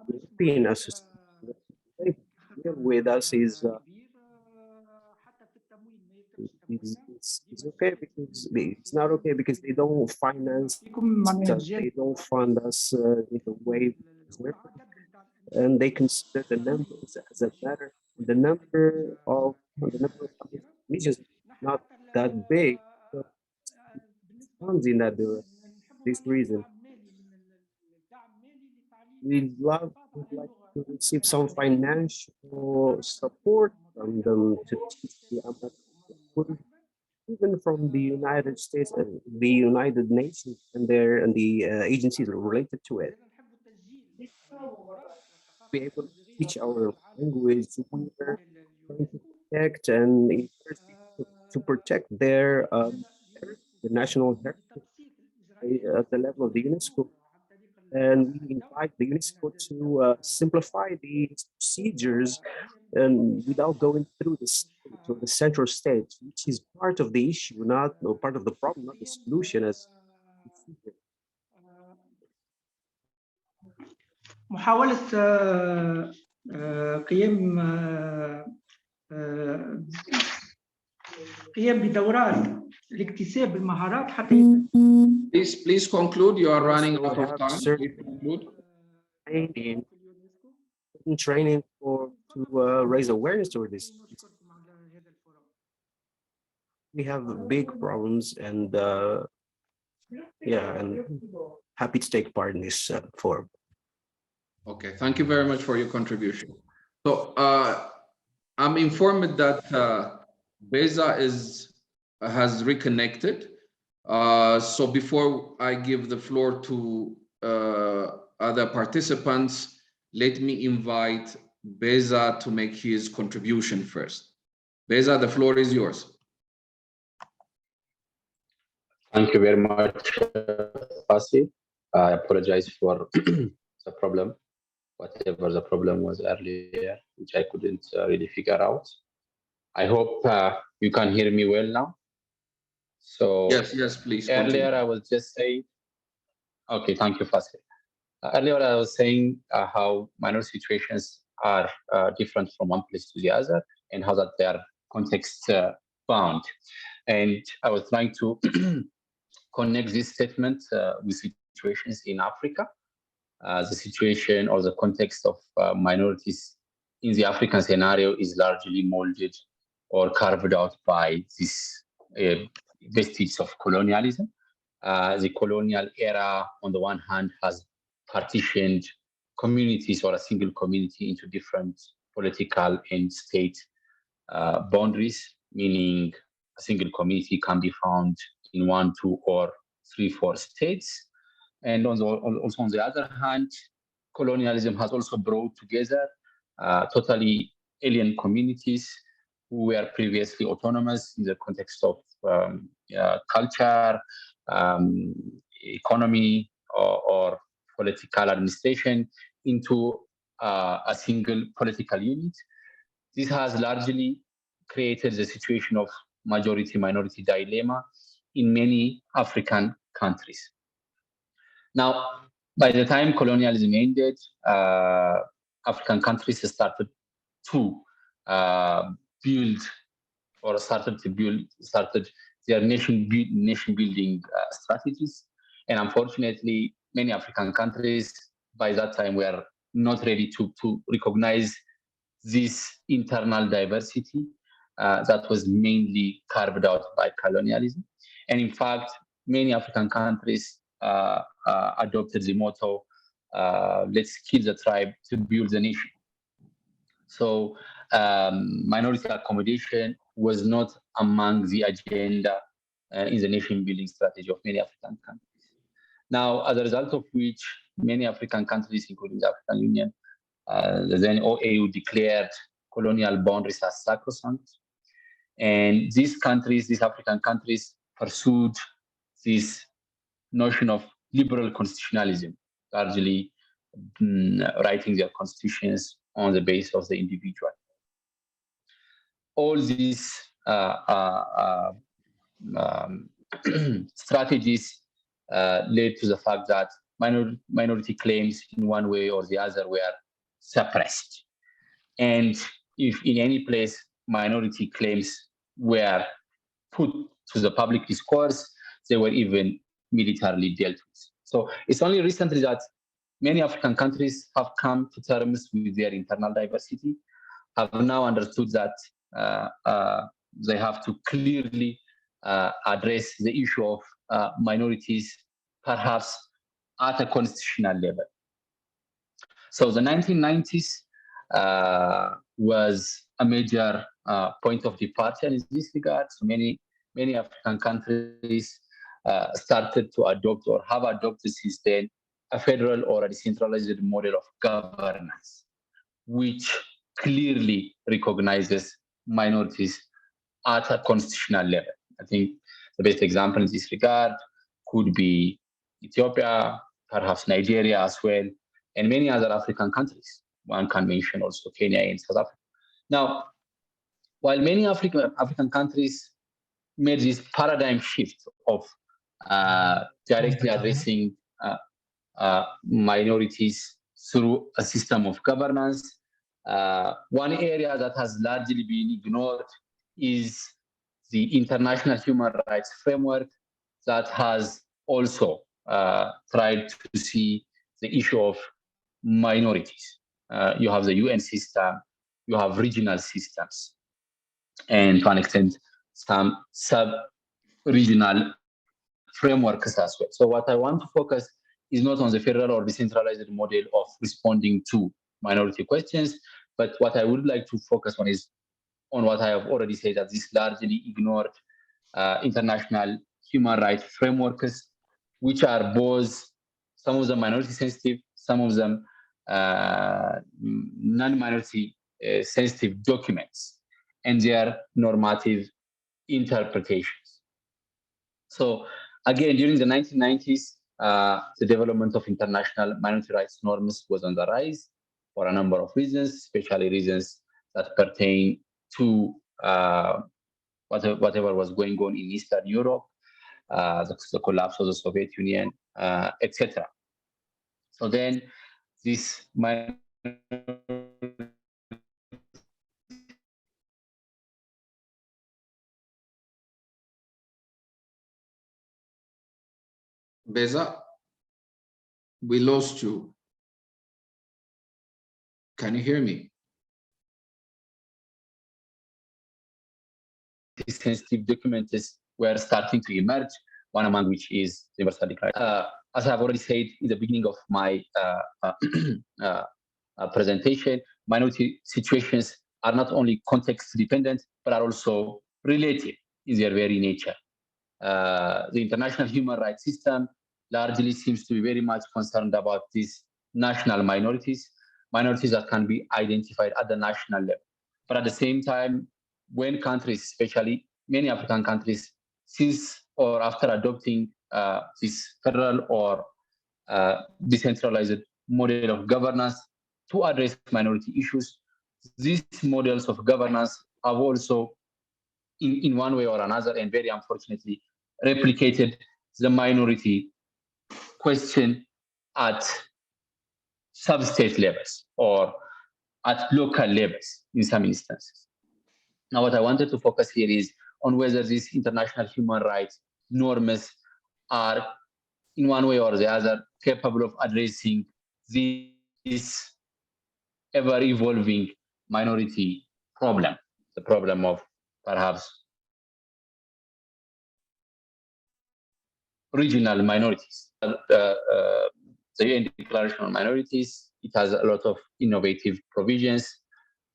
European associations with us is okay because it's not okay because they don't finance us, they don't fund us in the way and they consider the numbers as a matter. The number of regions not that big, so funds in that this reason. We'd like to receive some financial support from them to teach the Amazigh, even from the United States and the United Nations and the agencies related to it. Be able to teach our language. We're trying to protect and encourage people to protect their the national heritage at the level of the UNESCO. And we invite the UNESCO to simplify these procedures and without going through the state or the central state, which is part of the issue, not part of the problem, not the solution. As محاولة قيام بدورات لاكتساب المهارات حتى Please conclude. You are running out of time. Please conclude. Training to raise awareness toward this. We have big problems, and yeah, and happy to take part in this forum. Okay, thank you very much for your contribution. So I'm informed that Beza has reconnected. So before I give the floor to other participants, let me invite Beza to make his contribution first. Beza, the floor is yours. Thank you very much, Fasi. I apologize for the problem, whatever the problem was earlier, which I couldn't really figure out. I hope you can hear me well now. So yes, please. Earlier, continue. I was just saying, okay, thank you, Fasi. Earlier, I was saying how minor situations are different from one place to the other and how that they are context bound. And I was trying to connect this statement with situations in Africa. The situation or the context of minorities in the African scenario is largely molded or carved out by this vestiges of colonialism. The colonial era, on the one hand, has partitioned communities or a single community into different political and state boundaries, meaning a single community can be found in 1, 2, or 3, 4 states. And also on the other hand, colonialism has also brought together totally alien communities who were previously autonomous in the context of culture, economy, or political administration into a single political unit. This has largely created the situation of majority-minority dilemma in many African countries. Now, by the time colonialism ended, African countries started to build their nation building strategies. And unfortunately, many African countries by that time were not ready to recognize this internal diversity that was mainly carved out by colonialism. And in fact, many African countries adopted the motto, let's kill the tribe to build the nation. So minority accommodation was not among the agenda in the nation building strategy of many African countries. Now, as a result of which, many African countries, including the African Union, the then OAU, declared colonial boundaries as sacrosanct. And these countries, these African countries, pursued this notion of liberal constitutionalism, largely writing their constitutions on the basis of the individual. All these strategies led to the fact that minority claims in one way or the other were suppressed. And if in any place minority claims were put to the public discourse, they were even militarily dealt with. So it's only recently that many African countries have come to terms with their internal diversity, have now understood that they have to clearly address the issue of minorities, perhaps at a constitutional level. So the 1990s was a major point of departure in this regard. So many African countries started to adopt or have adopted since then a federal or a decentralized model of governance, which clearly recognizes minorities at a constitutional level. I think the best example in this regard could be Ethiopia, perhaps Nigeria as well, and many other African countries. One can mention also Kenya and South Africa. Now, while many African countries made this paradigm shift of directly addressing minorities through a system of governance, one area that has largely been ignored is the international human rights framework that has also tried to see the issue of minorities. You have the UN system, you have regional systems, and to an extent, some sub-regional frameworks as well. So what I want to focus is not on the federal or decentralized model of responding to minority questions, but what I would like to focus on is on what I have already said, that this largely ignored international human rights frameworks, which are both, some of them minority sensitive, some of them non-minority sensitive documents and their normative interpretations. So again, during the 1990s, the development of international minority rights norms was on the rise for a number of reasons, especially reasons that pertain to whatever was going on in Eastern Europe, the collapse of the Soviet Union, etc. So then this Beza, we lost you. Can you hear me? Sensitive documents were starting to emerge, one among which is the Universal Declaration. As I've already said in the beginning of my presentation, minority situations are not only context dependent, but are also related in their very nature. the international human rights system largely seems to be very much concerned about these national minorities that can be identified at the national level. But at the same time, when countries, especially many African countries, since or after adopting this federal or decentralized model of governance to address minority issues, these models of governance have also, in one way or another, and very unfortunately, replicated the minority question at sub-state levels or at local levels in some instances. Now, what I wanted to focus here is on whether these international human rights norms are, in one way or the other, capable of addressing this ever-evolving minority problem, the problem of perhaps regional minorities. The UN Declaration on Minorities, it has a lot of innovative provisions,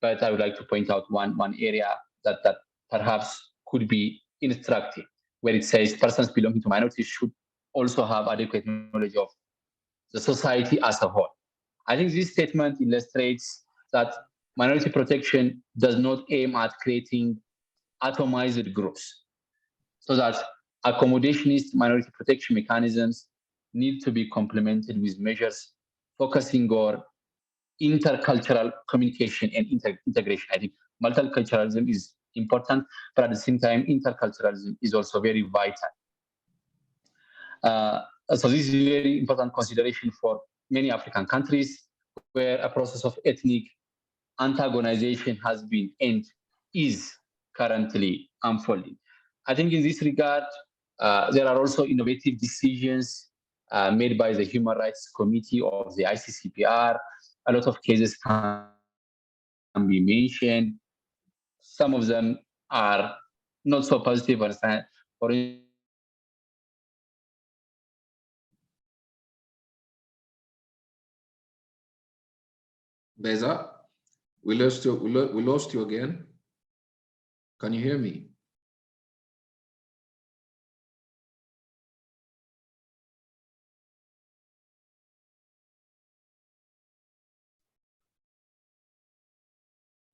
but I would like to point out one area that perhaps could be instructive, where it says persons belonging to minorities should also have adequate knowledge of the society as a whole. I think this statement illustrates that minority protection does not aim at creating atomized groups, so that accommodationist minority protection mechanisms need to be complemented with measures focusing on intercultural communication and integration. I think multiculturalism is important, but at the same time, interculturalism is also very vital. So this is a very important consideration for many African countries where a process of ethnic antagonization has been and is currently unfolding. I think in this regard, there are also innovative decisions made by the Human Rights Committee of the ICCPR. A lot of cases can be mentioned. Some of them are not so positive. For Beza, we lost you again. Can you hear me?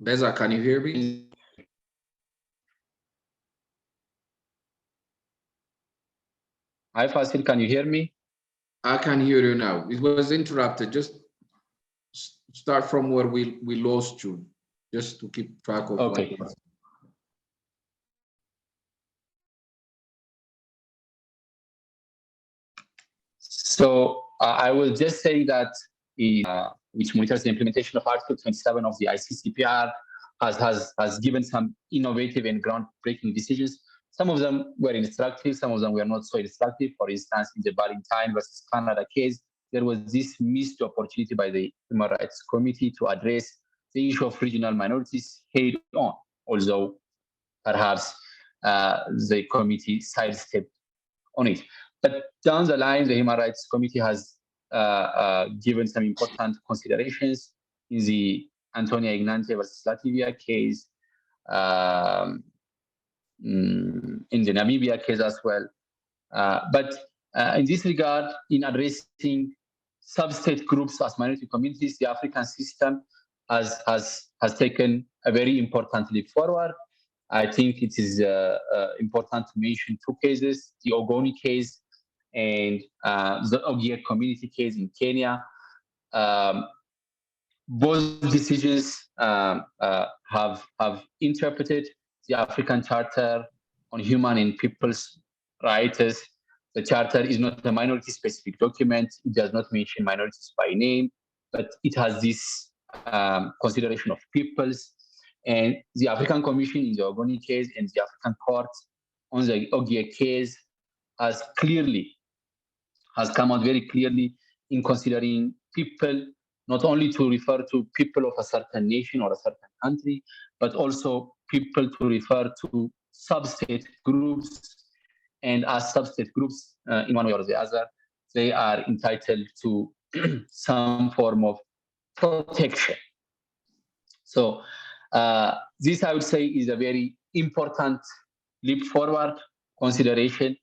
Beza, can you hear me? Hi, Fasil, can you hear me? I can hear you now. It was interrupted. Just start from where we lost you, just to keep track of. Okay. So I will just say that which monitors the implementation of Article 27 of the ICCPR has given some innovative and groundbreaking decisions. Some of them were instructive, some of them were not so instructive. For instance, in the Valentine versus Canada case, there was this missed opportunity by the Human Rights Committee to address the issue of regional minorities head on, although perhaps the committee sidestepped on it. But down the line, the Human Rights Committee has given some important considerations in the Antonia Ignante versus Latvia case, in the Namibia case as well. But in this regard, in addressing sub-state groups as minority communities, the African system has taken a very important leap forward. I think it is important to mention two cases, the Ogoni case and the Ogier community case in Kenya. Both decisions have interpreted the African Charter on Human and People's Rights. The Charter is not a minority-specific document. It does not mention minorities by name, but it has this consideration of peoples. And the African Commission in the Ogoni case and the African Court on the Ogier case has come out very clearly in considering people, not only to refer to people of a certain nation or a certain country, but also people to refer to sub-state groups. And as sub-state groups, in one way or the other, they are entitled to some form of protection. So this, I would say, is a very important leap forward consideration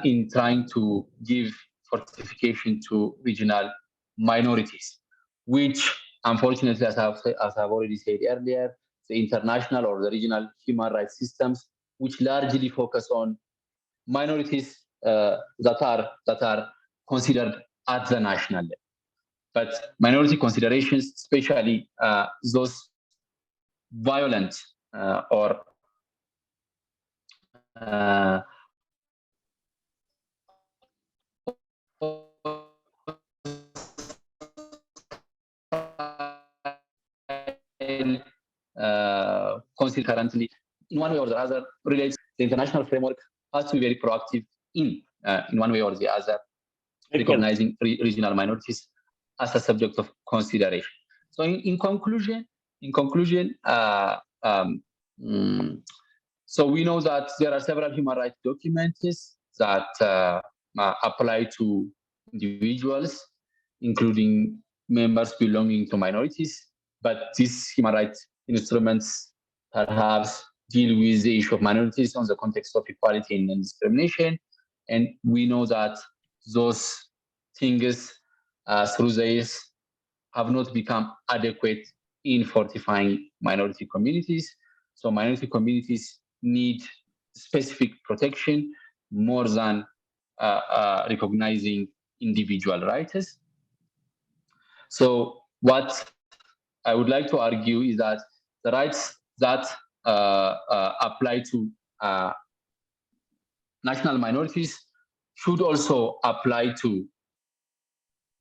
in trying to give fortification to regional minorities, which unfortunately, as I've already said earlier, the international or the regional human rights systems, which largely focus on minorities that are considered at the national level. But minority considerations, especially those violent or considered currently, in one way or the other, relates the international framework has to be very proactive in one way or the other, recognizing regional minorities as a subject of consideration. So in conclusion, so we know that there are several human rights documents that apply to individuals, including members belonging to minorities, but these human rights instruments perhaps deal with the issue of minorities on the context of equality and non-discrimination. And we know that those things through the years have not become adequate in fortifying minority communities. So minority communities need specific protection more than recognizing individual rights. So what I would like to argue is that the rights that apply to national minorities should also apply to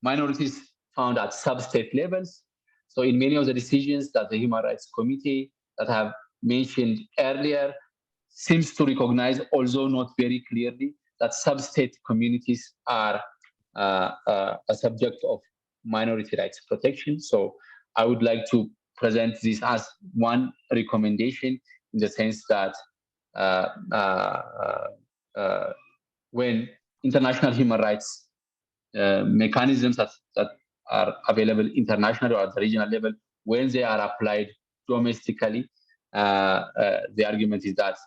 minorities found at sub-state levels. So in many of the decisions that the Human Rights Committee that I have mentioned earlier seems to recognize, although not very clearly, that sub-state communities are a subject of minority rights protection. So I would like to present this as one recommendation in the sense that when international human rights mechanisms that are available internationally or at the regional level, when they are applied domestically, the argument is that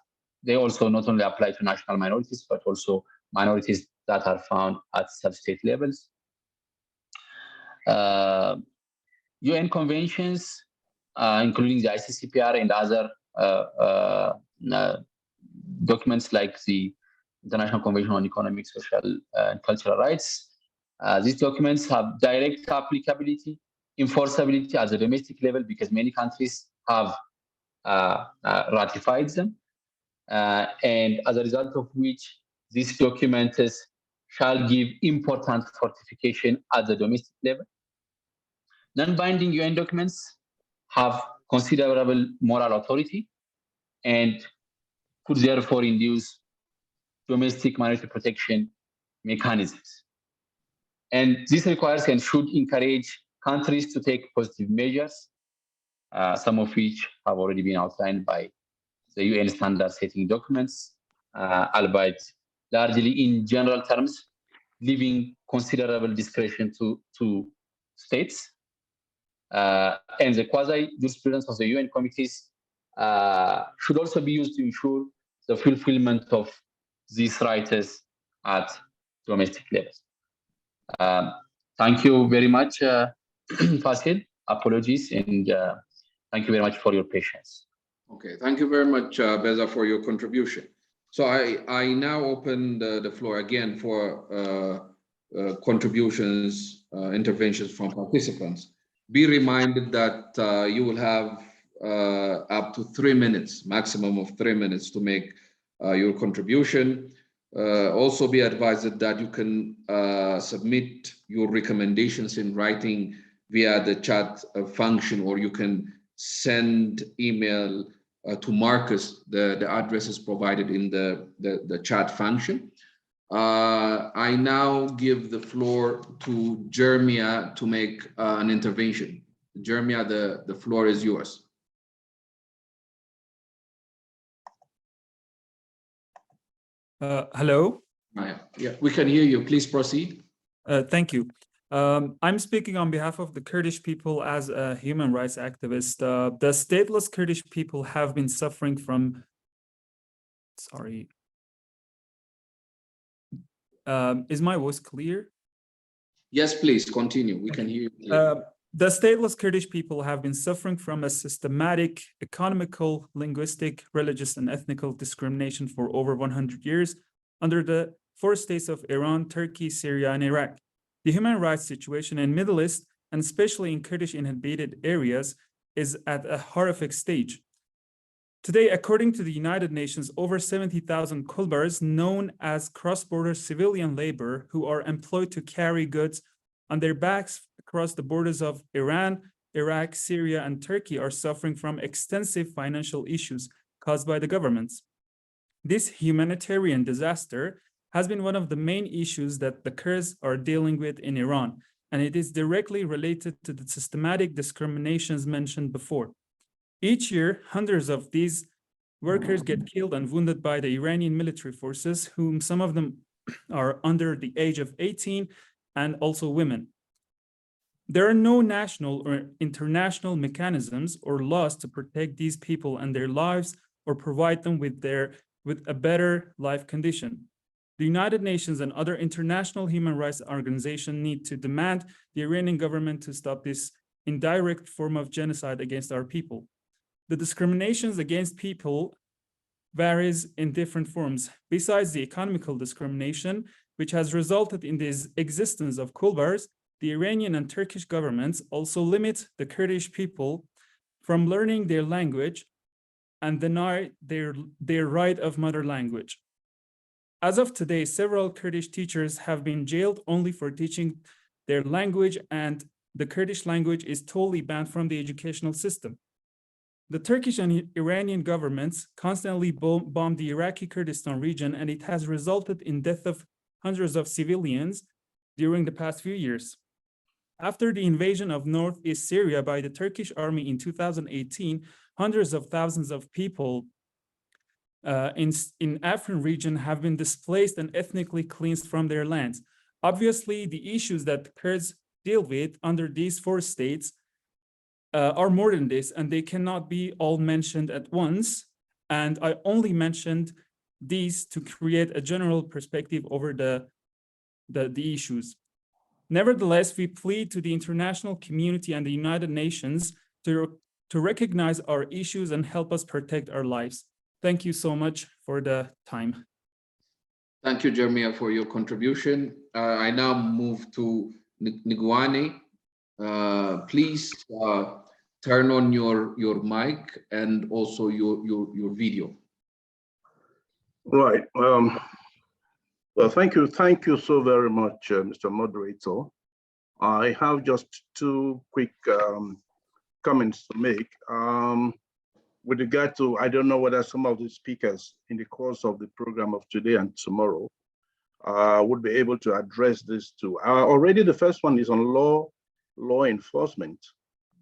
they also not only apply to national minorities, but also minorities that are found at sub-state levels. UN conventions, including the ICCPR and other documents like the International Convention on Economic, Social, and Cultural Rights. These documents have direct applicability, enforceability at the domestic level because many countries have ratified them. And as a result of which, these documents shall give important fortification at the domestic level. Non-binding UN documents have considerable moral authority and could therefore induce domestic minority protection mechanisms. And this requires and should encourage countries to take positive measures, some of which have already been outlined by the UN standard setting documents, albeit largely in general terms, leaving considerable discretion to states. And the quasi-jurisprudence of the UN committees should also be used to ensure the fulfillment of these rights at domestic levels. Thank you very much, Fasil. Apologies, and thank you very much for your patience. Okay, thank you very much, Beza, for your contribution. So I now open the floor again for contributions, interventions from participants. Be reminded that you will have up to 3 minutes, maximum of 3 minutes to make your contribution. Also be advised that you can submit your recommendations in writing via the chat function, or you can send email to Marcus. The address is provided in the chat function. I now give the floor to Jeremia to make an intervention. Jeremia, the floor is yours. Hello. Yeah, we can hear you. Please proceed. Thank you. I'm speaking on behalf of the Kurdish people as a human rights activist. The stateless Kurdish people have been suffering from, Is my voice clear? Yes, please continue. We can hear you clearly. The stateless Kurdish people have been suffering from a systematic, economical, linguistic, religious, and ethnical discrimination for over 100 years under the four states of Iran, Turkey, Syria, and Iraq. The human rights situation in Middle East, and especially in Kurdish inhabited areas, is at a horrific stage. Today, according to the United Nations, over 70,000 Kulbars, known as cross-border civilian labor, who are employed to carry goods on their backs across the borders of Iran, Iraq, Syria, and Turkey, are suffering from extensive financial issues caused by the governments. This humanitarian disaster has been one of the main issues that the Kurds are dealing with in Iran, and it is directly related to the systematic discriminations mentioned before. Each year, hundreds of these workers get killed and wounded by the Iranian military forces, whom some of them are under the age of 18 and also women. There are no national or international mechanisms or laws to protect these people and their lives or provide them with a better life condition. The United Nations and other international human rights organizations need to demand the Iranian government to stop this indirect form of genocide against our people. The discriminations against people varies in different forms. Besides the economical discrimination, which has resulted in the existence of Kulbars, the Iranian and Turkish governments also limit the Kurdish people from learning their language and deny their right of mother language. As of today, several Kurdish teachers have been jailed only for teaching their language, and the Kurdish language is totally banned from the educational system. The Turkish and Iranian governments constantly bomb the Iraqi Kurdistan region, and it has resulted in death of hundreds of civilians during the past few years. After the invasion of northeast Syria by the Turkish army in 2018, hundreds of thousands of people in Afrin region have been displaced and ethnically cleansed from their lands. Obviously, the issues that Kurds deal with under these four states are more than this, and they cannot be all mentioned at once. And I only mentioned these to create a general perspective over the issues. Nevertheless, we plead to the international community and the United Nations to recognize our issues and help us protect our lives. Thank you so much for the time. Thank you, Jeremiah, for your contribution. I now move to Ngoy. Please turn on your mic and also your video. Right. Well, thank you so very much, Mr. Moderator. I have just two quick comments to make. With regard to, I don't know whether some of the speakers in the course of the program of today and tomorrow would be able to address this too. Already the first one is on law enforcement.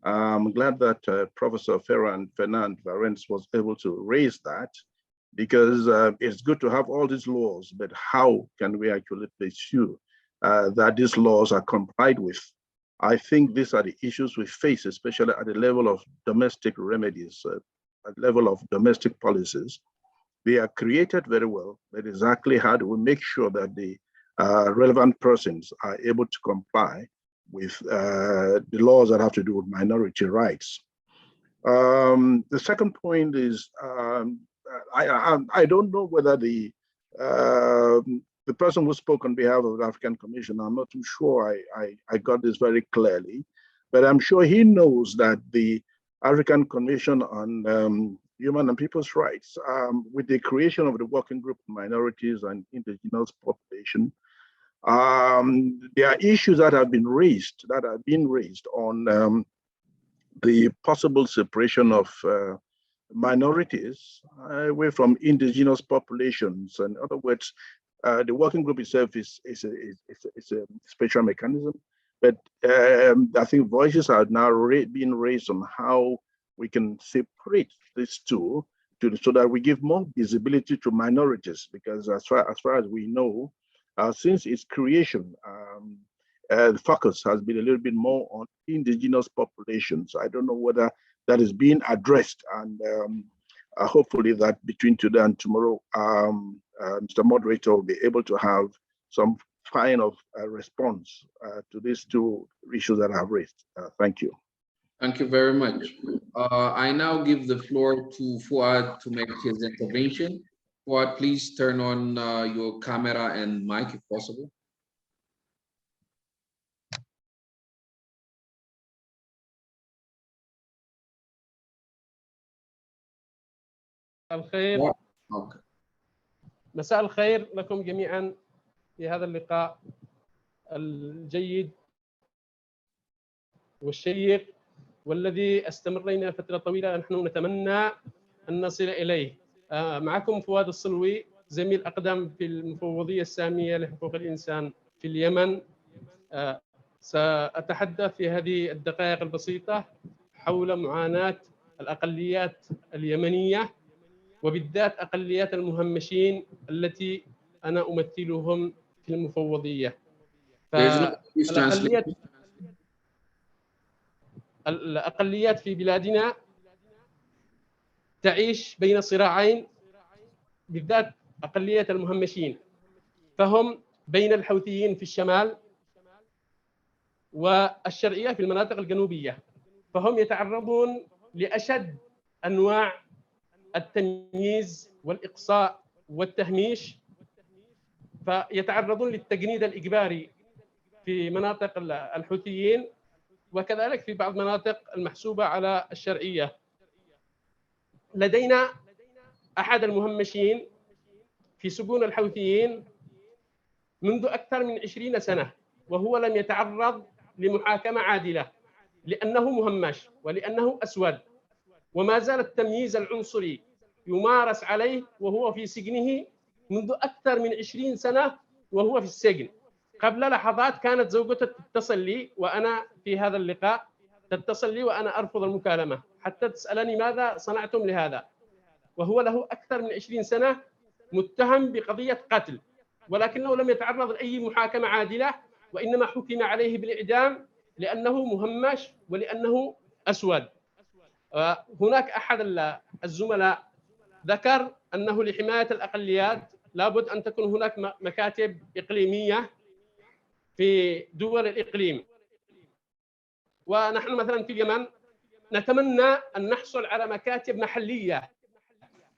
I'm glad that Professor Fernand Varennes was able to raise that, because it's good to have all these laws, but how can we actually be sure that these laws are complied with? I think these are the issues we face, especially at the level of domestic remedies, at level of domestic policies. They are created very well, but exactly how do we make sure that the relevant persons are able to comply with the laws that have to do with minority rights? The second point is, I don't know whether the person who spoke on behalf of the African Commission, I'm not too sure I got this very clearly, but I'm sure he knows that the African Commission on Human and People's Rights, with the creation of the Working Group on Minorities and Indigenous Population, there are issues that have been raised, on the possible separation of minorities away from indigenous populations. In other words, the working group itself is a special mechanism, but I think voices are now being raised on how we can separate these two so that we give more visibility to minorities, because as far as we know, since its creation, the focus has been a little bit more on indigenous populations. I don't know whether that is being addressed, and hopefully that between today and tomorrow, Mr. Moderator will be able to have some kind of response to these two issues that I have raised. Thank you. Thank you very much. I now give the floor to Fuad to make his intervention. Fuad, please turn on your camera and mic if possible. الخير. مساء الخير لكم جميعا في هذا اللقاء الجيد والشيق والذي استمرينا فترة طويلة نحن نتمنى أن نصل إليه. معكم فؤاد الصلوي، زميل أقدم في المفوضية السامية لحقوق الإنسان في اليمن. سأتحدث في هذه الدقائق البسيطة حول معاناة الأقليات اليمنية، وبالذات أقليات المهمشين التي أنا أمثلهم في المفوضية. الأقليات في بلادنا تعيش بين صراعين، بالذات أقلية المهمشين، فهم بين الحوثيين في الشمال والشرعية في المناطق الجنوبية، فهم يتعرضون لأشد أنواع التمييز والإقصاء والتهميش، فيتعرضون للتجنيد الإجباري في مناطق الحوثيين وكذلك في بعض المناطق المحسوبة على الشرعية. لدينا أحد المهمشين في سجون الحوثيين منذ أكثر من 20 سنة، وهو لم يتعرض لمحاكمة عادلة لأنه مهمش ولأنه أسود، وما زال التمييز العنصري يمارس عليه وهو في سجنه منذ أكثر من 20 سنة وهو في السجن. قبل لحظات كانت زوجته تتصل لي وأنا في هذا اللقاء، تتصل لي وأنا أرفض المكالمة حتى تسألني ماذا صنعتم لهذا، وهو له أكثر من 20 سنة متهم بقضية قتل، ولكنه لم يتعرض لأي محاكمة عادلة، وإنما حكم عليه بالإعدام لأنه مهمش ولأنه أسود. هناك أحد الزملاء ذكر أنه لحماية الأقليات لابد أن تكون هناك مكاتب إقليمية في دول الإقليم، ونحن مثلا في اليمن نتمنى أن نحصل على مكاتب محلية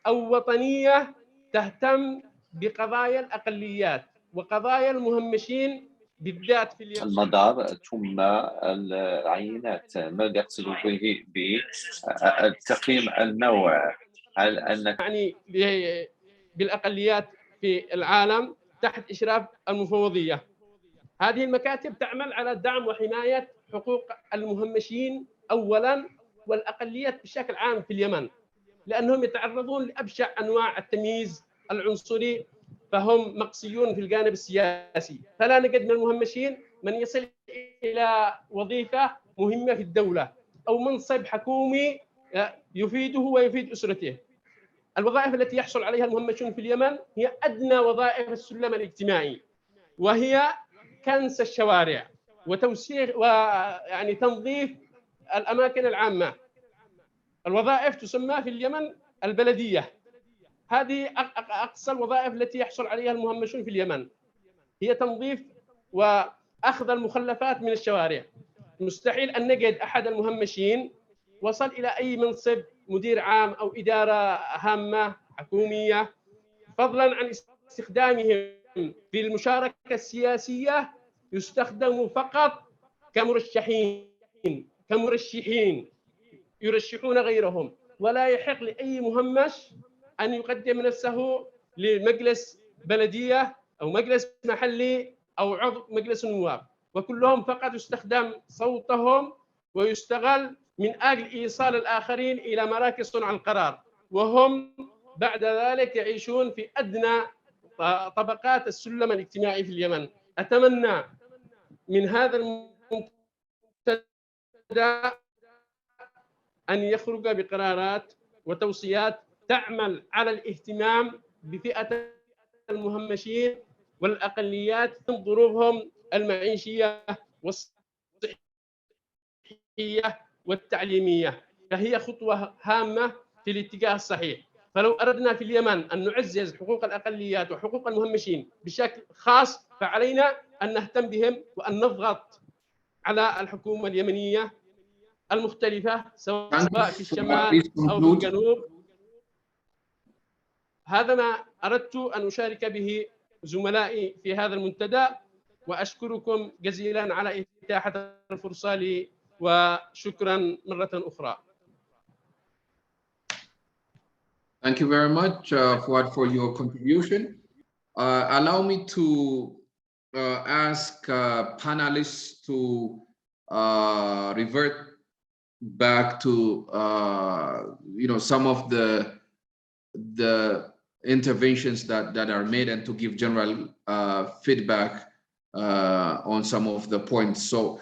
أو وطنية تهتم بقضايا الأقليات وقضايا المهمشين بالذات في اليمن. المدار ثم العينات، ما يقصد به بالتقييم النوع، يعني بالأقليات في العالم تحت إشراف المفوضية. هذه المكاتب تعمل على دعم وحماية حقوق المهمشين أولاً والأقليات بشكل عام في اليمن، لأنهم يتعرضون لأبشع أنواع التمييز العنصري، فهم مقصيون في الجانب السياسي. فلا نجد من المهمشين من يصل إلى وظيفة مهمة في الدولة أو منصب حكومي يفيده ويفيد أسرته. الوظائف التي يحصل عليها المهمشون في اليمن هي أدنى وظائف السلم الاجتماعي، وهي كنس الشوارع وتوسيع ويعني تنظيف الأماكن العامة. الوظائف تسمى في اليمن البلدية. هذه أقصى الوظائف التي يحصل عليها المهمشون في اليمن، هي تنظيف وأخذ المخلفات من الشوارع. مستحيل أن نجد أحد المهمشين وصل إلى أي منصب مدير عام أو إدارة هامة حكومية، فضلا عن استخدامهم في المشاركة السياسية، يستخدموا فقط كمرشحين يرشحون غيرهم، ولا يحق لأي مهمش أن يقدم نفسه لمجلس بلدية أو مجلس محلي أو عضو مجلس النواب، وكلهم فقط يستخدم صوتهم ويستغل من أجل إيصال الآخرين إلى مراكز صنع القرار، وهم بعد ذلك يعيشون في أدنى طبقات السلم الاجتماعي في اليمن. أتمنى من هذا المنتدى أن يخرج بقرارات وتوصيات تعمل على الاهتمام بفئة المهمشين والأقليات من ظروفهم المعيشية والصحية والتعليمية، فهي خطوة هامة في الاتجاه الصحيح. فلو أردنا في اليمن أن نعزز حقوق الأقليات وحقوق المهمشين بشكل خاص فعلينا أن نهتم بهم وأن نضغط على الحكومة اليمنية المختلفة سواء في الشمال أو في الجنوب. هذا ما أردت أن أشارك به زملائي في هذا المنتدى، وأشكركم جزيلا على إتاحة الفرصة لي، وشكرا مرة أخرى. Thank you very much, Fuad, for your contribution. Allow me to ask panelists to revert back to some of the interventions that are made and to give general feedback on some of the points. So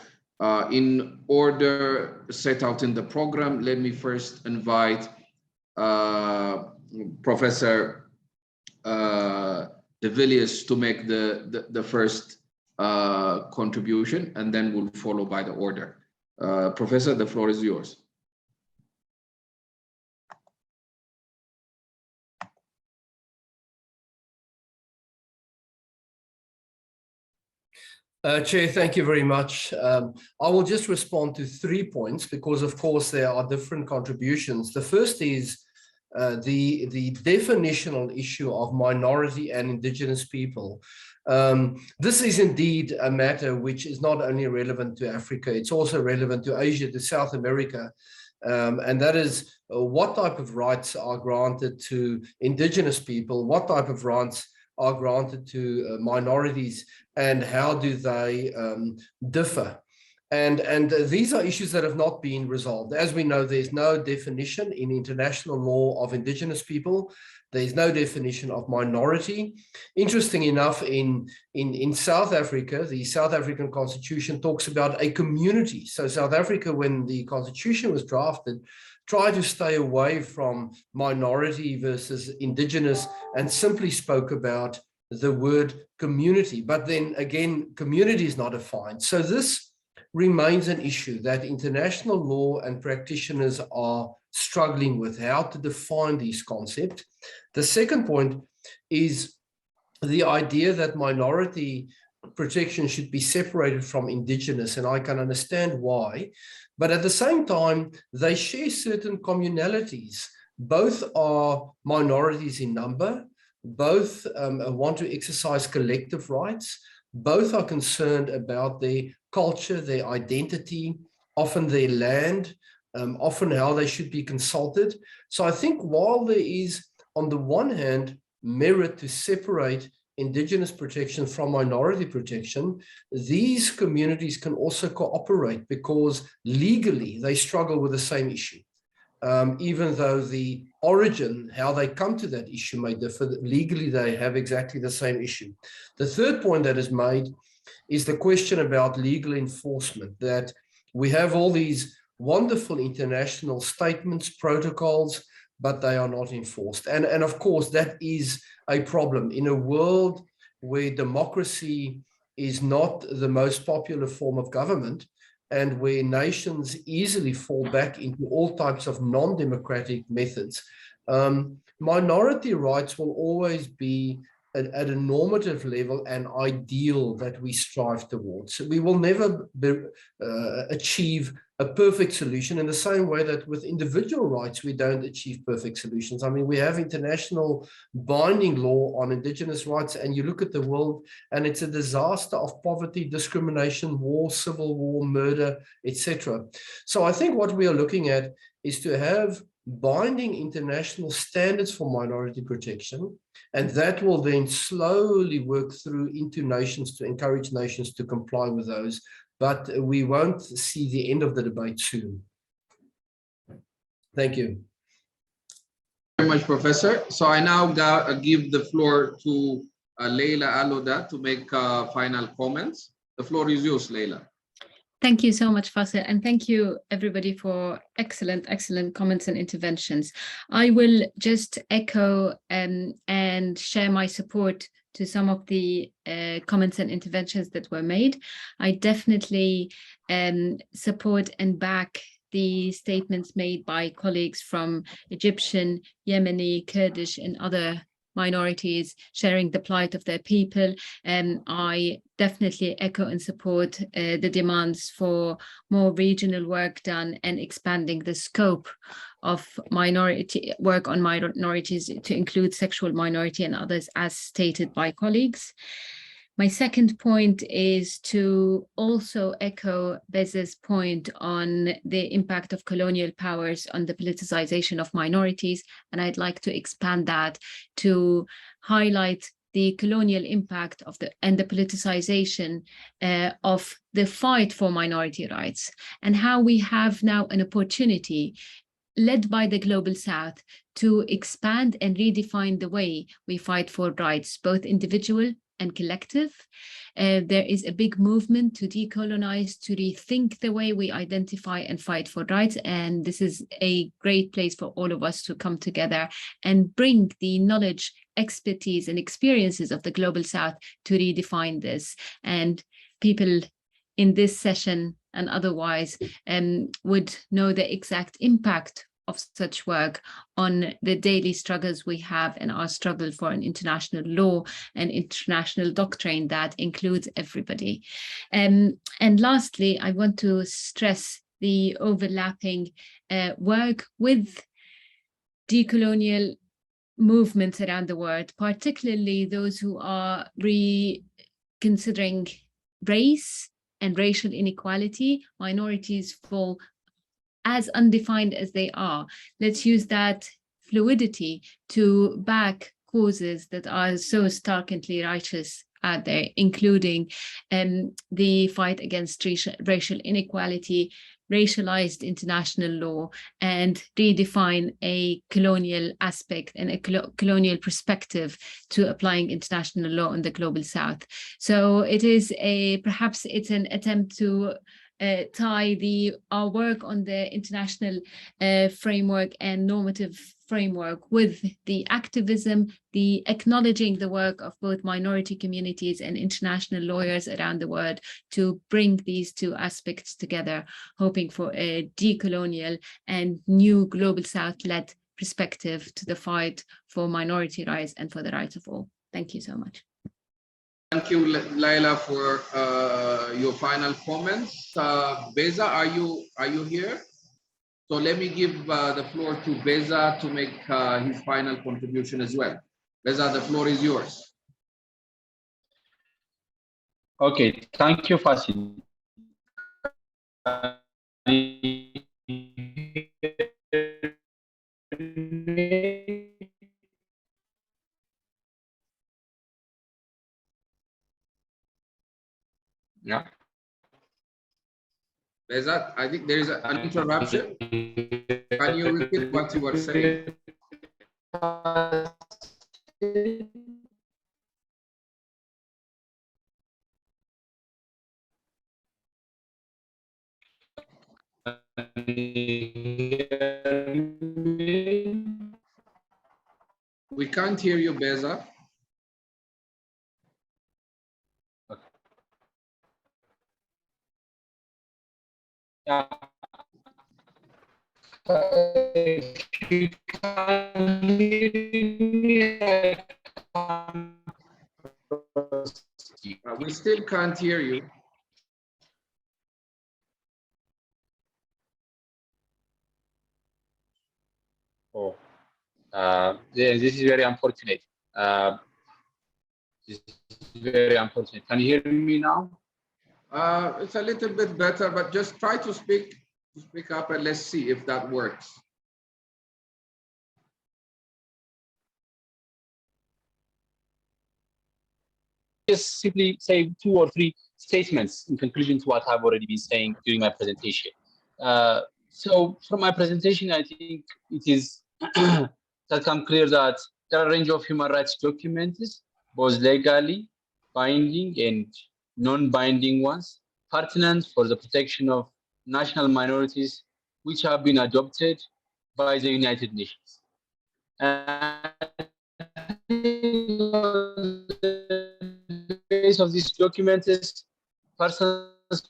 in order set out in the program, let me first invite Professor De Villiers to make the first contribution, and then we'll follow by the order. Professor, the floor is yours. Chair, thank you very much. I will just respond to 3 points because, of course, there are different contributions. The first is the definitional issue of minority and indigenous people. This is indeed a matter which is not only relevant to Africa, it's also relevant to Asia, to South America. And that is what type of rights are granted to indigenous people, what type of rights are granted to minorities, and how do they differ. And these are issues that have not been resolved. As we know, there's no definition in international law of indigenous people. There's no definition of minority. Interesting enough, in South Africa, the South African Constitution talks about a community. So South Africa, when the Constitution was drafted, tried to stay away from minority versus indigenous and simply spoke about the word community. But then again, community is not defined. So this remains an issue that international law and practitioners are struggling with, how to define these concepts. The second point is the idea that minority protection should be separated from indigenous, and I can understand why. But at the same time, they share certain communalities. Both are minorities in number. Both want to exercise collective rights. Both are concerned about their culture, their identity, often their land, often how they should be consulted. So I think while there is, on the one hand, merit to separate indigenous protection from minority protection, these communities can also cooperate because legally they struggle with the same issue. Even though the origin, how they come to that issue may differ, legally they have exactly the same issue. The third point that is made is the question about legal enforcement, that we have all these wonderful international statements, protocols, but they are not enforced. And of course, that is a problem in a world where democracy is not the most popular form of government and where nations easily fall back into all types of non-democratic methods. Minority rights will always be at a normative level an ideal that we strive towards. We will never achieve a perfect solution in the same way that with individual rights, we don't achieve perfect solutions. I mean, we have international binding law on indigenous rights, and you look at the world and it's a disaster of poverty, discrimination, war, civil war, murder, etc. So I think what we are looking at is to have binding international standards for minority protection, and that will then slowly work through into nations to encourage nations to comply with those. But we won't see the end of the debate soon. Thank you. Very much, Professor. So I now give the floor to Leila Aloda to make final comments. The floor is yours, Leila. Thank you so much, Fasil, and thank you everybody for excellent comments and interventions. I will just echo and share my support to some of the comments and interventions that were made. I definitely support and back the statements made by colleagues from Egyptian, Yemeni, Kurdish, and other minorities sharing the plight of their people. I definitely echo and support the demands for more regional work done and expanding the scope of minority work on minorities to include sexual minority and others, as stated by colleagues. My second point is to also echo Beza's point on the impact of colonial powers on the politicization of minorities, and I'd like to expand that to highlight the colonial impact of the politicization of the fight for minority rights, and how we have now an opportunity led by the Global South to expand and redefine the way we fight for rights, both individual and collective. There is a big movement to decolonize, to rethink the way we identify and fight for rights. And this is a great place for all of us to come together and bring the knowledge, expertise, and experiences of the Global South to redefine this. And people in this session and otherwise would know the exact impact of such work on the daily struggles we have and our struggle for an international law and international doctrine that includes everybody. And lastly, I want to stress the overlapping work with decolonial movements around the world, particularly those who are reconsidering race and racial inequality. Minorities fall as undefined as they are. Let's use that fluidity to back causes that are so starkly righteous out there, including the fight against racial inequality, racialized international law, and redefine a colonial aspect and a colonial perspective to applying international law in the Global South. So it is perhaps it's an attempt to tie our work on the international framework and normative framework with the activism, the acknowledging the work of both minority communities and international lawyers around the world to bring these two aspects together, hoping for a decolonial and new Global South-led perspective to the fight for minority rights and for the rights of all. Thank you so much. Thank you, Laila, for your final comments. Beza, are you here? So let me give the floor to Beza to make his final contribution as well. Beza, the floor is yours. Okay, thank you, Fasil. Yeah. Beza, I think there is an interruption. Can you repeat what you were saying? We can't hear you, Beza. Yeah. We still can't hear you. Oh, this is very unfortunate. This is very unfortunate. Can you hear me now? It's a little bit better, but just try to speak up and let's see if that works. Just simply say 2 or 3 statements in conclusion to what I've already been saying during my presentation. So from my presentation, I think it is become clear that there are a range of human rights documents, both legally binding and non-binding ones, pertinent for the protection of national minorities, which have been adopted by the United Nations. The base of these documents, persons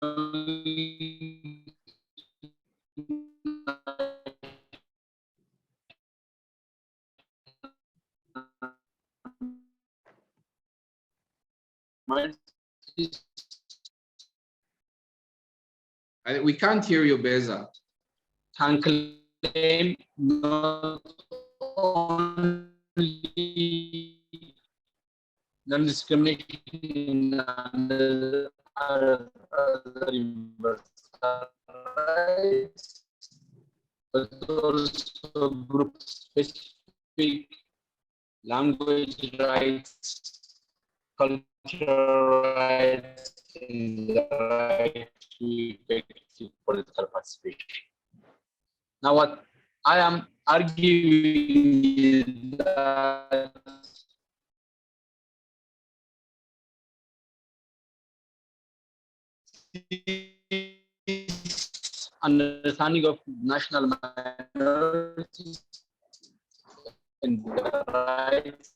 belonging minorities. We can't hear you, Beza. Can claim not only non-discrimination and other universal rights, but also group-specific language rights, cultural rights, and the right to effective political participation. Now, what I am arguing is that understanding of national minorities and their rights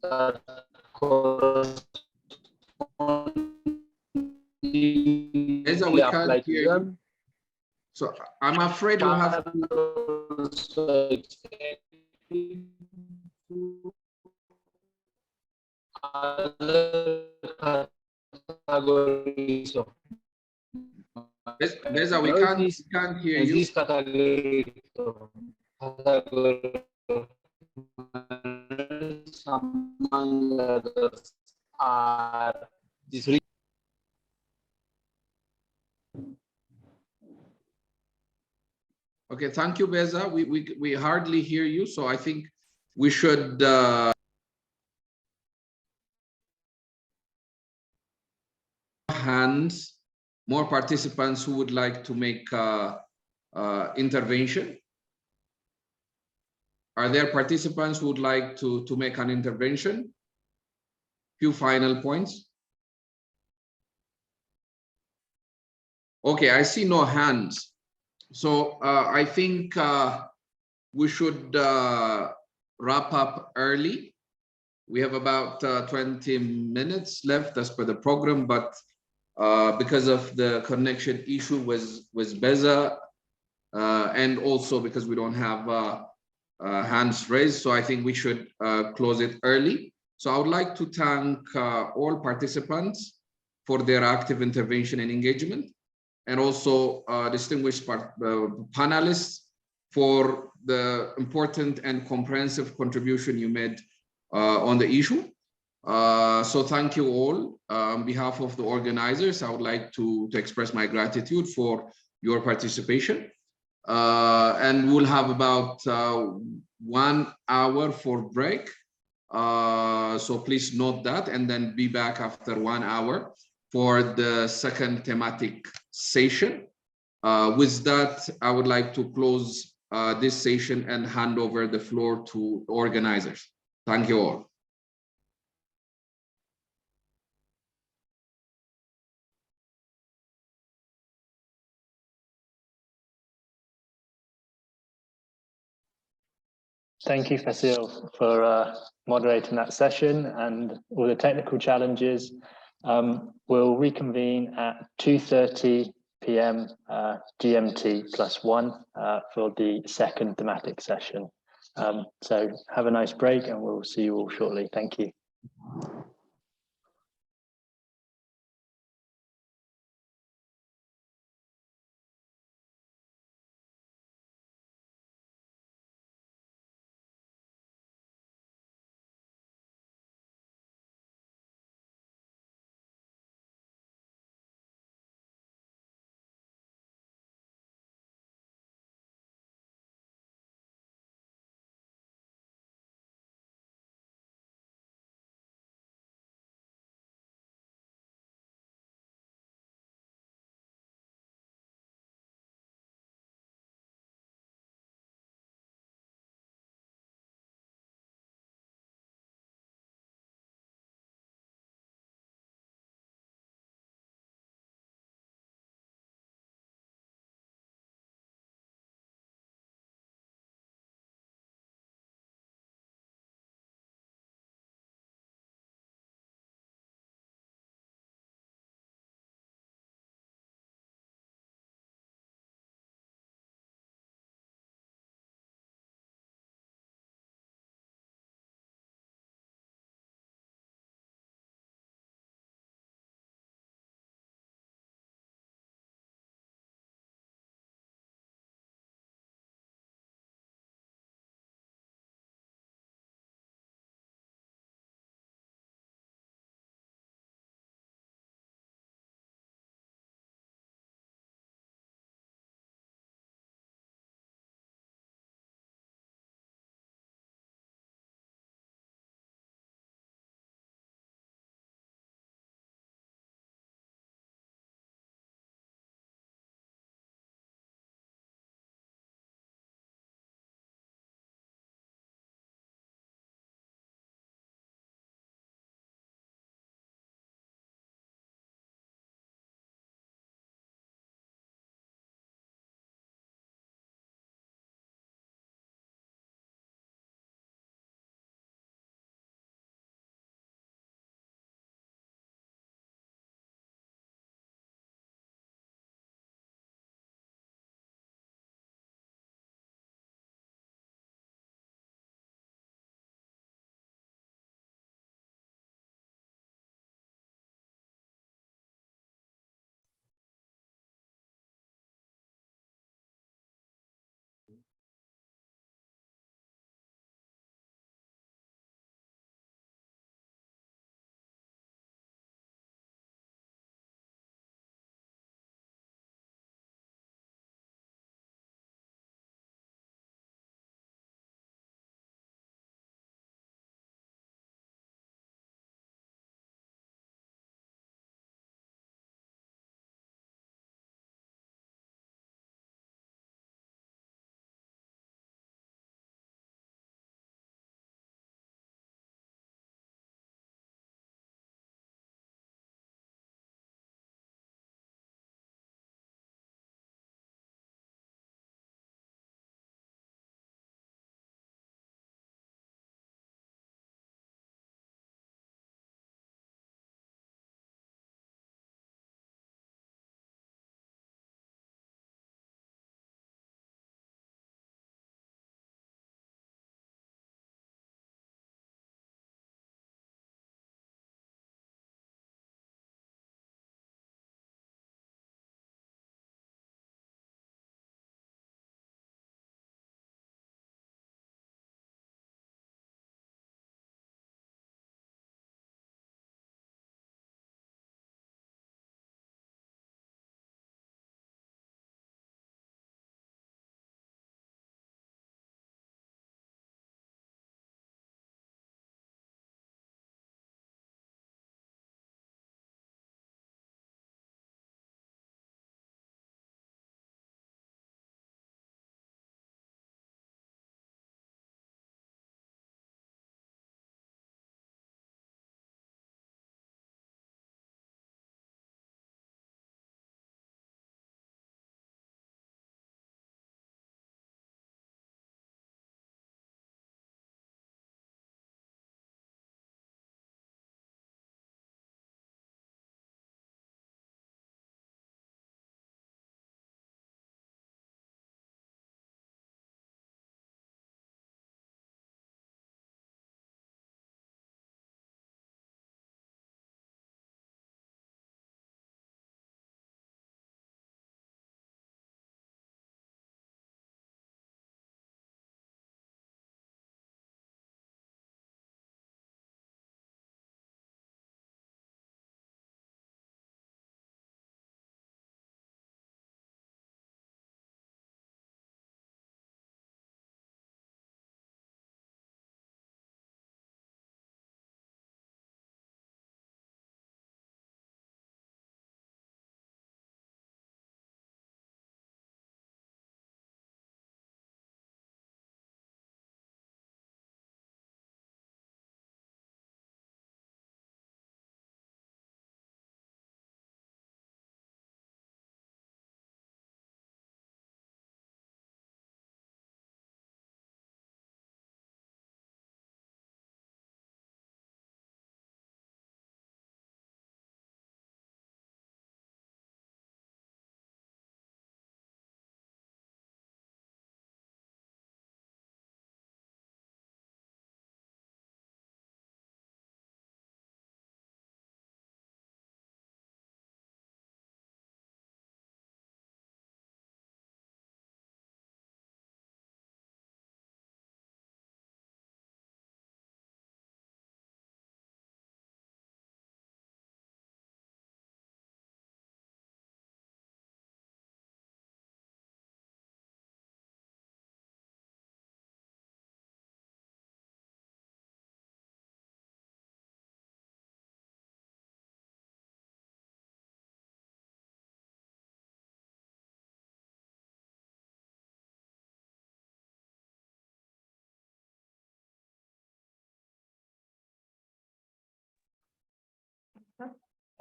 that Beza, we can't hear you. So I'm afraid we'll have other categories of Beza, we can't hear you. These categories among others are these. Okay, thank you, Beza. We hardly hear you, so I think we should hands, more participants who would like to make intervention. Are there participants who would like to make an intervention? Few final points. Okay, I see no hands. So I think we should wrap up early. We have about 20 minutes left as per the program, but because of the connection issue with Beza, and also because we don't have hands raised, so I think we should close it early. So I would like to thank all participants for their active intervention and engagement, and also distinguished panelists for the important and comprehensive contribution you made on the issue. So thank you all. On behalf of the organizers, I would like to express my gratitude for your participation. And we'll have about 1 hour for break. So please note that, and then be back after 1 hour for the second thematic session. With that, I would like to close this session and hand over the floor to organizers. Thank you all. Thank you, Fasil, for moderating that session and all the technical challenges. We'll reconvene at 2:30 p.m. GMT +1 for the second thematic session. So have a nice break and we'll see you all shortly. Thank you.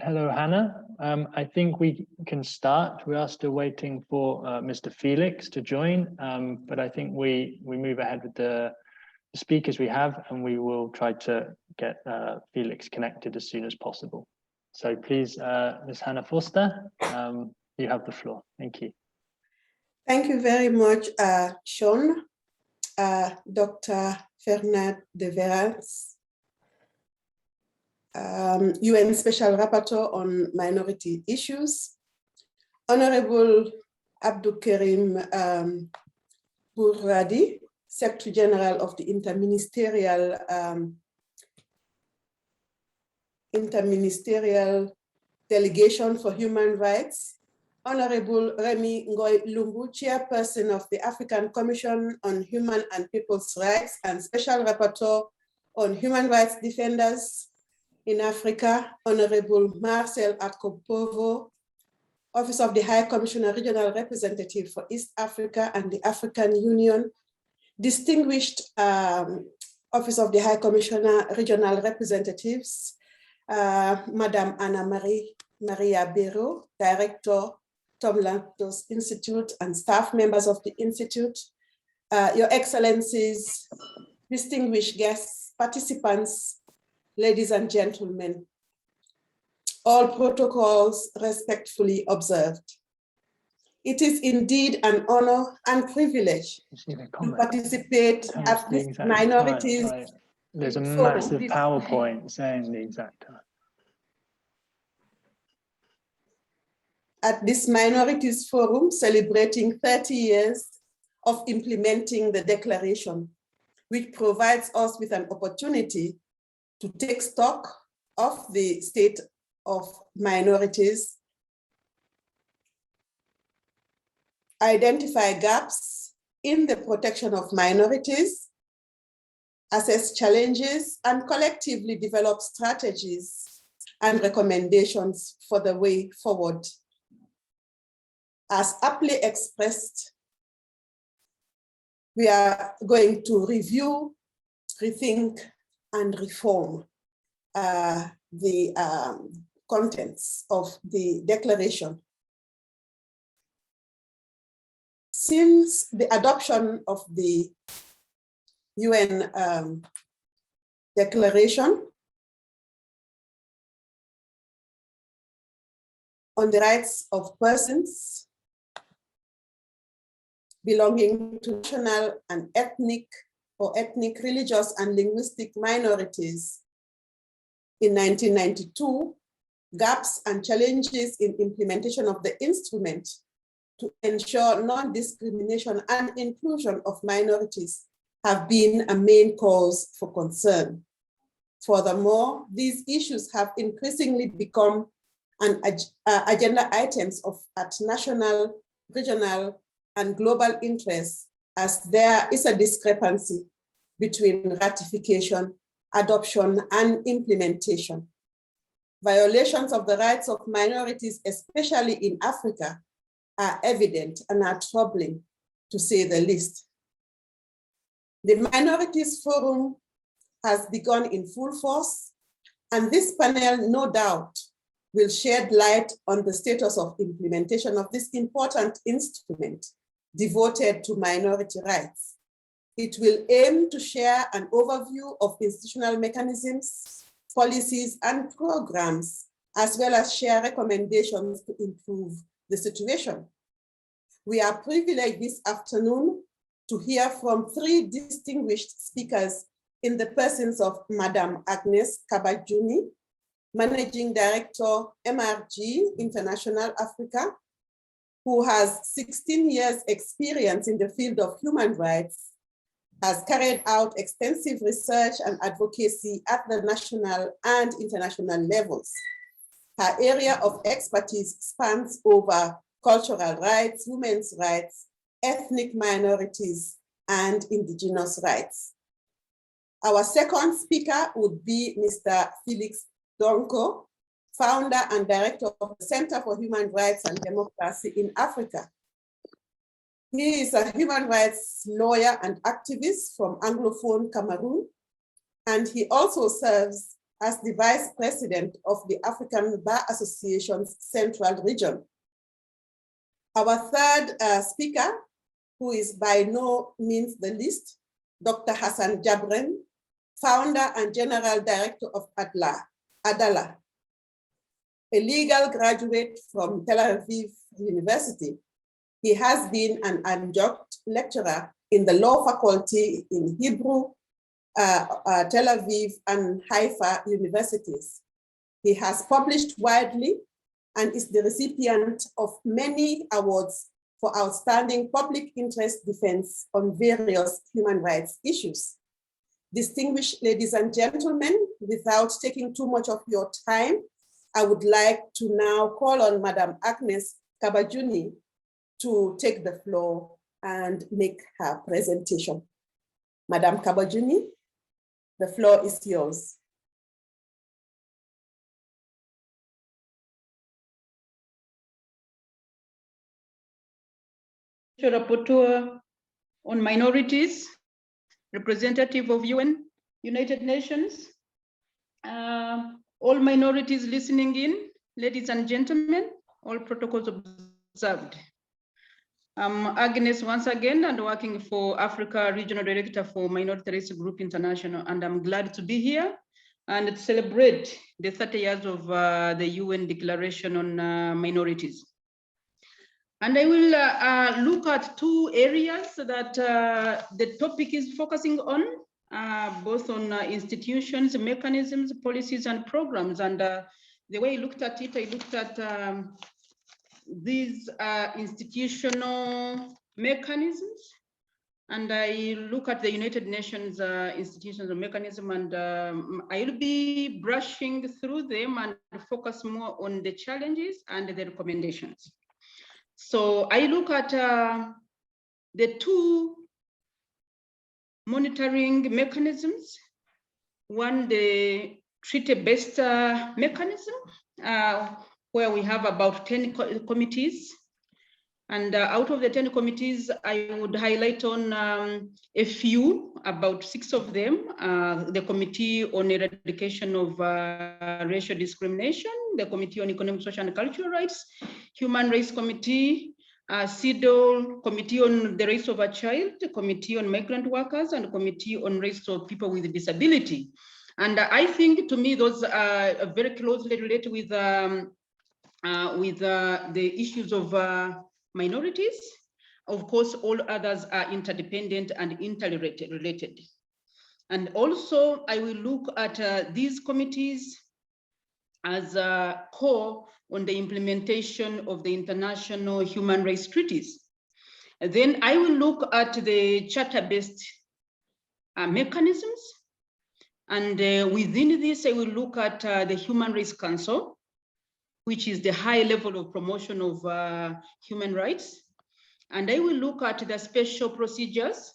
Hello, Hannah. I think we can start. We are still waiting for Mr. Felix to join, but I think we move ahead with the speakers we have, and we will try to get Felix connected as soon as possible. So please, Ms. Hannah Foster, you have the floor. Thank you. Thank you very much, Sean, Dr. Fernand de Varennes, UN Special Rapporteur on Minority Issues, Honorable Abdelkarim Boujradi, Secretary General of the Interministerial Delegation for Human Rights, Honorable Rémy Ngoy Lumbu, Chairperson of the African Commission on Human and People's Rights and Special Rapporteur on Human Rights Defenders in Africa, Honorable Marcel Akpovo, Office of the High Commissioner Regional Representative for East Africa and the African Union, distinguished Office of the High Commissioner Regional Representatives, Madam Anna-Mária Bíró, Director, Tom Lantos Institute, and staff members of the Institute, Your Excellencies, distinguished guests, participants, ladies and gentlemen, all protocols respectfully observed. It is indeed an honor and privilege to participate at this minorities. There's a massive PowerPoint saying the exact time. At this Minorities Forum celebrating 30 years of implementing the Declaration, which provides us with an opportunity to take stock of the state of minorities, identify gaps in the protection of minorities, assess challenges, and collectively develop strategies and recommendations for the way forward. As aptly expressed, we are going to review, rethink, and reform the contents of the Declaration. Since the adoption of the UN Declaration on the rights of persons belonging to national and ethnic, religious, and linguistic minorities in 1992, gaps and challenges in implementation of the instrument to ensure non-discrimination and inclusion of minorities have been a main cause for concern. Furthermore, these issues have increasingly become agenda items at national, regional, and global interests, as there is a discrepancy between ratification, adoption, and implementation. Violations of the rights of minorities, especially in Africa, are evident and are troubling, to say the least. The Minorities Forum has begun in full force, and this panel, no doubt, will shed light on the status of implementation of this important instrument devoted to minority rights. It will aim to share an overview of institutional mechanisms, policies, and programs, as well as share recommendations to improve the situation. We are privileged this afternoon to hear from 3 distinguished speakers in the persons of Madam Agnes Kabajuni, Managing Director, MRG International Africa, who has 16 years experience in the field of human rights, has carried out extensive research and advocacy at the national and international levels. Her area of expertise spans over cultural rights, women's rights, ethnic minorities, and indigenous rights. Our second speaker would be Mr. Felix Noko, founder and director of the Center for Human Rights and Democracy in Africa. He is a human rights lawyer and activist from Anglophone Cameroon, and he also serves as the Vice President of the African Bar Association's Central Region. Our third speaker, who is by no means the least, Dr. Hassan Jabren, founder and general director of Adala, a legal graduate from Tel Aviv University. He has been an adjunct lecturer in the law faculty in Hebrew, Tel Aviv and Haifa universities. He has published widely and is the recipient of many awards for outstanding public interest defense on various human rights issues. Distinguished ladies and gentlemen, without taking too much of your time, I would like to now call on Madam Agnes Kabajuni to take the floor and make her presentation. Madam Kabajuni, the floor is yours. Rapporteur on minorities, representative of UN, United Nations, all minorities listening in, ladies and gentlemen, all protocols observed. I'm Agnes once again and working for Africa Regional Director for Minority Rights Group International, and I'm glad to be here and to celebrate the 30 years of the UN Declaration on Minorities. And I will look at two areas that the topic is focusing on, both on institutions, mechanisms, policies, and programs. And the way I looked at it, I looked at these institutional mechanisms, and I look at the United Nations institutions and mechanism, and I'll be brushing through them and focus more on the challenges and the recommendations. So I look at the two monitoring mechanisms. One, the treaty-based mechanism, where we have about 10 committees. And out of the 10 committees, I would highlight on a few, about 6 of them. The Committee on Eradication of Racial Discrimination, the Committee on Economic, Social, and Cultural Rights, Human Rights Committee, CEDAW, Committee on the Rights of a Child, Committee on Migrant Workers, and Committee on Rights of People with Disability. And I think, to me, those are very closely related with the issues of minorities. Of course, all others are interdependent and interrelated. And also, I will look at these committees as a core on the implementation of the international human rights treaties. And then I will look at the charter-based mechanisms. And within this, I will look at the Human Rights Council, which is the high level of promotion of human rights. And I will look at the special procedures.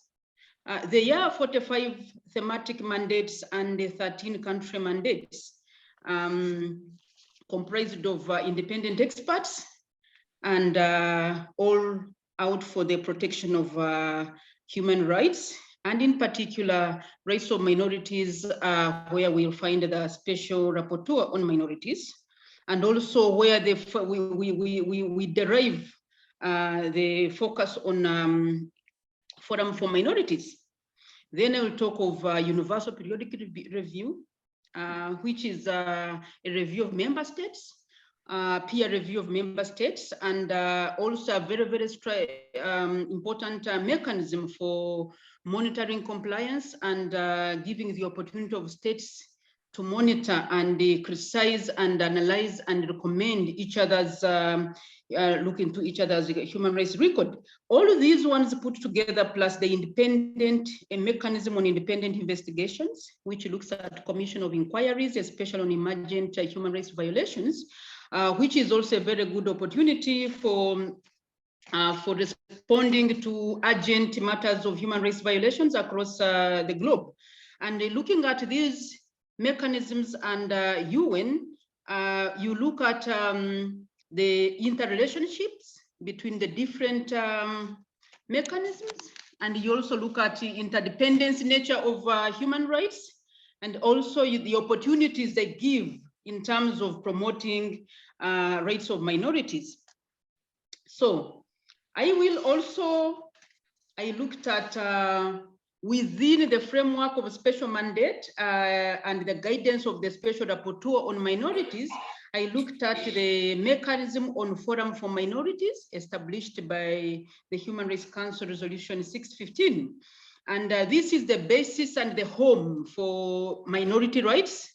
There are 45 thematic mandates and 13 country mandates, comprised of independent experts, and all out for the protection of human rights, and in particular, rights of minorities, where we'll find the special rapporteur on minorities, and also where we derive the focus on Forum for Minorities. Then I will talk of Universal Periodic Review, which is a review of member states, peer review of member states, and also a very, very important mechanism for monitoring compliance and giving the opportunity of states to monitor and criticize and analyze and recommend each other's, look into each other's human rights record. All of these ones put together, plus the independent mechanism on independent investigations, which looks at commission of inquiries, especially on emergent human rights violations, which is also a very good opportunity for responding to urgent matters of human rights violations across the globe. And looking at these mechanisms and UN, you look at the interrelationships between the different mechanisms, and you also look at the interdependence nature of human rights, and also the opportunities they give in terms of promoting rights of minorities. So I looked at within the framework of a special mandate and the guidance of the Special Rapporteur on minorities, I looked at the mechanism on forum for minorities established by the Human Rights Council Resolution 615. And this is the basis and the home for minority rights,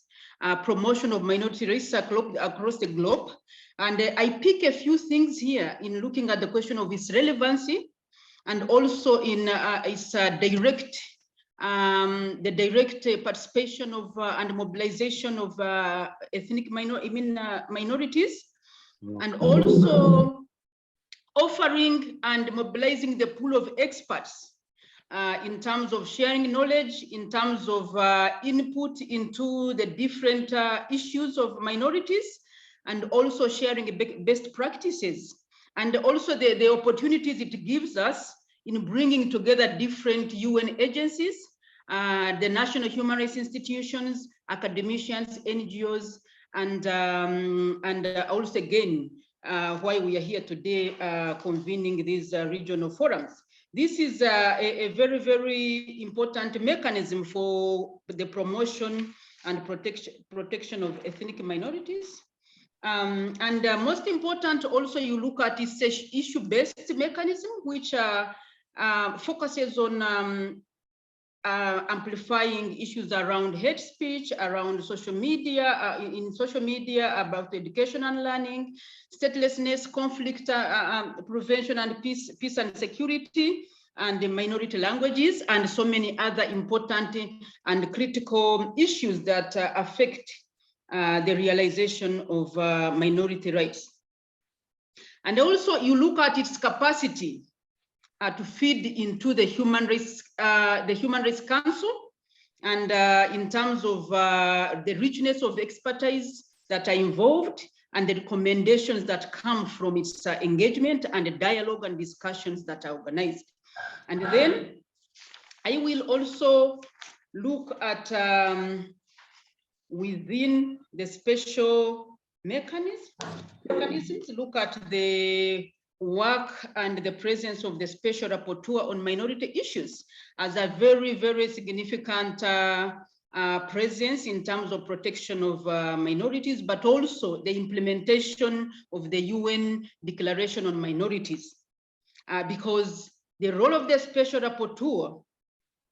promotion of minority rights across the globe. And I pick a few things here in looking at the question of its relevancy, and also in its direct participation of and mobilization of ethnic minorities, and also offering and mobilizing the pool of experts in terms of sharing knowledge, in terms of input into the different issues of minorities, and also sharing best practices. And also the opportunities it gives us in bringing together different UN agencies, the national human rights institutions, academicians, NGOs, and also again, why we are here today convening these regional forums. This is a very, very important mechanism for the promotion and protection of ethnic minorities. And most important, also you look at this issue-based mechanism, which focuses on amplifying issues around hate speech, around social media, in social media, about education and learning, statelessness, conflict prevention and peace and security, and the minority languages, and so many other important and critical issues that affect the realization of minority rights. And also you look at its capacity to feed into the Human Rights Council, and in terms of the richness of expertise that are involved, and the recommendations that come from its engagement, and the dialogue and discussions that are organized. And then I will also look at within the special mechanisms, look at the work and the presence of the Special Rapporteur on minority issues as a very, very significant presence in terms of protection of minorities, but also the implementation of the UN Declaration on Minorities. Because the role of the Special Rapporteur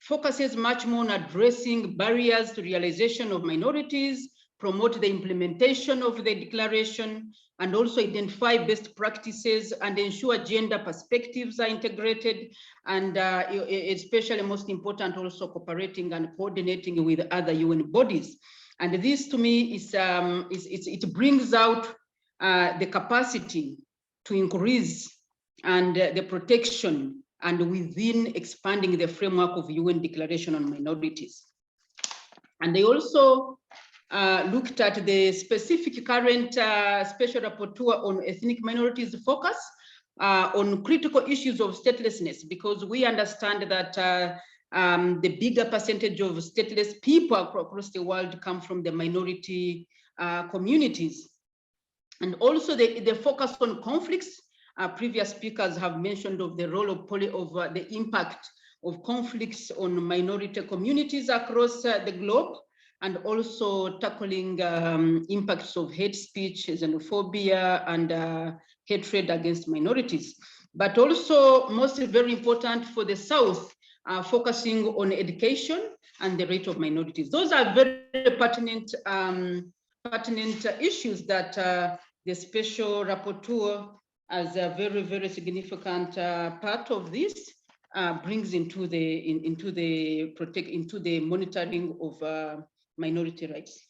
focuses much more on addressing barriers to realization of minorities, promote the implementation of the declaration, and also identify best practices and ensure gender perspectives are integrated, and especially most important, also cooperating and coordinating with other UN bodies. And this to me is, it brings out the capacity to increase and the protection and within expanding the framework of UN Declaration on Minorities. And they also looked at the specific current Special Rapporteur on ethnic minorities focus on critical issues of statelessness, because we understand that the bigger percentage of stateless people across the world come from the minority communities. And also the focus on conflicts. Previous speakers have mentioned of the role of the impact of conflicts on minority communities across the globe, and also tackling impacts of hate speech, xenophobia, and hatred against minorities. But also, mostly very important for the South, focusing on education and the rate of minorities. Those are very pertinent issues that the Special Rapporteur, as a very, very significant part of this, brings into the monitoring of minority rights.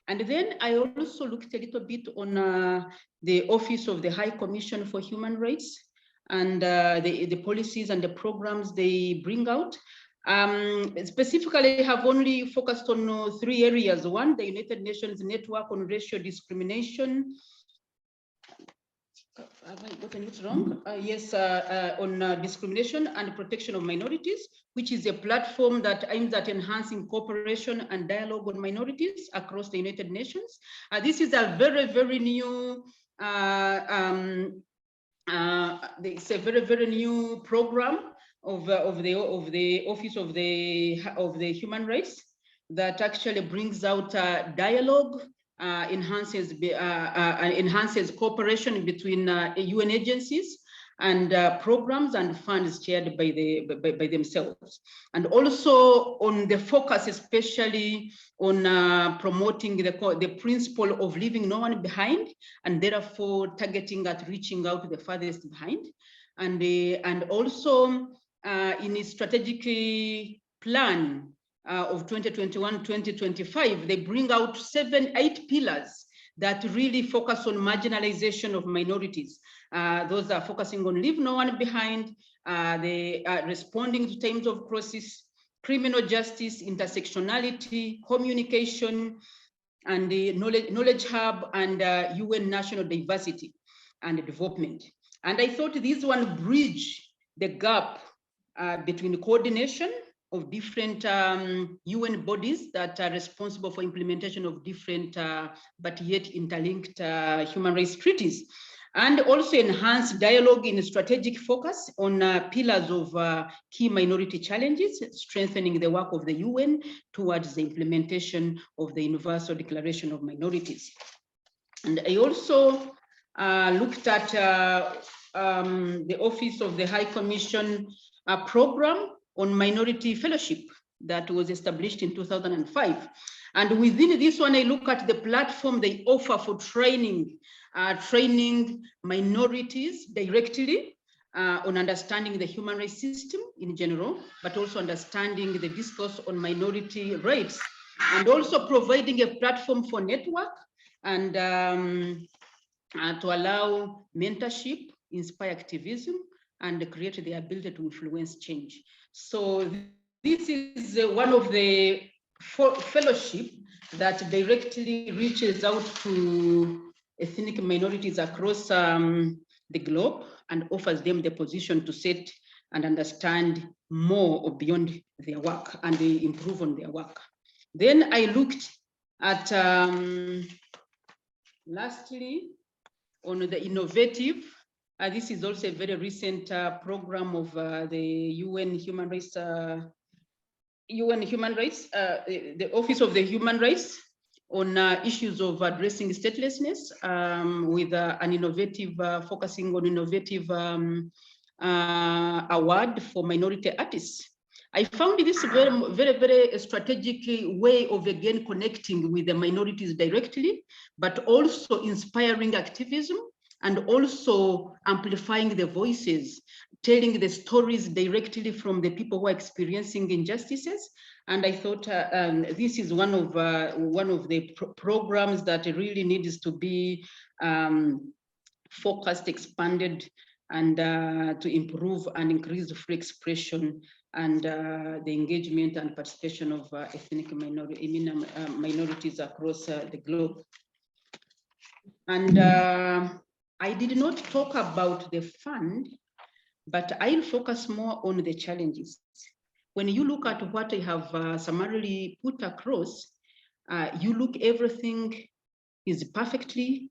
And then I also looked a little bit on the Office of the High Commission for Human Rights and the policies and the programs they bring out. Specifically, I have only focused on 3 areas. One, the United Nations Network on Racial Discrimination have I gotten it wrong? Yes, on discrimination and protection of minorities, which is a platform that aims at enhancing cooperation and dialogue on minorities across the United Nations. This is a very, very new, it's a very, very new program of the Office of the Human Rights that actually brings out dialogue, enhances cooperation between UN agencies and programs and funds shared by themselves, and also on the focus, especially on promoting the principle of leaving no one behind, and therefore targeting at reaching out to the farthest behind, and also in its strategic plan of 2021-2025, they bring out 8 pillars that really focus on marginalization of minorities. Those are focusing on leave no one behind, they are responding to times of crisis, criminal justice, intersectionality, communication, and the knowledge hub, and UN national diversity and development. And I thought this one bridge the gap between coordination of different UN bodies that are responsible for implementation of different but yet interlinked human rights treaties, and also enhance dialogue in strategic focus on pillars of key minority challenges, strengthening the work of the UN towards the implementation of the Universal Declaration of Minorities. And I also looked at the Office of the High Commission program on minority fellowship that was established in 2005. And within this one, I look at the platform they offer for training minorities directly on understanding the human rights system in general, but also understanding the discourse on minority rights, and also providing a platform for network and to allow mentorship, inspire activism, and create the ability to influence change. So this is one of the fellowship that directly reaches out to ethnic minorities across the globe and offers them the position to set and understand more or beyond their work and improve on their work. Then I looked at, lastly, on the innovative. This is also a very recent program of the UN Human Rights, the Office of the Human Rights on issues of addressing statelessness with an innovative, focusing on innovative award for minority artists. I found this very strategic way of again connecting with the minorities directly, but also inspiring activism and also amplifying the voices, telling the stories directly from the people who are experiencing injustices. And I thought this is one of the programs that really needs to be focused, expanded, and to improve and increase the free expression and the engagement and participation of ethnic minorities across the globe. And I did not talk about the fund, but I'll focus more on the challenges. When you look at what I have summarily put across, you look, everything is perfectly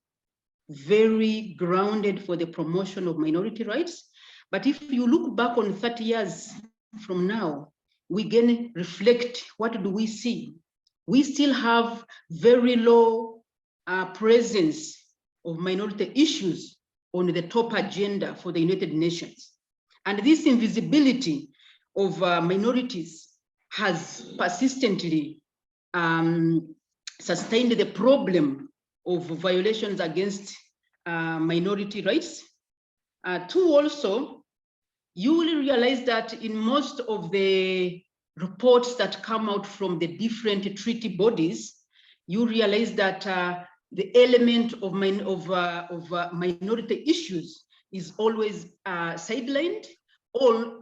very grounded for the promotion of minority rights. But if you look back on 30 years from now, we again reflect, what do we see? We still have very low presence of minority issues on the top agenda for the United Nations. And this invisibility of minorities has persistently sustained the problem of violations against minority rights. Two, also, you will realize that in most of the reports that come out from the different treaty bodies, you realize that the element of minority issues is always sidelined or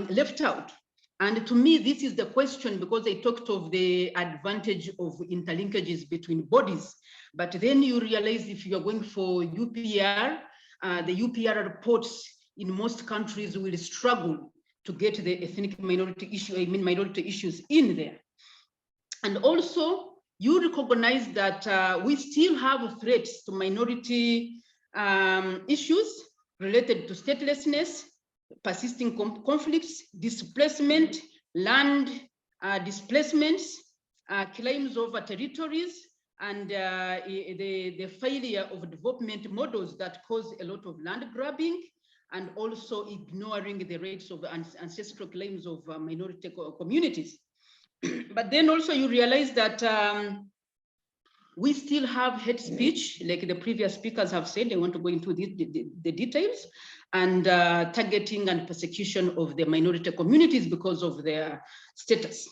left out. And to me, this is the question, because I talked of the advantage of interlinkages between bodies. But then you realize if you're going for UPR, the UPR reports in most countries will struggle to get the ethnic minority issue, minority issues in there. And also, you recognize that we still have threats to minority issues related to statelessness, persisting conflicts, displacement, land displacements, claims over territories, and the failure of development models that cause a lot of land grabbing, and also ignoring the rights of ancestral claims of minority communities. But then also you realize that we still have hate speech, like the previous speakers have said. I want to go into the details, and targeting and persecution of the minority communities because of their status.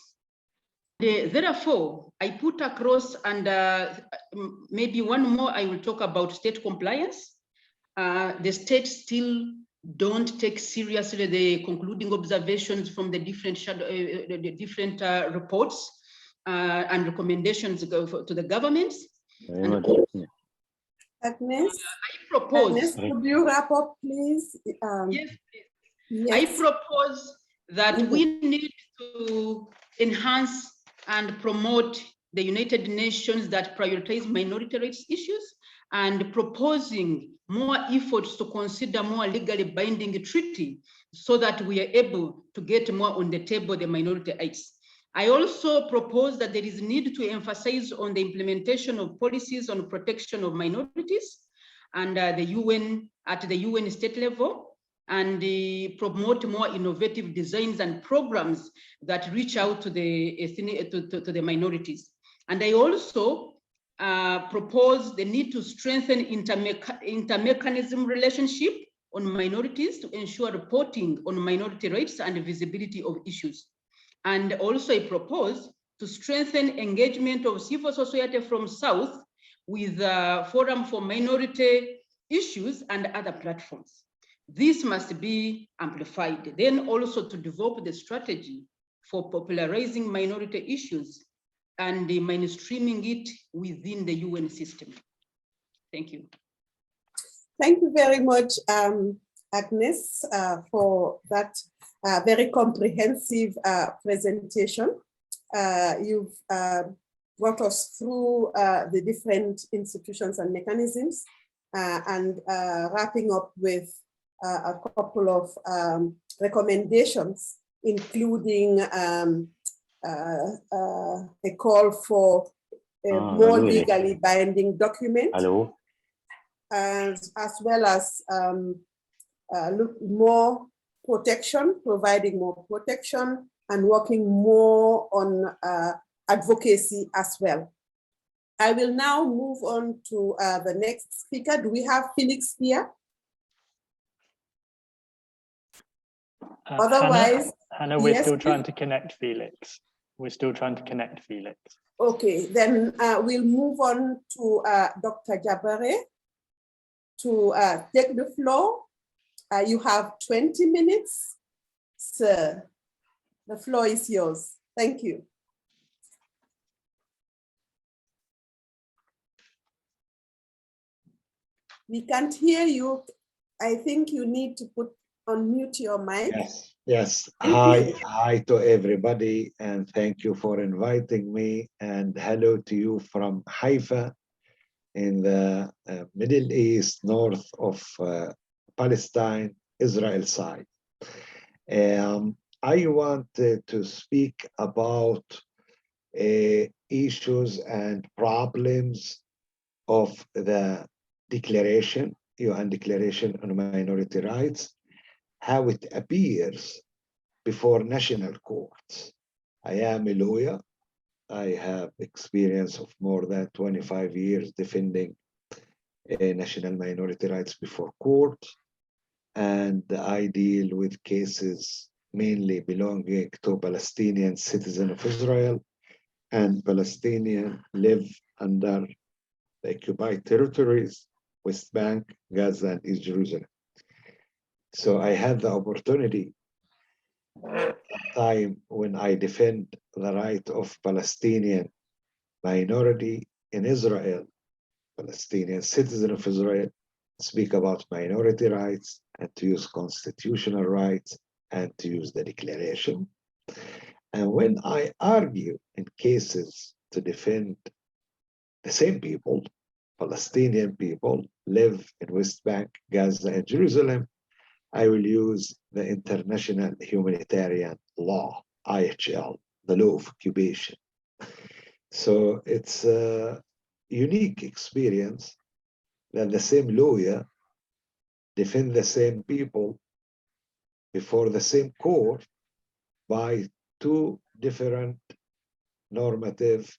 Therefore, I put across, and maybe one more, I will talk about state compliance. The states still don't take seriously the concluding observations from the different reports and recommendations to the governments. Agnes, I propose. Agnes, could you wrap up, please? Yes, please. Yes. I propose that we need to enhance and promote the United Nations that prioritize minority rights issues, and proposing more efforts to consider more legally binding treaty so that we are able to get more on the table the minority rights. I also propose that there is need to emphasize on the implementation of policies on protection of minorities and the UN at the UN state level, and promote more innovative designs and programs that reach out to the minorities. And I also propose the need to strengthen inter-mechanism relationship on minorities to ensure reporting on minority rights and visibility of issues. And also I propose to strengthen engagement of civil society from South with Forum for Minority Issues and other platforms. This must be amplified. Then also to develop the strategy for popularizing minority issues and mainstreaming it within the UN system. Thank you. Thank you very much, Agnes, for that very comprehensive presentation. You've walked us through the different institutions and mechanisms, and wrapping up with a couple of recommendations, including a call for a more legally binding document, as well as more protection, providing more protection, and working more on advocacy as well. I will now move on to the next speaker. Do we have Felix here? Otherwise, Hannah, we're yes, still trying to connect Felix. We're still trying to connect Felix. Okay, then we'll move on to Dr. Jabare to take the floor. You have 20 minutes, sir. The floor is yours. Thank you. We can't hear you. I think you need to unmute your mic. Yes, yes. Hi to everybody, and thank you for inviting me, and hello to you from Haifa in the Middle East, north of Palestine, Israel side. I wanted to speak about issues and problems of the declaration, UN Declaration on Minority Rights, how it appears before national courts. I am a lawyer. I have experience of more than 25 years defending national minority rights before court, and I deal with cases mainly belonging to Palestinian citizens of Israel and Palestinians live under the occupied territories, West Bank, Gaza, and East Jerusalem. So I had the opportunity time when I defend the right of Palestinian minority in Israel, Palestinian citizen of Israel, speak about minority rights and to use constitutional rights and to use the declaration. And when I argue in cases to defend the same people, Palestinian people live in West Bank, Gaza, and Jerusalem, I will use the international humanitarian law, IHL, the law of occupation. So it's a unique experience that the same lawyer defend the same people before the same court by two different normative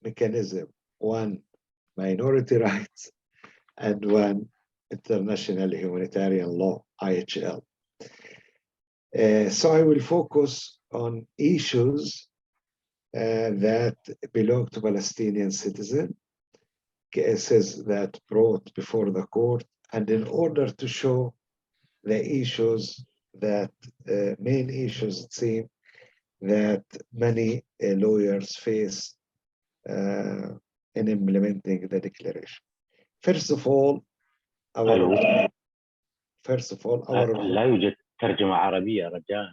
mechanisms, one minority rights and one international humanitarian law, IHL. So I will focus on issues that belong to Palestinian citizens, cases that brought before the court, and in order to show the issues that, main issues it seems, that many lawyers face in implementing the declaration. First of all, our لا يوجد ترجمة عربية رجاء.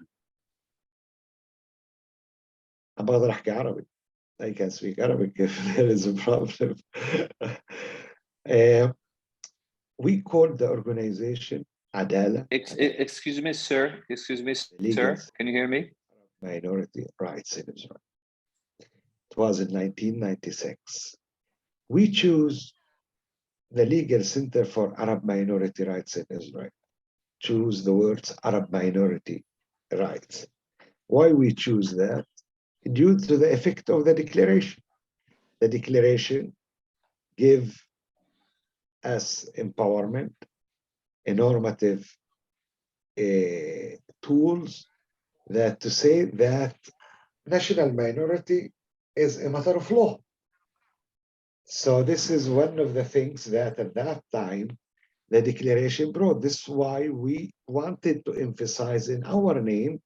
أبغى أحكي عربي. I can speak Arabic if there is a problem. We call the organization Adala. Excuse me, sir. Excuse me, sir. Can you hear me? Minority Rights in Israel. It was in 1996. We choose the Legal Center for Arab Minority Rights in Israel. Choose the words Arab minority rights. Why we choose that? Due to the effect of the declaration. The declaration give us empowerment, a normative tools that to say that national minority is a matter of law. So this is one of the things that at that time the declaration brought. This is why we wanted to emphasize in our name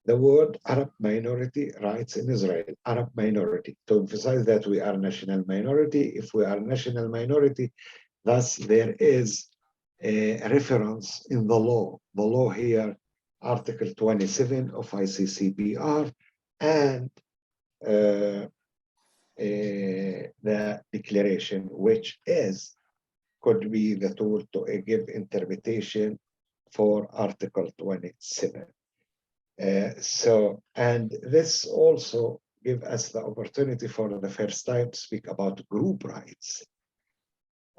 the word Arab minority rights in Israel, Arab minority, to emphasize that we are national minority. If we are national minority, thus there is a reference in the law. The law here, Article 27 of ICCPR, and the declaration, which could be the tool to give interpretation for Article 27. And this also gives us the opportunity for the first time to speak about group rights.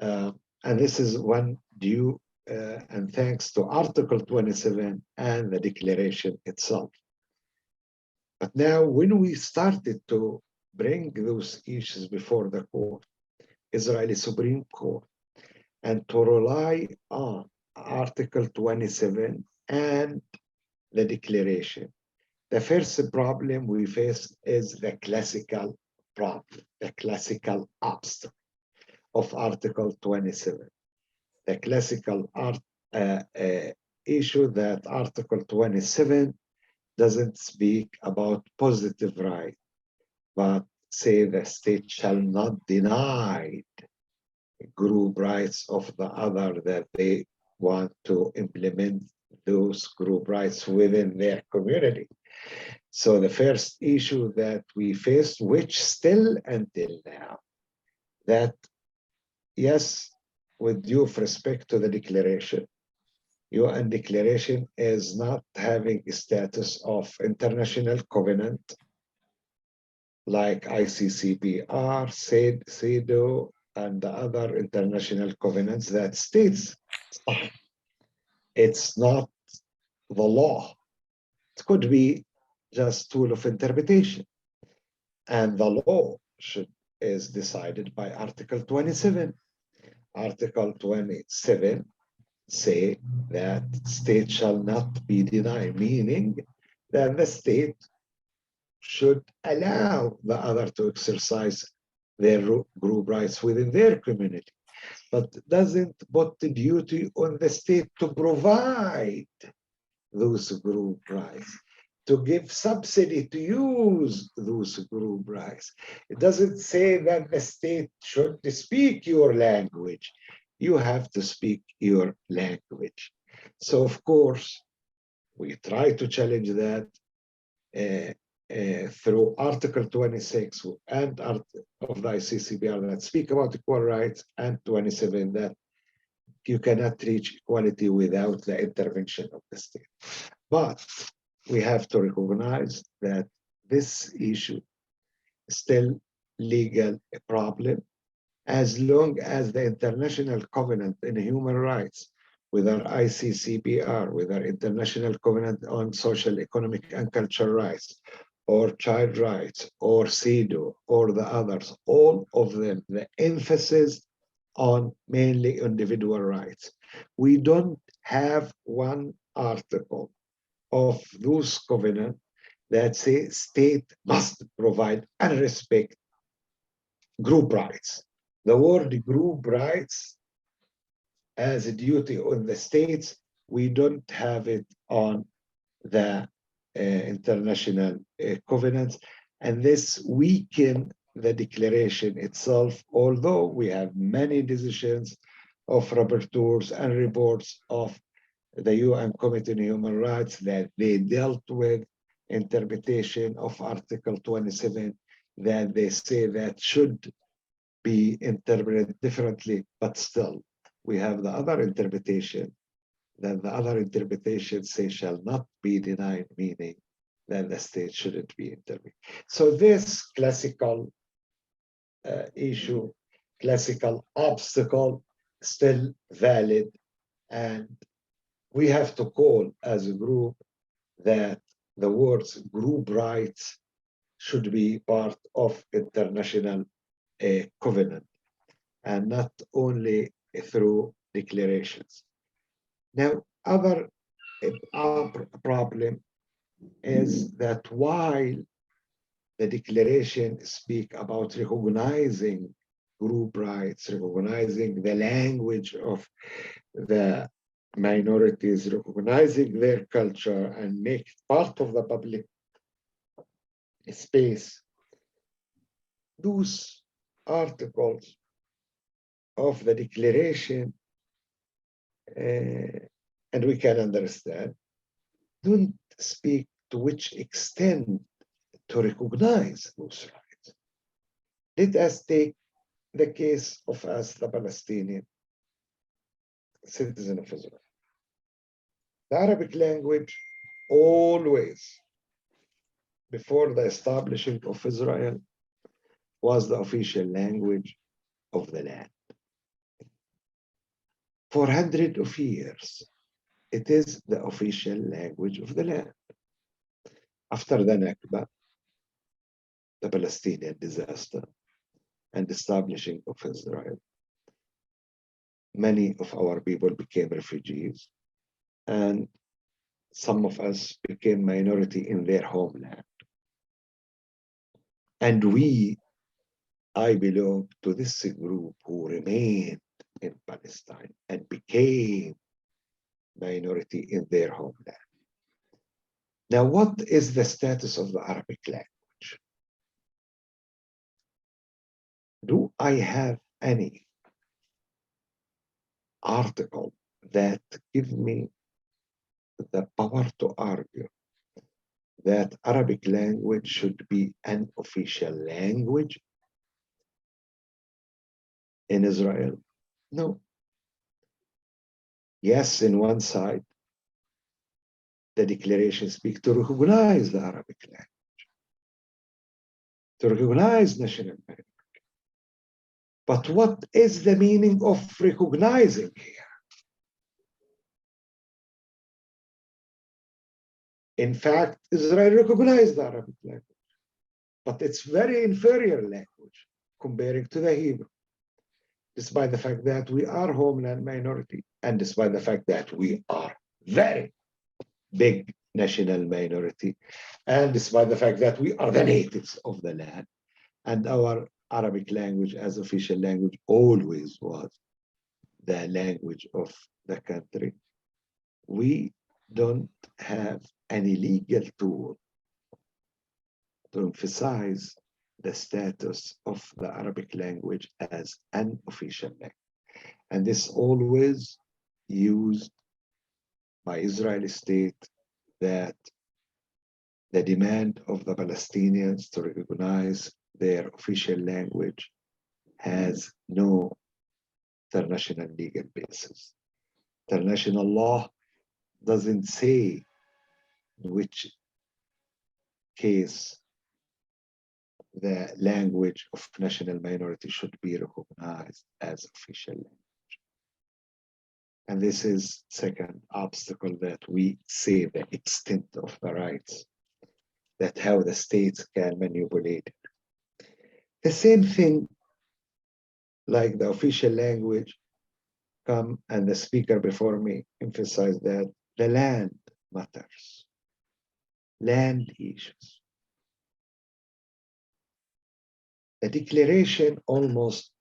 And this is one due and thanks to Article 27 and the declaration itself. But now when we started to bring those issues before the court, Israeli Supreme Court, and to rely on Article 27 and the declaration, the first problem we face is the classical problem, the classical obstacle of Article 27. The classical issue that Article 27 doesn't speak about positive right, but say the state shall not deny group rights of the other that they want to implement those group rights within their community. So the first issue that we faced, which still until now, that yes, with due respect to the declaration, UN declaration is not having a status of international covenant like ICCPR, CEDAW, and the other international covenants that states it's not the law. It could be just tool of interpretation. And the law is decided by Article 27. Article 27 say that state shall not be denied, meaning that the state should allow the other to exercise their group rights within their community, but doesn't put the duty on the state to provide those group rights, to give subsidy to use those group rights. It doesn't say that the state should speak your language. you have to speak your language. So of course, we try to challenge that through Article 26 and of the ICCPR that speak about equal rights, and 27 that you cannot reach equality without the intervention of the state. But we have to recognize that this issue is still legal a problem, as long as the international covenant in human rights, whether ICCPR, whether International Covenant on Social, Economic, and Cultural Rights, or Child Rights, or CEDAW, or the others, all of them, the emphasis on mainly individual rights. We don't have one article of those covenants that say state must provide and respect group rights. The word group rights as a duty on the states, we don't have it on the international covenants, and this weakens the declaration itself, although we have many decisions of rapporteurs and reports of the UN Committee on Human Rights that they dealt with interpretation of Article 27, that they say that should be interpreted differently, but still we have the other interpretation, that the other interpretation say shall not be denied, meaning that the state shouldn't be intervened. So this classical issue, classical obstacle, still valid, and we have to call as a group that the words group rights should be part of international covenant and not only through declarations. Now, other problem is that while the declaration speak about recognizing group rights, recognizing the language of the minorities, recognizing their culture and make it part of the public space, those articles of the declaration, and we can understand, don't speak to which extent to recognize those rights. Let us take the case of us, the Palestinian citizen of Israel. The Arabic language always, before the establishing of Israel, was the official language of the land. For hundreds of years, it is the official language of the land. After the Nakba, the Palestinian disaster, and establishing of Israel, many of our people became refugees, and some of us became minority in their homeland. And I belong to this group who remained in Palestine and became minority in their homeland. Now, what is the status of the Arabic language? Do I have any article that give me the power to argue that Arabic language should be an official language in Israel? No. Yes, in one side, the declaration speaks to recognize the Arabic language, to recognize national minority. But what is the meaning of recognizing here? In fact, Israel recognized the Arabic language, but it's very inferior language comparing to the Hebrew, despite the fact that we are homeland minority, and despite the fact that we are very big national minority, and despite the fact that we are the natives of the land, and our Arabic language as official language always was the language of the country, we don't have any legal tool to emphasize the status of the Arabic language as an official language. And this always used by Israeli state that the demand of the Palestinians to recognize their official language has no international legal basis. International law doesn't say in which case the language of national minority should be recognized as official language. And this is second obstacle that we see the extent of the rights, that how the states can manipulate it. The same thing, like the official language, come and the speaker before me emphasized that the land matters, land issues. The declaration almost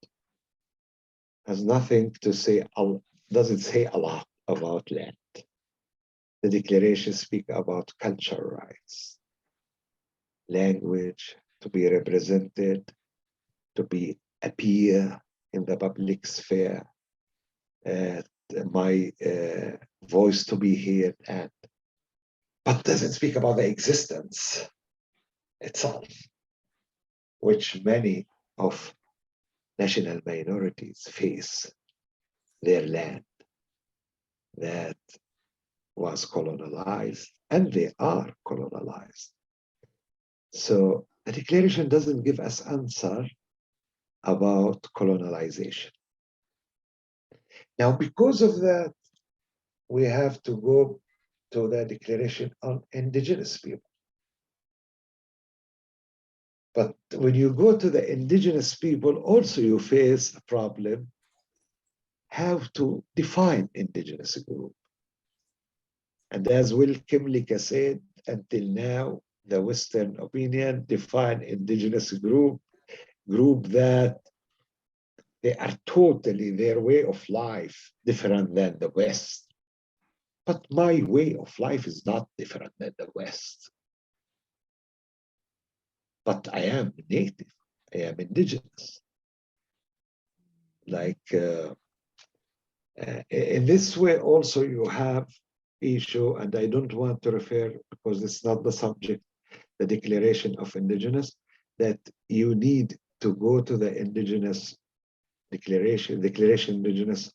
has nothing to say, doesn't say a lot about land. The declaration speaks about cultural rights, language to be represented, to appear in the public sphere, my voice to be heard, but doesn't speak about the existence itself, which many of national minorities face, their land that was colonized, and they are colonized. So the declaration doesn't give us answer about colonization. Now, because of that, we have to go to the declaration on indigenous people. But when you go to the indigenous people, also you face a problem how to define indigenous group. And as Will Kimlicka said, until now, the Western opinion define indigenous group that they are totally, their way of life different than the West. But my way of life is not different than the West. But I am native, I am indigenous. Like, in this way also you have issue, and I don't want to refer, because it's not the subject, the declaration of indigenous, that you need to go to the indigenous declaration indigenous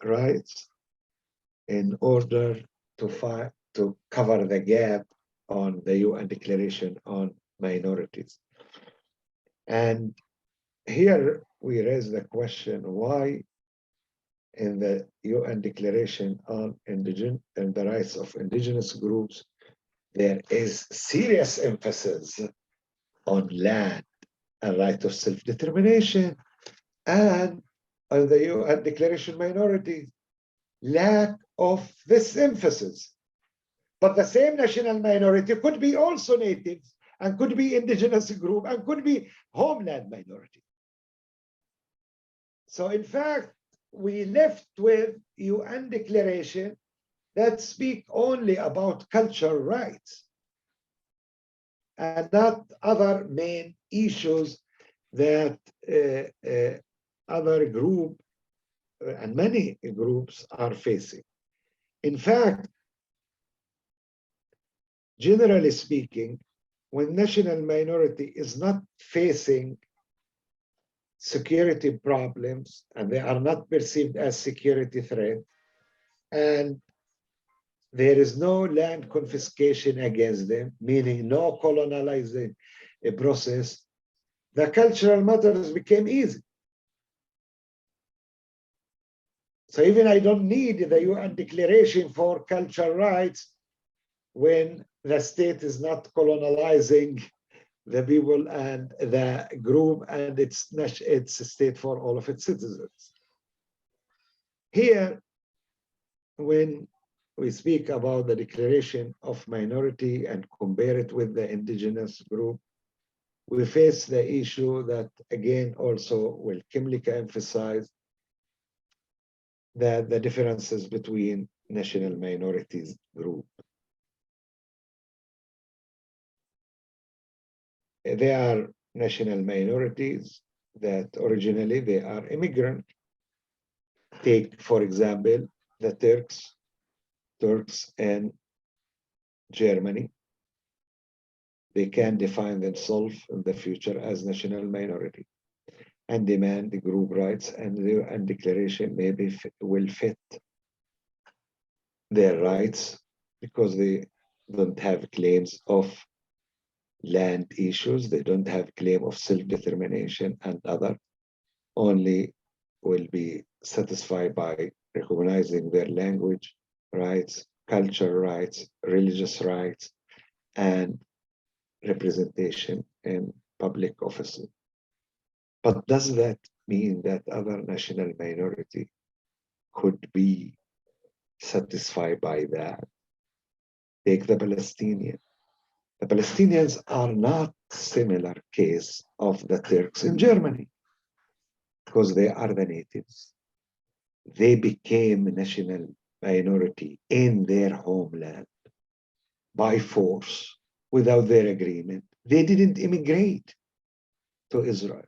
rights in order to cover the gap on the UN Declaration on Minorities. And here we raise the question, why in the UN Declaration on Indigenous and the rights of indigenous groups, there is serious emphasis on land and right of self-determination, and on the UN Declaration minorities, lack of this emphasis. But the same national minority could be also native, and could be indigenous group, and could be homeland minority. So in fact, we left with UN declaration that speak only about cultural rights and not other main issues that other group and many groups are facing. In fact, generally speaking, when national minority is not facing security problems and they are not perceived as security threat, and there is no land confiscation against them, meaning no colonizing process, the cultural matters became easy. So even I don't need the UN declaration for cultural rights when the state is not colonizing the people and the group, and it's a state for all of its citizens. Here, when we speak about the declaration of minority and compare it with the indigenous group, we face the issue that, again, also Will Kimlicka emphasized, that the differences between national minorities group. They are national minorities that originally they are immigrant, Take, for example, the Turks in Germany. They can define themselves in the future as national minority and demand the group rights, and declaration maybe will fit their rights because they don't have claims of land issues, they don't have claim of self-determination, and other only will be satisfied by recognizing their language rights, cultural rights, religious rights, and representation in public offices. But does that mean that other national minority could be satisfied by that? Take the Palestinian. The Palestinians are not similar case of the Turks in Germany because they are the natives. They became a national minority in their homeland by force without their agreement. They didn't immigrate to Israel.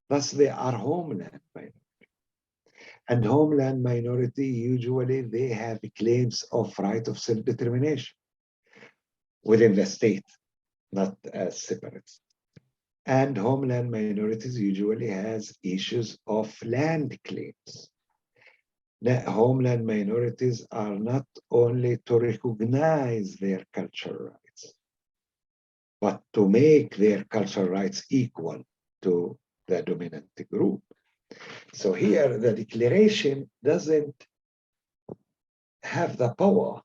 Thus, they are homeland minority. And homeland minority, usually they have claims of right of self-determination within the state, not as separates. And homeland minorities usually has issues of land claims. Now, homeland minorities are not only to recognize their cultural rights, but to make their cultural rights equal to the dominant group. So here, the declaration doesn't have the power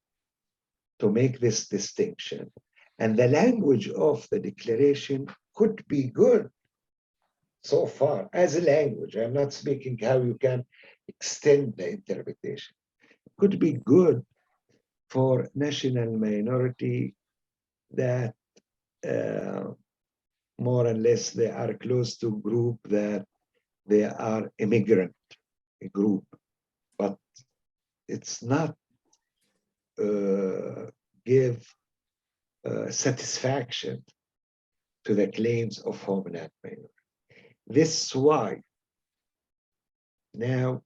to make this distinction. And the language of the declaration could be good so far as a language. I'm not speaking how you can extend the interpretation. It could be good for national minority that more or less they are close to group that they are immigrant group, but it's not give satisfaction to the claims of homeland minority. This is why now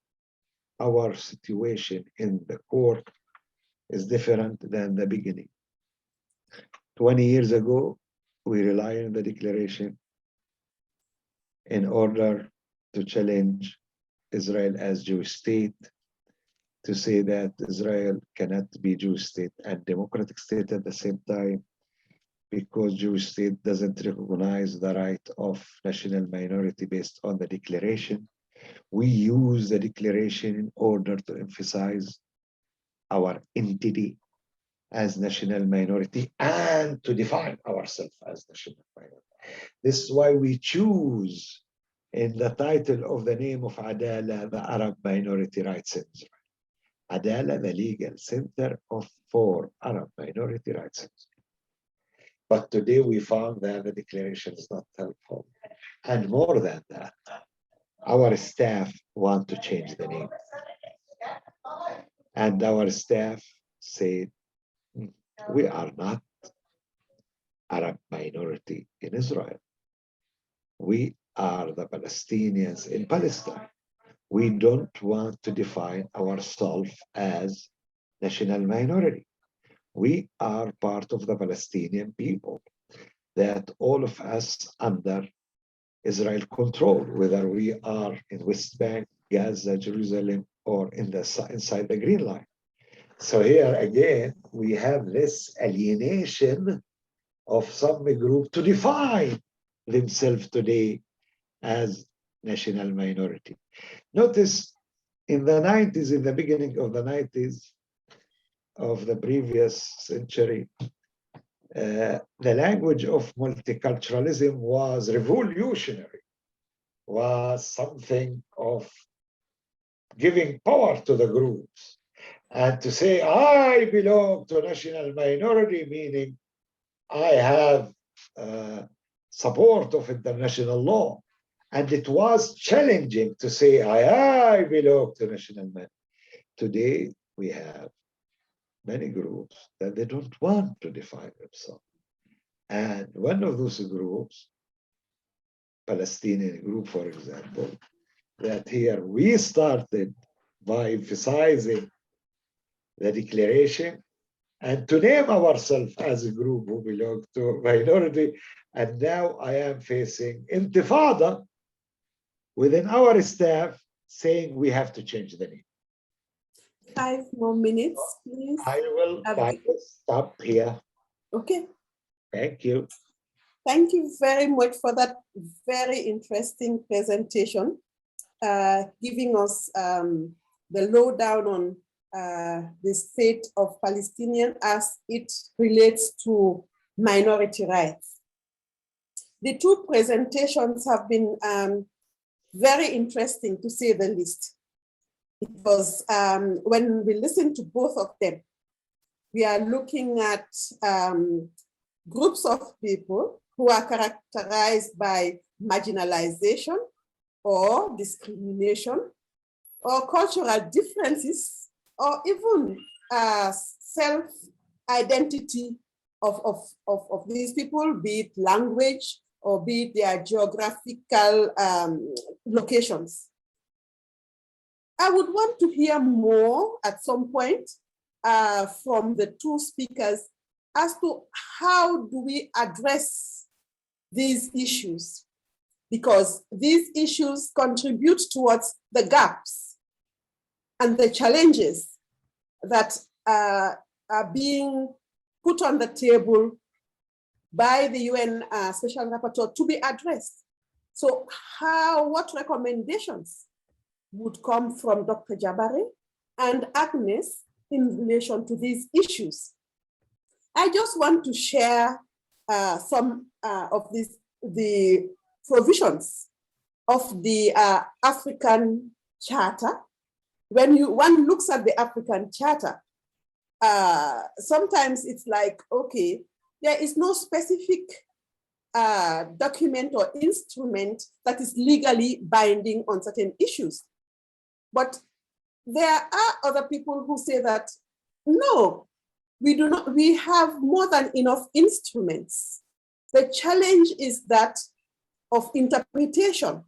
our situation in the court is different than the beginning. 20 years ago, we relied on the declaration in order to challenge Israel as Jewish state, to say that Israel cannot be Jewish state and democratic state at the same time, because Jewish state doesn't recognize the right of national minority based on the declaration. We use the declaration in order to emphasize our entity as national minority and to define ourselves as national minority. This is why we choose in the title of the name of Adala, the Arab Minority Rights in Israel. Adala, the legal center for Arab minority rights in Israel. But today we found that the declaration is not helpful. And more than that, our staff want to change the name. And our staff said, we are not Arab minority in Israel. We are the Palestinians in Palestine. We don't want to define ourselves as national minority. We are part of the Palestinian people, that all of us under Israel control, whether we are in West Bank, Gaza, Jerusalem, or inside the Green Line. So here again, we have this alienation of some group to define themselves today as national minority. Notice in the 90s, in the beginning of the 90s of the previous century, the language of multiculturalism was revolutionary, was something of giving power to the groups. And to say, I belong to a national minority, meaning I have support of international law. And it was challenging to say, I belong to national minority. Today, we have many groups that they don't want to define themselves. And one of those groups, Palestinian group, for example, that here we started by emphasizing the declaration and to name ourselves as a group who belong to minority. And now I am facing intifada within our staff saying we have to change the name. 5 more minutes, please. I will stop here. Okay. Thank you. Thank you very much for that very interesting presentation, giving us the lowdown on the state of Palestinian as it relates to minority rights. The two presentations have been very interesting, to say the least. It was, when we listen to both of them, we are looking at groups of people who are characterized by marginalization or discrimination or cultural differences or even self-identity of these people, be it language or be it their geographical locations. I would want to hear more at some point from the two speakers as to how do we address these issues, because these issues contribute towards the gaps and the challenges that are being put on the table by the UN Special Rapporteur to be addressed. So what recommendations would come from Dr. Jabari and Agnes in relation to these issues? I just want to share some of the provisions of the African Charter. When one looks at the African Charter, sometimes it's like, okay, there is no specific document or instrument that is legally binding on certain issues. But there are other people who say that, no, we do not, we have more than enough instruments. The challenge is that of interpretation,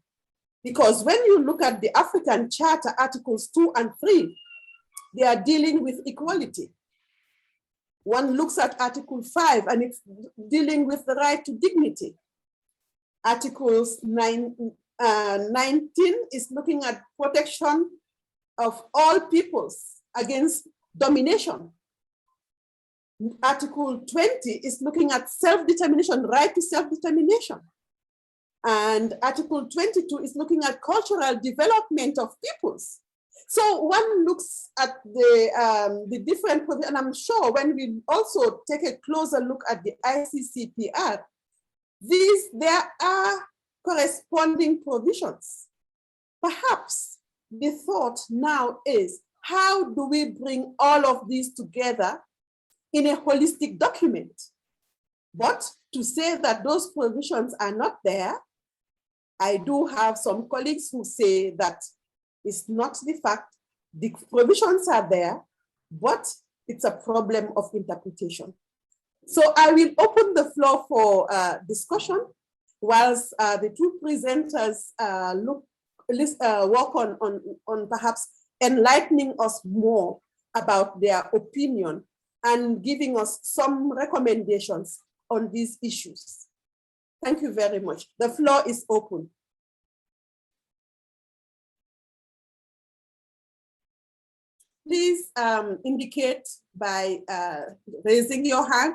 because when you look at the African Charter, Articles 2 and 3, they are dealing with equality. One looks at Article 5 and it's dealing with the right to dignity. Articles 19 is looking at protection of all peoples against domination. Article 20 is looking at self-determination, right to self-determination. And Article 22 is looking at cultural development of peoples. So one looks at the different, and I'm sure when we also take a closer look at the ICCPR, there are corresponding provisions. Perhaps the thought now is, how do we bring all of these together in a holistic document? But to say that those provisions are not there, I do have some colleagues who say that it's not the fact. The provisions are there, but it's a problem of interpretation. So I will open the floor for discussion whilst the two presenters work on perhaps enlightening us more about their opinion and giving us some recommendations on these issues. Thank you very much. The floor is open. Please indicate by raising your hand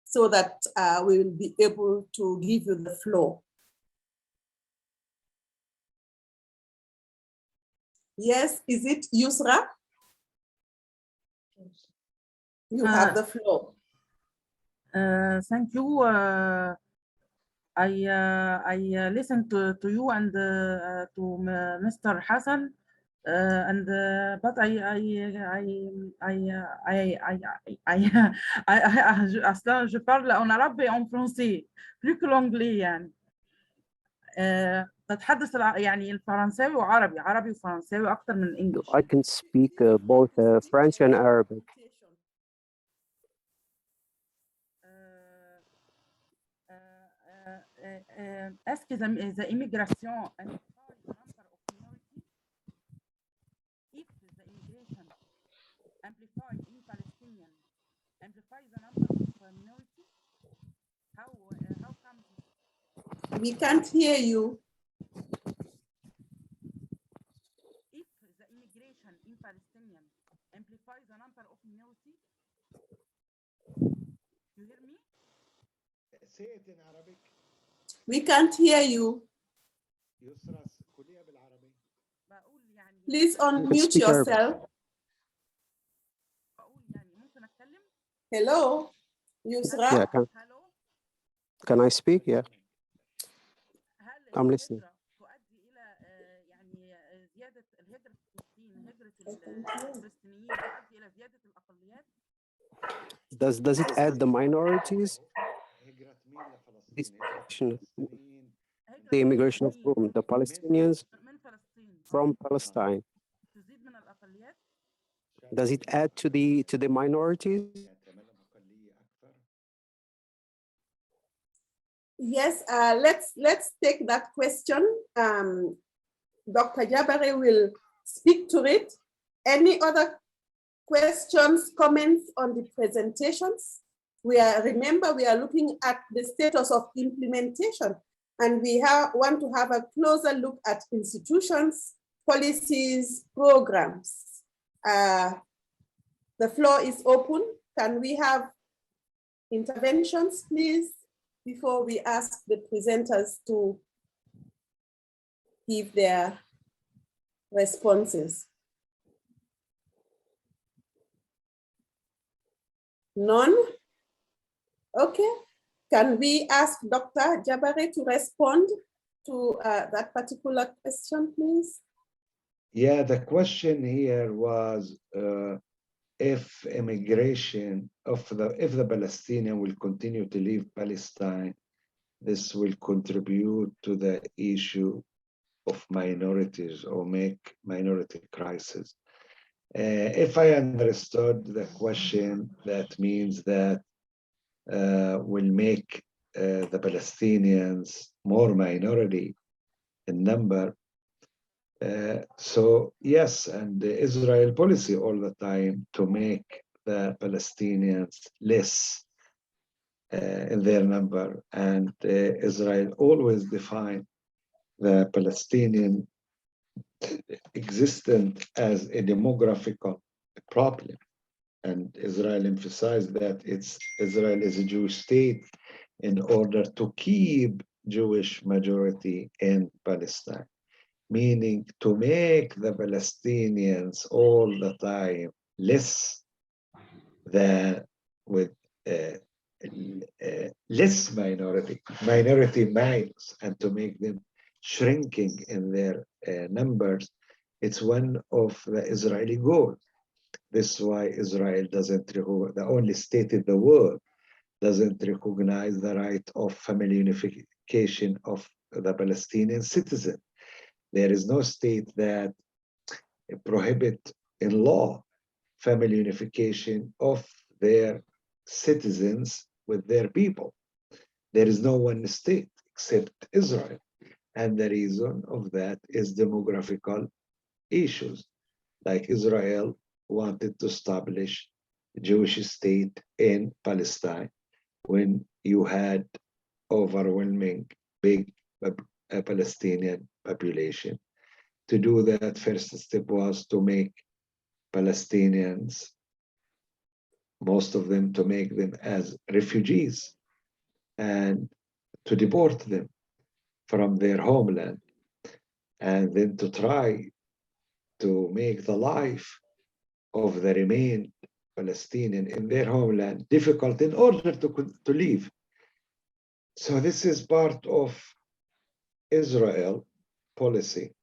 so that we will be able to give you the floor. Yes, is it Yusra? You have the floor. Thank you. I listened to you and to Mr. Hassan, but أصلاً je parle en arabe et en français plus que l'anglais يعني. بتحدث يعني الفرنساوي وعربي، عربي وفرنساوي أكتر من English. I can speak both French and Arabic. Est-ce que the immigration and minority? How come? We can't hear you. If the immigration in Palestinian amplifies the number of minority, you hear me? Say it in Arabic. We can't hear you. Please unmute Speak Arabic. yourself. Hello, Yusra. Yeah, can I speak? Yeah. I'm listening. تؤدي إلى يعني زيادة الهجرة الفلسطينيين هجرة الفلسطينيين تؤدي إلى زيادة الأقليات. Does it add the minorities? The immigration of whom? The Palestinians from Palestine. تزيد من الأقليات. Does it add to the minorities? Yes, let's take that question. Dr. Jabari will speak to it. Any other questions, comments on the presentations? Remember, we are looking at the status of implementation, and we want to have a closer look at institutions, policies, programs. The floor is open. Can we have interventions, please, before we ask the presenters to give their responses? None? Okay. Can we ask Dr. Jabari to respond to that particular question, please? Yeah, the question here was if immigration if the Palestinian will continue to leave Palestine, this will contribute to the issue of minorities or make minority crisis. If I understood the question, that means that will make the Palestinians more minority in number. So yes, and the Israel policy all the time to make the Palestinians less in their number, and Israel always define the Palestinian existence as a demographical problem, and Israel emphasized that Israel is a Jewish state in order to keep Jewish majority in Palestine, meaning to make the Palestinians all the time less than with less minority minus, and to make them shrinking in their numbers. It's one of the Israeli goals. This is why Israel the only state in the world doesn't recognize the right of family unification of the Palestinian citizen. There is no state that prohibits in law family unification of their citizens with their people. There is no one state except Israel. And the reason of that is demographical issues. Like Israel wanted to establish a Jewish state in Palestine when you had overwhelming big Palestinian population. To do that, first step was to make Palestinians, most of them, to make them as refugees and to deport them from their homeland, and then to try to make the life of the remained Palestinian in their homeland difficult in order to leave. So this is part of Israel policy.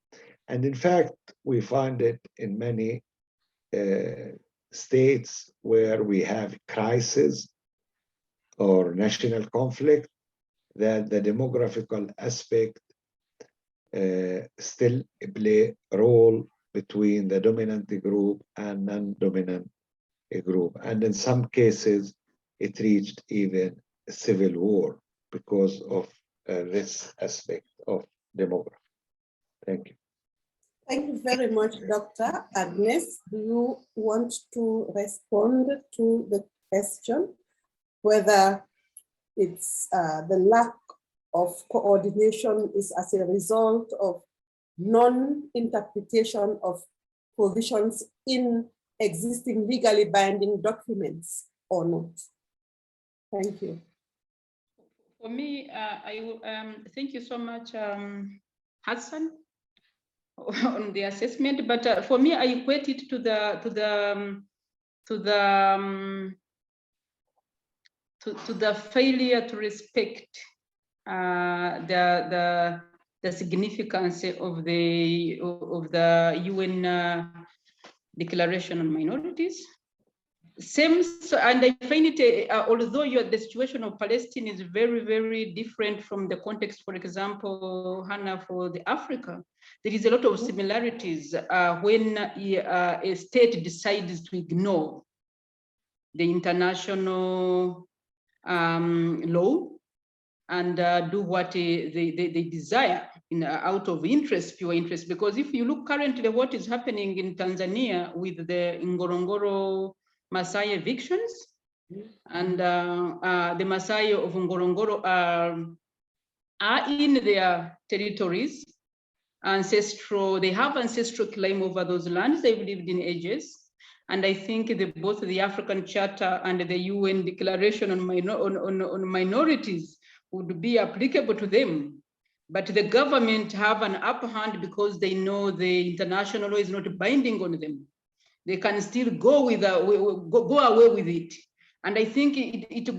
And in fact, we find it in many states where we have crisis or national conflict, that the demographical aspect still play a role between the dominant group and non-dominant group. And in some cases, it reached even a civil war because of this aspect of demography. Thank you. Thank you very much, Dr. Agnes. Do you want to respond to the question? whether it's the lack of coordination is as a result of non-interpretation of provisions in existing legally binding documents or not. Thank you. For me, thank you so much, Hassan, on the assessment. But for me, I equate it to the failure to respect the significance of the UN Declaration on Minorities. And I find it, although the situation of Palestine is very, very different from the context, for example, Hannah, for the Africa, there is a lot of similarities when a state decides to ignore the international law and do what they desire out of interest, pure interest. Because if you look currently what is happening in Tanzania with the Ngorongoro Maasai evictions, and the Maasai of Ngorongoro are in their territories, they have ancestral claim over those lands they've lived in ages. And I think both the African Charter and the UN Declaration on Minorities would be applicable to them. But the government have an upper hand because they know the international law is not binding on them. They can still go away with it. And I think it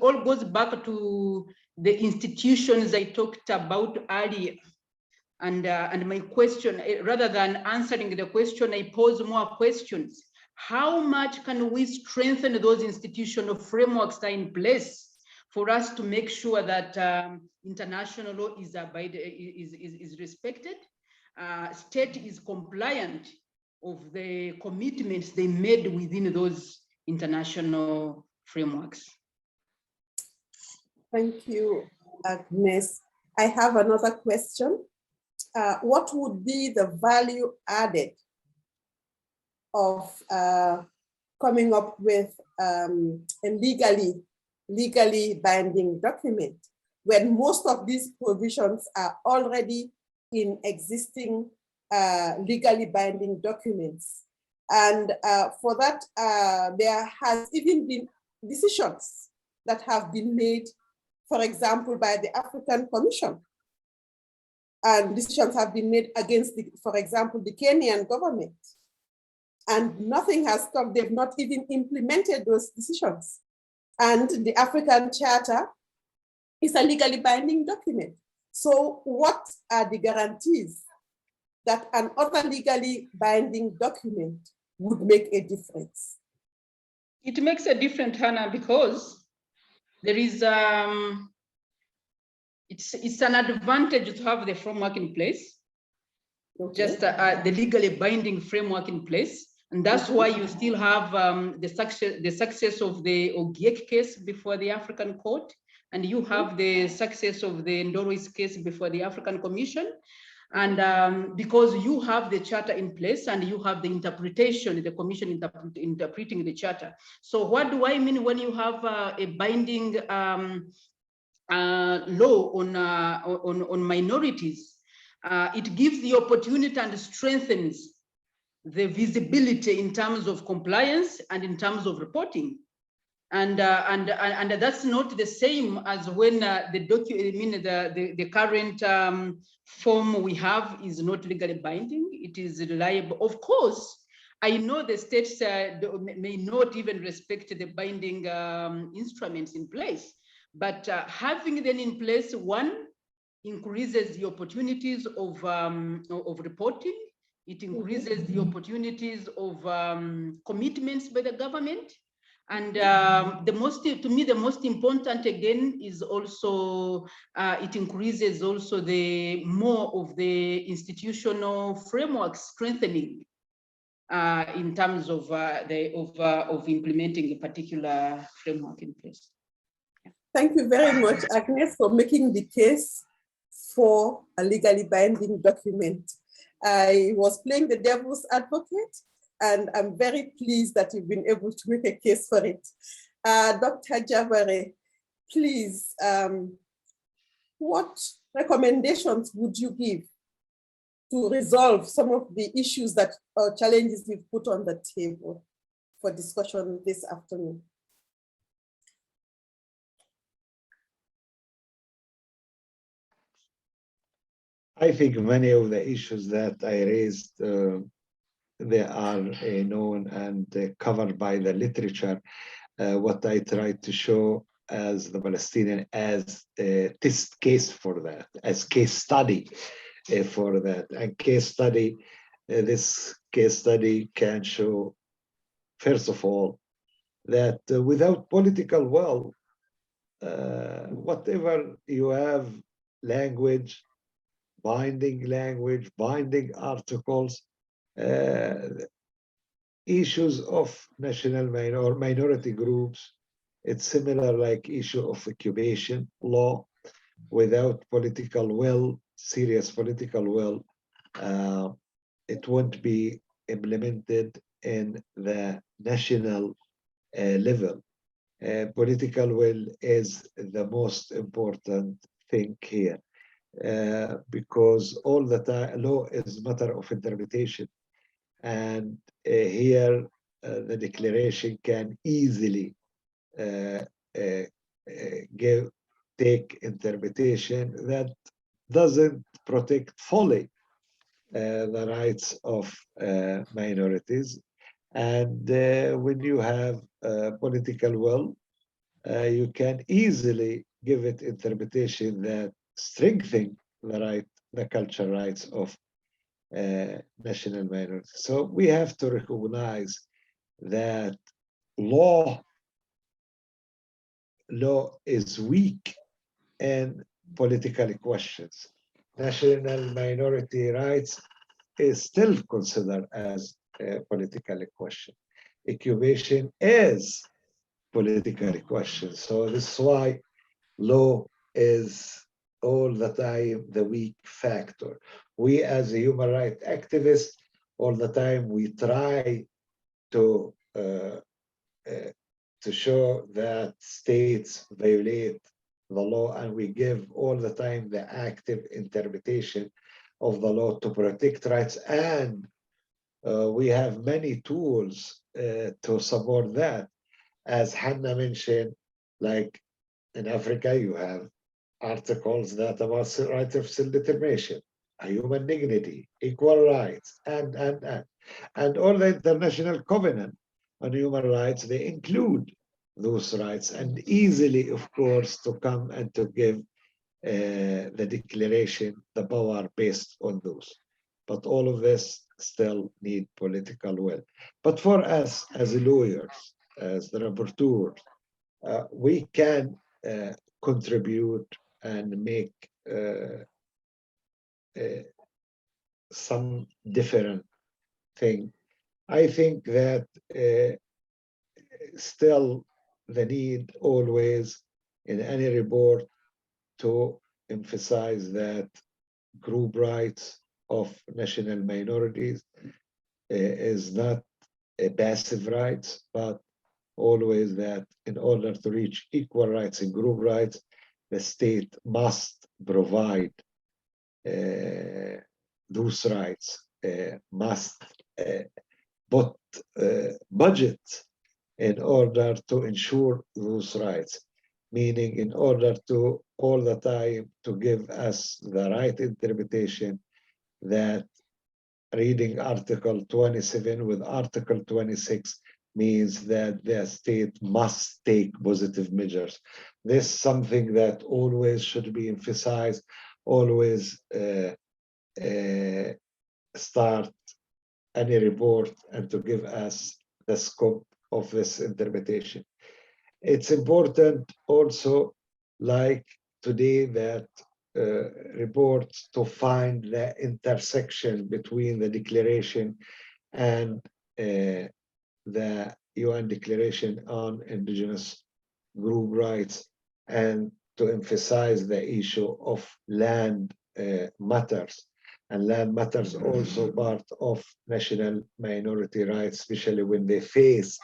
all goes back to the institutions I talked about earlier. And my question, rather than answering the question, I pose more questions. How much can we strengthen those institutional frameworks that are in place for us to make sure that international law is respected, state is compliant of the commitments they made within those international frameworks? Thank you, Agnes. I have another question. What would be the value added of coming up with a legally binding document when most of these provisions are already in existing legally binding documents? And for that, there has even been decisions that have been made, for example, by the African Commission. And decisions have been made against, for example, the Kenyan government. And nothing has come, they've not even implemented those decisions. And the African Charter is a legally binding document. So what are the guarantees that another legally binding document would make a difference? It makes a difference, Hannah, because there is, it's an advantage to have the framework in place, just the legally binding framework in place. And that's why you still have the success of the Ogiek case before the African Court, and you have the success of the Ndoro's case before the African Commission. And because you have the charter in place and you have the interpretation, the commission interpreting the charter. So what do I mean when you have a binding law on minorities? It gives the opportunity and strengthens the visibility in terms of compliance and in terms of reporting. And that's not the same as when the current form we have is not legally binding. It is reliable. Of course, I know the states may not even respect the binding instruments in place, but having them in place, one, increases the opportunities of reporting. It increases the opportunities of commitments by the government. And to me, the most important again is also, it increases also the more of the institutional framework strengthening in terms of implementing a particular framework in place. Thank you very much, Agnes, for making the case for a legally binding document. I was playing the devil's advocate, and I'm very pleased that you've been able to make a case for it. Dr. Jabare, please, what recommendations would you give to resolve some of the issues that or challenges we've put on the table for discussion this afternoon? I think many of the issues that I raised, they are known and covered by the literature. What I tried to show as the Palestinian as a test case for that, as case study for that. And case study, this case study can show, first of all, that without political will, whatever you have, language, binding articles, issues of national minority groups, it's similar like issue of occupation law. Without political will, serious political will, it won't be implemented in the national level. Political will is the most important thing here. Because all the time law is matter of interpretation, and here the declaration can easily take interpretation that doesn't protect fully the rights of minorities. And when you have political will, you can easily give it interpretation that strengthen the cultural rights of national minorities. So we have to recognize that law is weak in political questions. National minority rights is still considered as a political question. Occupation is political question. So this is why law is all the time the weak factor. We as a human rights activists, all the time we try to show that states violate the law, and we give all the time the active interpretation of the law to protect rights. And we have many tools to support that. As Hannah mentioned, like in Africa, you have articles that about right of self-determination, human dignity, equal rights, and all the international covenant on human rights, they include those rights, and easily, of course, to come and to give the declaration the power based on those. But all of this still need political will. But for us as lawyers, as the rapporteur, we can contribute and make some different thing. I think that still the need always in any report to emphasize that group rights of national minorities is not a passive rights, but always that in order to reach equal rights and group rights, the state must provide those rights, must put budget in order to ensure those rights, meaning in order to all the time to give us the right interpretation that reading Article 27 with Article 26 means that the state must take positive measures. This is something that always should be emphasized, always start any report and to give us the scope of this interpretation. It's important also, like today, that reports to find the intersection between the declaration and the UN Declaration on Indigenous Group Rights, and to emphasize the issue of land matters. And land matters also part of national minority rights, especially when they face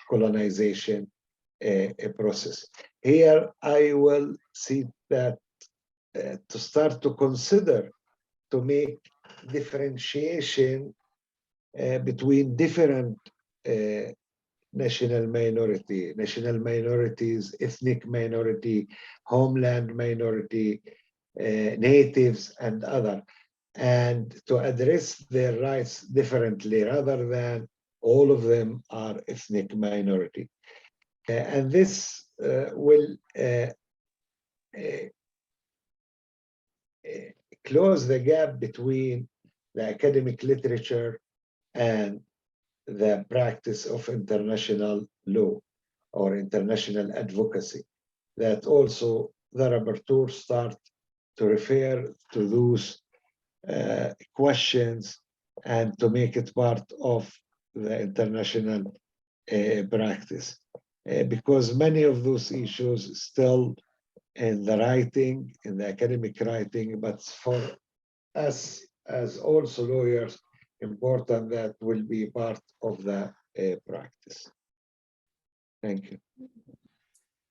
colonization a process. Here, I will see that to start to consider to make differentiation between different national minorities, ethnic minority, homeland minority, natives, and other, and to address their rights differently rather than all of them are ethnic minority. And this will close the gap between the academic literature and the practice of international law or international advocacy, that also the rapporteur start to refer to those questions and to make it part of the international practice. Because many of those issues still in the writing, in the academic writing, but for us as also lawyers, important that will be part of the practice. Thank you.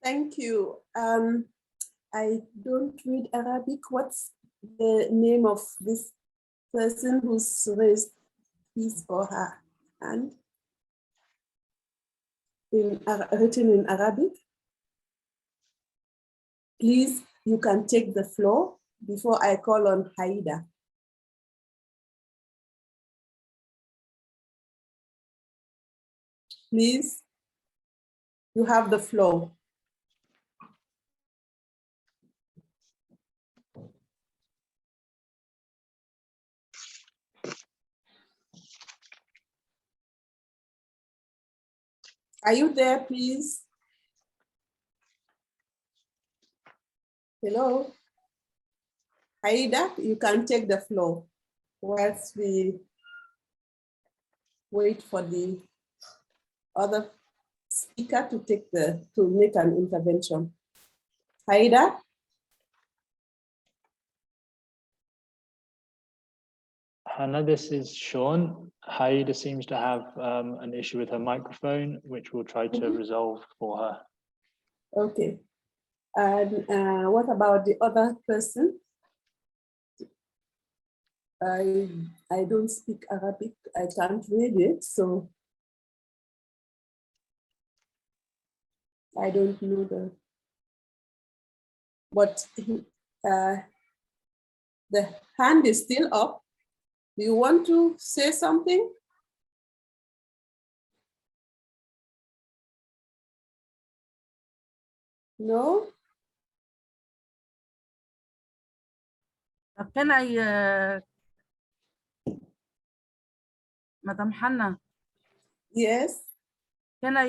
Thank you. I don't read Arabic. What's the name of this person who's raised his or her hand? Written in Arabic. Please, you can take the floor before I call on Haida. Please, you have the floor. Are you there, please? Hello? Haida, you can take the floor whilst we wait for the other speaker to make an intervention. Haida? Hannah, this is Sean. Haida seems to have an issue with her microphone, which we'll try to resolve for her. Okay. And what about the other person? I don't speak Arabic. I can't read it, so I don't know but the hand is still up. Do you want to say something? No? Can I, Madam Hannah? Yes. Can I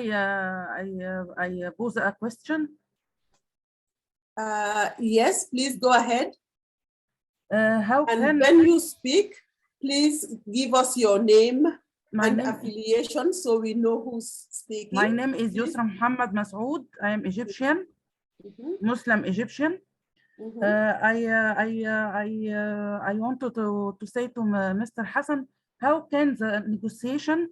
pose a question? Yes, please go ahead. And when you speak, please give us your name and affiliation so we know who's speaking. My name is Yusra Muhammad Masoud. I am Egyptian, Muslim Egyptian. I wanted to say to Mr. Hassan, how can the negotiation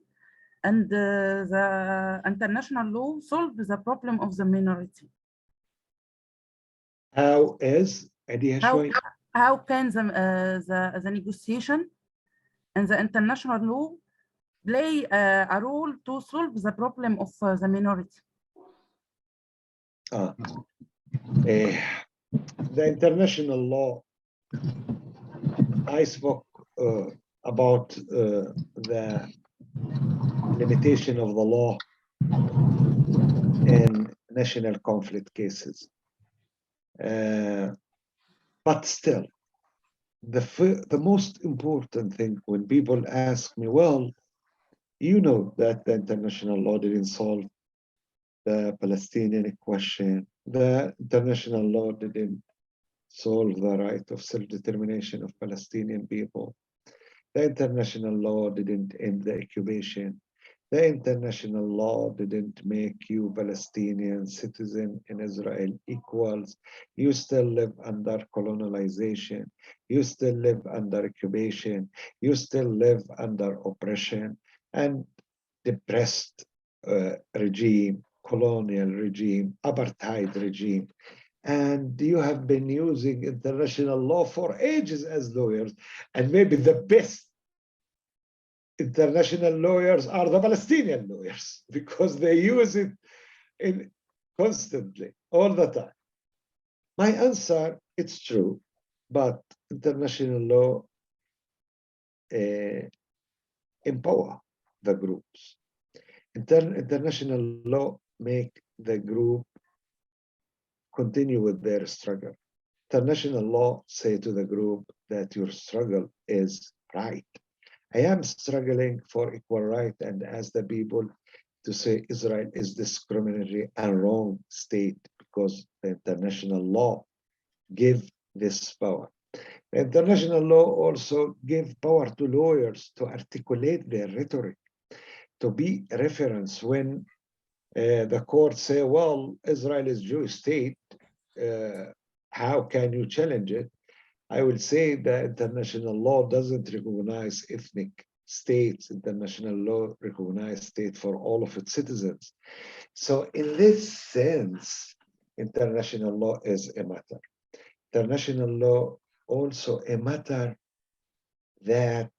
and the international law solve the problem of the minority? How is IDHR? How can the negotiation and the international law play a role to solve the problem of the minority? The international law, I spoke about the limitation of the law in national conflict cases. But still, the most important thing when people ask me, well, you know that the international law didn't solve the Palestinian question. The international law didn't solve the right of self-determination of Palestinian people. The international law didn't end the occupation. The international law didn't make you Palestinian citizen in Israel equals. You still live under colonization. You still live under occupation. You still live under oppression and depressed regime colonial regime, apartheid regime. And you have been using international law for ages as lawyers, and maybe the best international lawyers are the Palestinian lawyers because they use it constantly, all the time. My answer, it's true, but international law empower the groups. International law make the group continue with their struggle. International law say to the group that your struggle is right. I am struggling for equal right and ask the people to say Israel is discriminatory and wrong state because the international law give this power. The international law also give power to lawyers to articulate their rhetoric, to be a reference when the court say, well, Israel is Jewish state, how can you challenge it? I will say that international law doesn't recognize ethnic states. International law recognizes state for all of its citizens. So in this sense, international law is a matter. International law also a matter that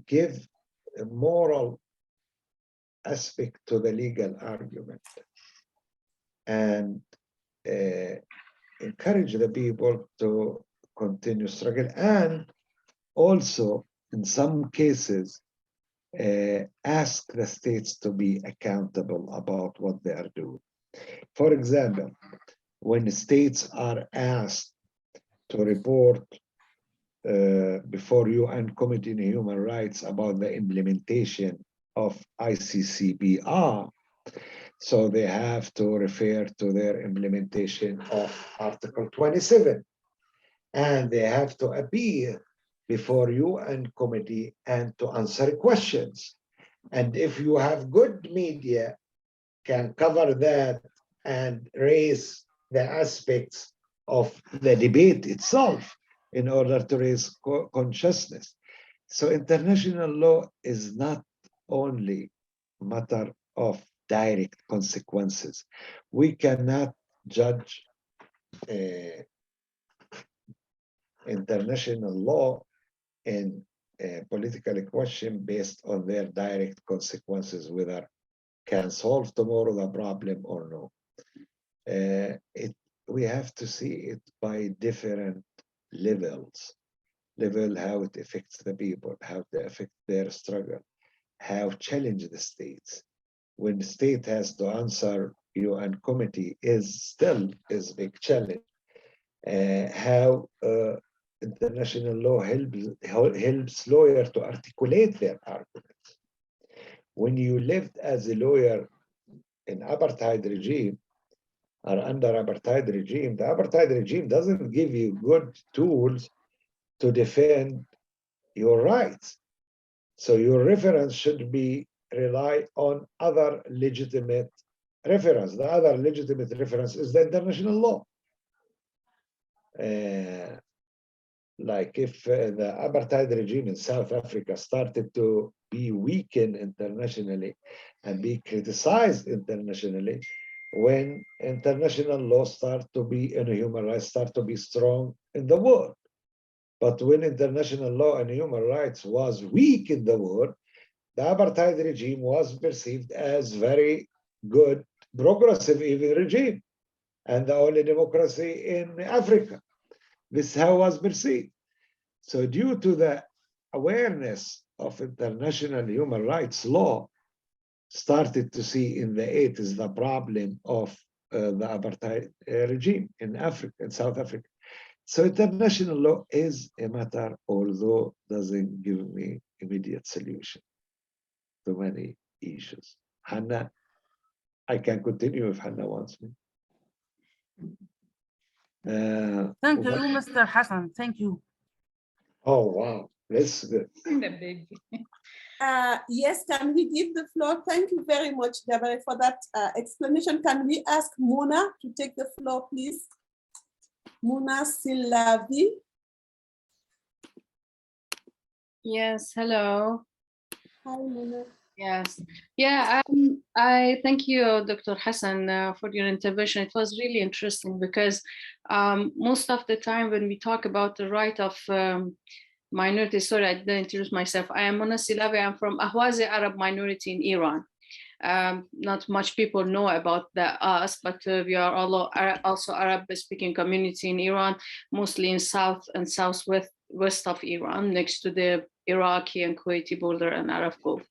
give a moral aspect to the legal argument and encourage the people to continue struggle, and also in some cases ask the states to be accountable about what they are doing. For example, when states are asked to report before UN Committee on Human Rights about the implementation of ICCPR, so they have to refer to their implementation of Article 27, and they have to appear before UN Committee and to answer questions. And if you have good media, can cover that and raise the aspects of the debate itself in order to raise consciousness. So international law is not only a matter of direct consequences. We cannot judge international law in a political question based on their direct consequences, whether can solve tomorrow the problem or no. We have to see it by different levels. Level how it affects the people, how it affects their struggle, how challenge the states. When the state has to answer UN committee is a big challenge. How international law helps lawyers to articulate their arguments. When you lived as a lawyer in apartheid regime or under apartheid regime, the apartheid regime doesn't give you good tools to defend your rights. So your reference should be rely on other legitimate reference. The other legitimate reference is the international law. Like if the apartheid regime in South Africa started to be weakened internationally and be criticized internationally, when international law start to be and human rights start to be strong in the world. But when international law and human rights was weak in the world, the apartheid regime was perceived as very good, progressive even regime, and the only democracy in Africa. This is how it was perceived. So due to the awareness of international human rights law, started to see in the 80s the problem of the apartheid regime in Africa, in South Africa. So international law is a matter, although doesn't give me immediate solution to many issues. Hannah, I can continue if Hannah wants me. Thank you, Mr. Hassan. Thank you. Oh, wow. That's good. Yes, can we give the floor? Thank you very much, Deborah, for that explanation. Can we ask Mona to take the floor, please? Mona Silavi. Yes, hello. Hi, Mona. Yes. Yeah, I thank you, Dr. Hassan, for your intervention. It was really interesting because most of the time when we talk about the right of minorities, sorry, I didn't introduce myself. I am Mona Silavi. I'm from Ahwazi Arab minority in Iran. Not much people know about us, but we are also Arab-speaking community in Iran, mostly in south and southwest of Iran, next to the Iraqi and Kuwaiti border and Arab Gulf.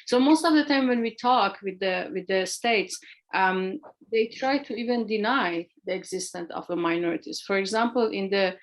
So most of the time when we talk with the states, they try to even deny the existence of the minorities. For example, in the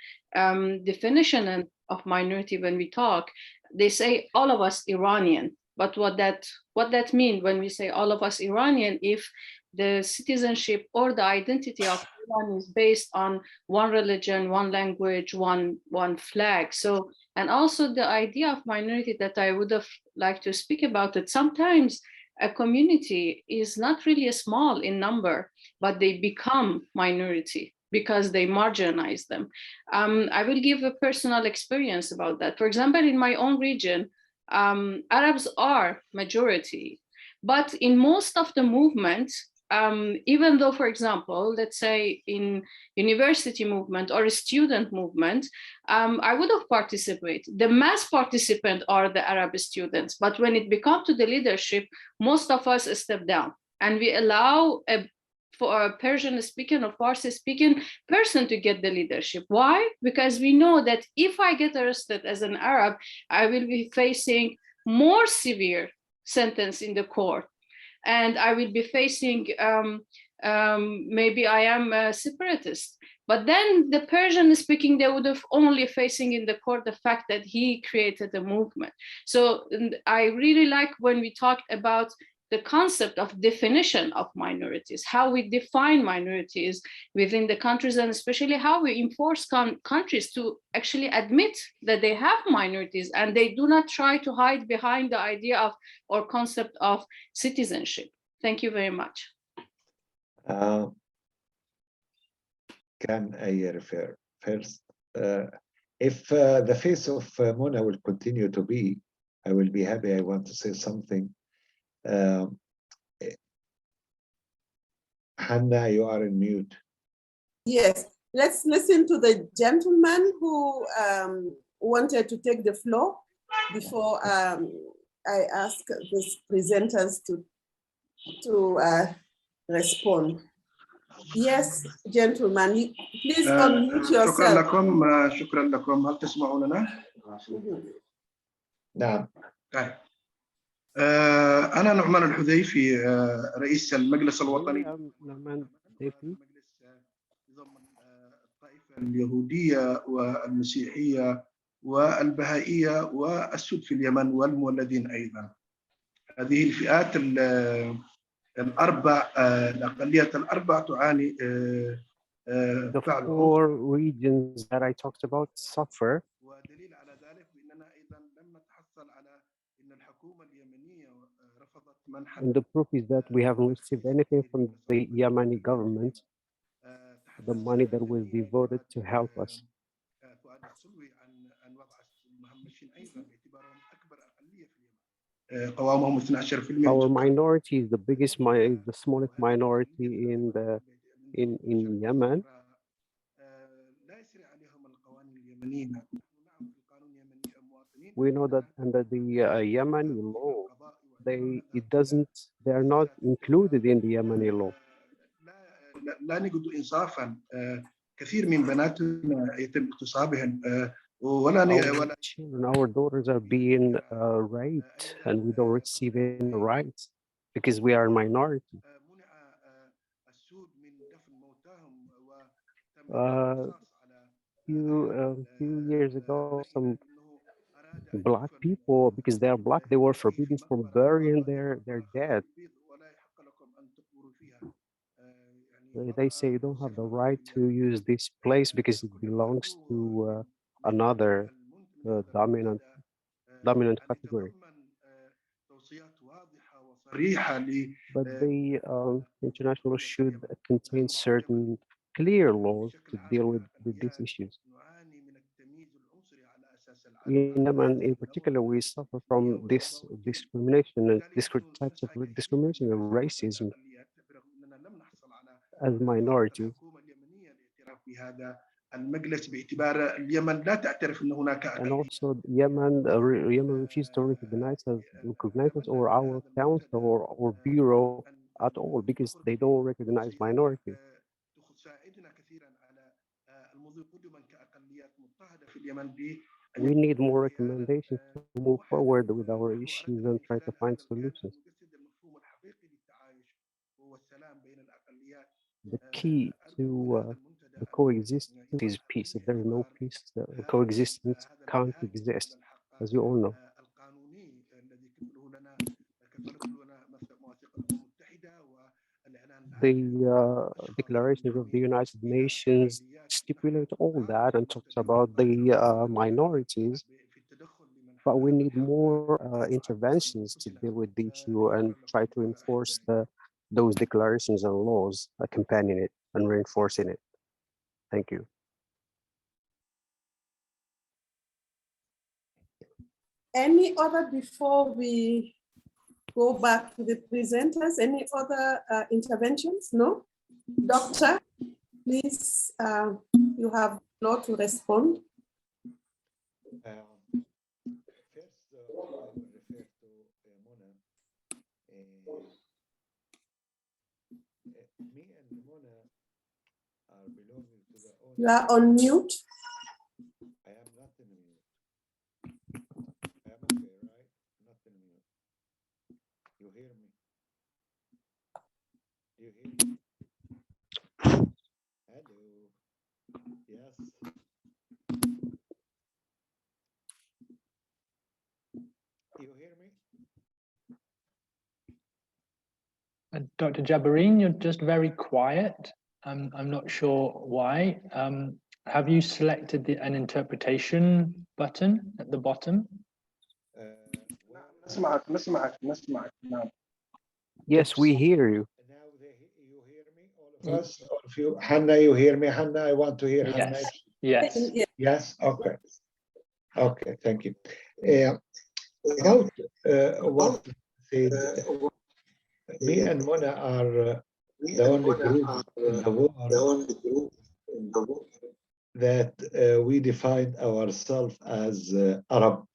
definition of minority, when we talk, they say all of us Iranian. But what that means when we say all of us Iranian, if the citizenship or the identity of Iran is based on one religion, one language, one flag. So, and also the idea of minority that I would have liked to speak about it. Sometimes a community is not really small in number, but they become minority because they marginalize them. I will give a personal experience about that. For example, in my own region, Arabs are majority, but in most of the movement, even though, for example, let's say in university movement or a student movement, I would have participated. The mass participant are the Arab students, but when it becomes to the leadership, most of us step down and we allow for a Persian speaking or Farsi speaking person to get the leadership. Why? Because we know that if I get arrested as an Arab, I will be facing more severe sentence in the court. And I will be facing, maybe I am a separatist. But then the Persian speaking, they would have only facing in the court the fact that he created a movement. So I really like when we talked about the concept of definition of minorities, how we define minorities within the countries, and especially how we enforce countries to actually admit that they have minorities and they do not try to hide behind the idea of or concept of citizenship. Thank you very much. Can I refer first? If the face of Mona will continue to be, I will be happy. I want to say something. Hannah, you are in mute. Yes, let's listen to the gentleman who wanted to take the floor before I ask these presenters to respond. Yes, gentleman, please unmute yourself. شكرا لكم هل تسمعوننا؟ نعم. أنا نعمان الحذيفي رئيس المجلس الوطني الطائفة اليهودية والمسيحية والبهائية والسود في اليمن والمولدين أيضا. هذه الفئات الأربع الأقليات الأربع تعاني. The four regions that I talked about suffer. ودليل على ذلك بأننا أيضا لم نتحصل على أن الحكومة اليمنية رفضت منح. And the proof is that we haven't received anything from the Yemeni government, the money that was devoted to help us. Our minority is the biggest, the smallest minority in Yemen. We know that under the Yemeni law, they are not included in the Yemeni law. لا نجد إنصافا كثير من بناتنا يتم اغتصابهن Our daughters are being raped and we don't receive any rights because we are a minority. Few years ago, some Black people, because they are Black, they were forbidden from burying their dead. They say you don't have the right to use this place because it belongs to another dominant category. But the international should contain certain clear laws to deal with these issues. in Yemen in particular, we suffer from this discrimination and types of discrimination and racism as minorities. And also Yemen refused to recognize us or our council or bureau at all because they don't recognize minorities. We need more recommendations to move forward with our issues and try to find solutions. The key to the coexistence is peace. If there is no peace, coexistence can't exist, as you all know. The declarations of the United Nations stipulate all that and talks about the minorities, but we need more interventions to deal with the issue and try to enforce those declarations and laws accompanying it and reinforcing it. Thank you. Any other, before we go back to the presenters, any other interventions? No? Doctor, please, you have the floor to respond. You are on mute. I am not in mute. I am okay, right? Not in mute. You hear me? You hear me? Hello. Yes. You hear me? Dr. Jabarine, you're just very quiet. I'm not sure why. Have you selected an interpretation button at the bottom? Yes, we hear you. Now you hear me, all of us, all of you. Hannah, you hear me? Hannah, I want to hear Hannah. Yes. Yes. Okay. Okay. Thank you. Without what said, me and Mona are the only group in the world that we define ourselves as Arab,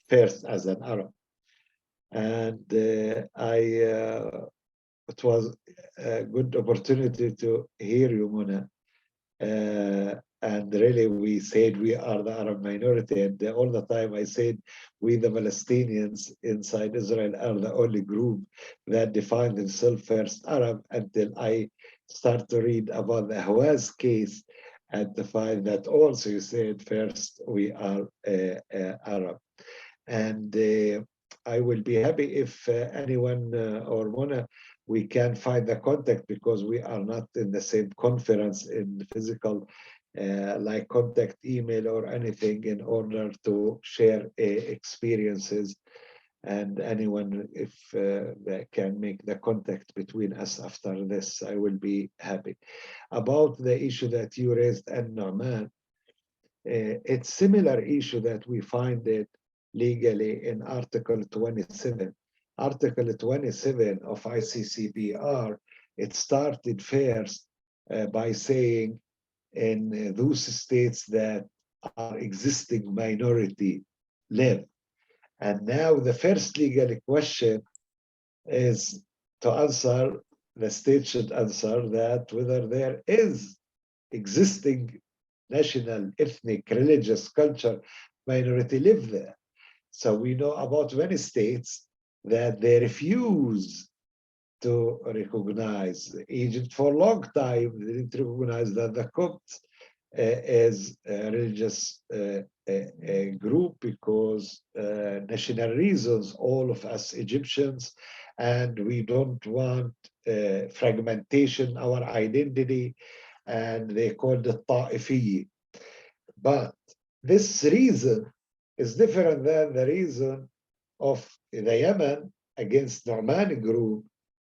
first as an Arab. And it was a good opportunity to hear you, Mona. And really, we said we are the Arab minority. And all the time I said, we, the Palestinians inside Israel, are the only group that define themselves first Arab, until I start to read about the Hawaz case and to find that also you said first we are Arab. And I will be happy if anyone or Mona, we can find the contact, because we are not in the same conference in physical, like contact email or anything, in order to share experiences. And anyone, if they can make the contact between us after this, I will be happy. About the issue that you raised, Anna-Mária, it's similar issue that we find it legally in Article 27. Article 27 of ICCPR, it started first by saying in those states that are existing minority live. And now the first legal question is to answer, the state should answer that whether there is existing national, ethnic, religious, culture minority live there. So we know about many states that they refuse to recognize. Egypt for a long time, they didn't recognize that the Copts as a religious group, because national reasons, all of us Egyptians, and we don't want fragmentation, our identity, and they called it Ta'ifiyya. But this reason is different than the reason of the Yemen against Nouhoum group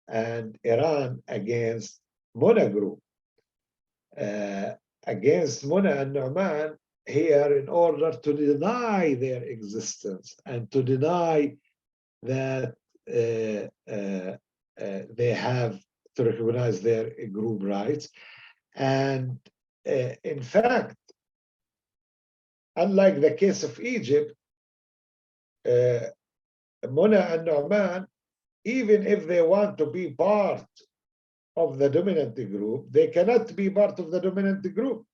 and Iran against MENA group. Against MENA and Nouhoum, here in order to deny their existence and to deny that they have to recognize their group rights. And in fact, unlike the case of Egypt, MENA and Nouhoum, even if they want to be part of the dominant group, they cannot be part of the dominant group.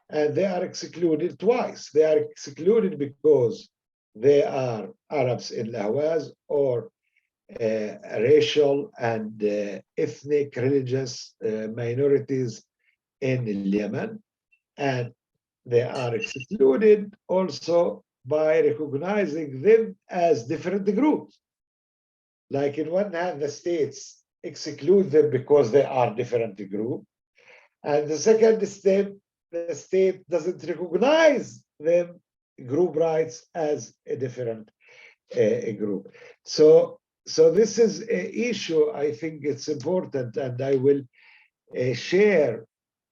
And they are excluded twice. They are excluded because they are Arabs in Ahwaz or racial and ethnic religious minorities in Yemen. And they are excluded also by recognizing them as different groups. Like in one hand, the states exclude them because they are different group. And the second step, the state doesn't recognize them group rights as a different group. So this is an issue. I think it's important, and I will share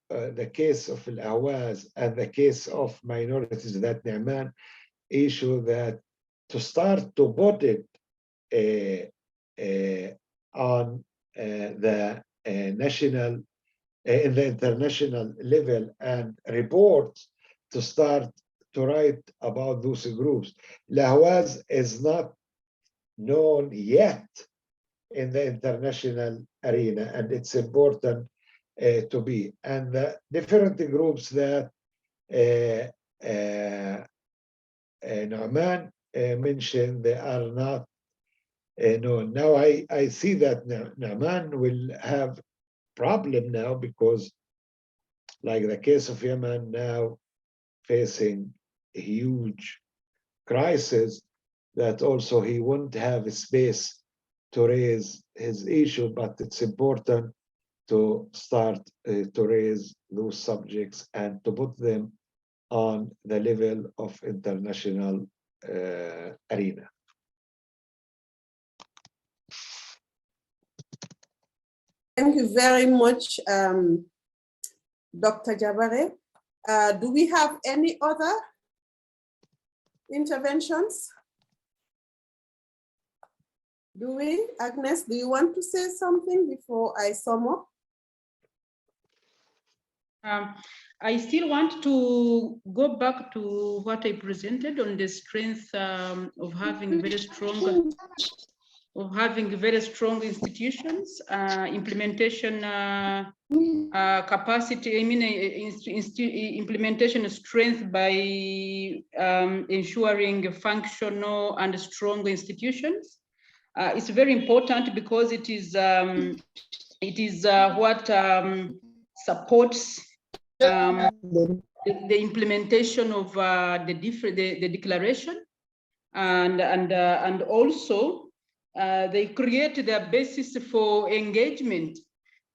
the case of Al-Ahwaz and the case of minorities, that Nouhoum issue, that to start to put it on the national, in the international level, and reports to start to write about those groups. Al-Ahwaz is not known yet in the international arena, and it's important to be. And the different groups that Nouhoum mentioned, they are not known. Now I see that Nouhoum will have problem now, because like the case of Yemen now facing a huge crisis, that also he won't have a space to raise his issue, but it's important to start to raise those subjects and to put them on the level of international arena. Thank you very much, Dr. Jabare. Do we have any other interventions? Do we? Agnes, do you want to say something before I sum up? I still want to go back to what I presented on the strength of having very strong institutions, implementation capacity. I mean, implementation strength by ensuring functional and strong institutions. It's very important because it is what supports the implementation of the declaration, and also they create the basis for engagement.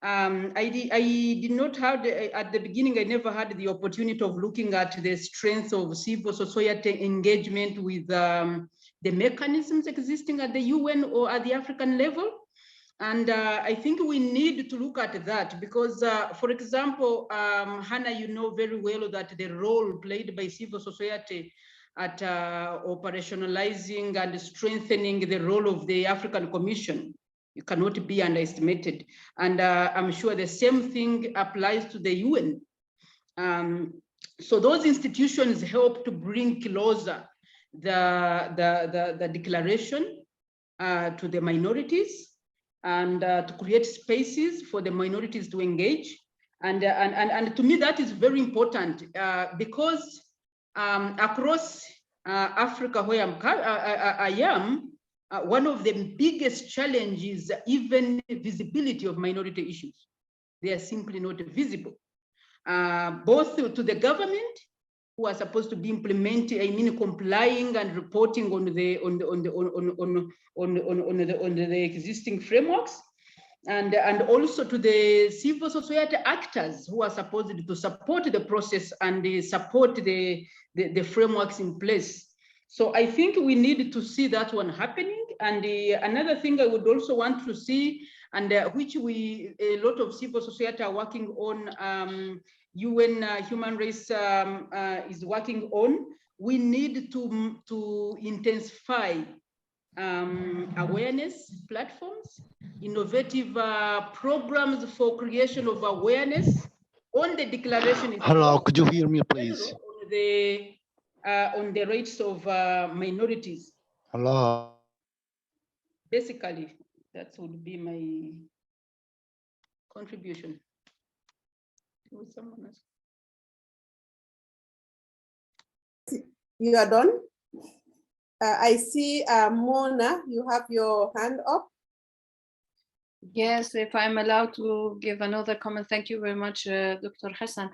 I did not have at the beginning. I never had the opportunity of looking at the strength of civil society engagement with the mechanisms existing at the UN or at the African level. And I think we need to look at that because, for example, Hannah, you know very well that the role played by civil society at operationalizing and strengthening the role of the African Commission, it cannot be underestimated. And I'm sure the same thing applies to the UN. So those institutions help to bring closer the declaration to the minorities, and to create spaces for the minorities to engage. And to me, that is very important because across Africa, where I am, one of the biggest challenges is even visibility of minority issues. They are simply not visible, both to the government, who are supposed to be implementing, I mean, complying and reporting on the existing frameworks, and also to the civil society actors who are supposed to support the process and support the frameworks in place. So I think we need to see that one happening. And another thing I would also want to see and which a lot of civil society are working on, UN Human Rights is working on. We need to intensify awareness platforms, innovative programs for creation of awareness on the declaration. Hello, could you hear me, please? On the rights of minorities. Hello. Basically, that would be my contribution. With someone else. You are done. I see Mona, you have your hand up. Yes, if I'm allowed to give another comment, thank you very much, Dr. Hassan.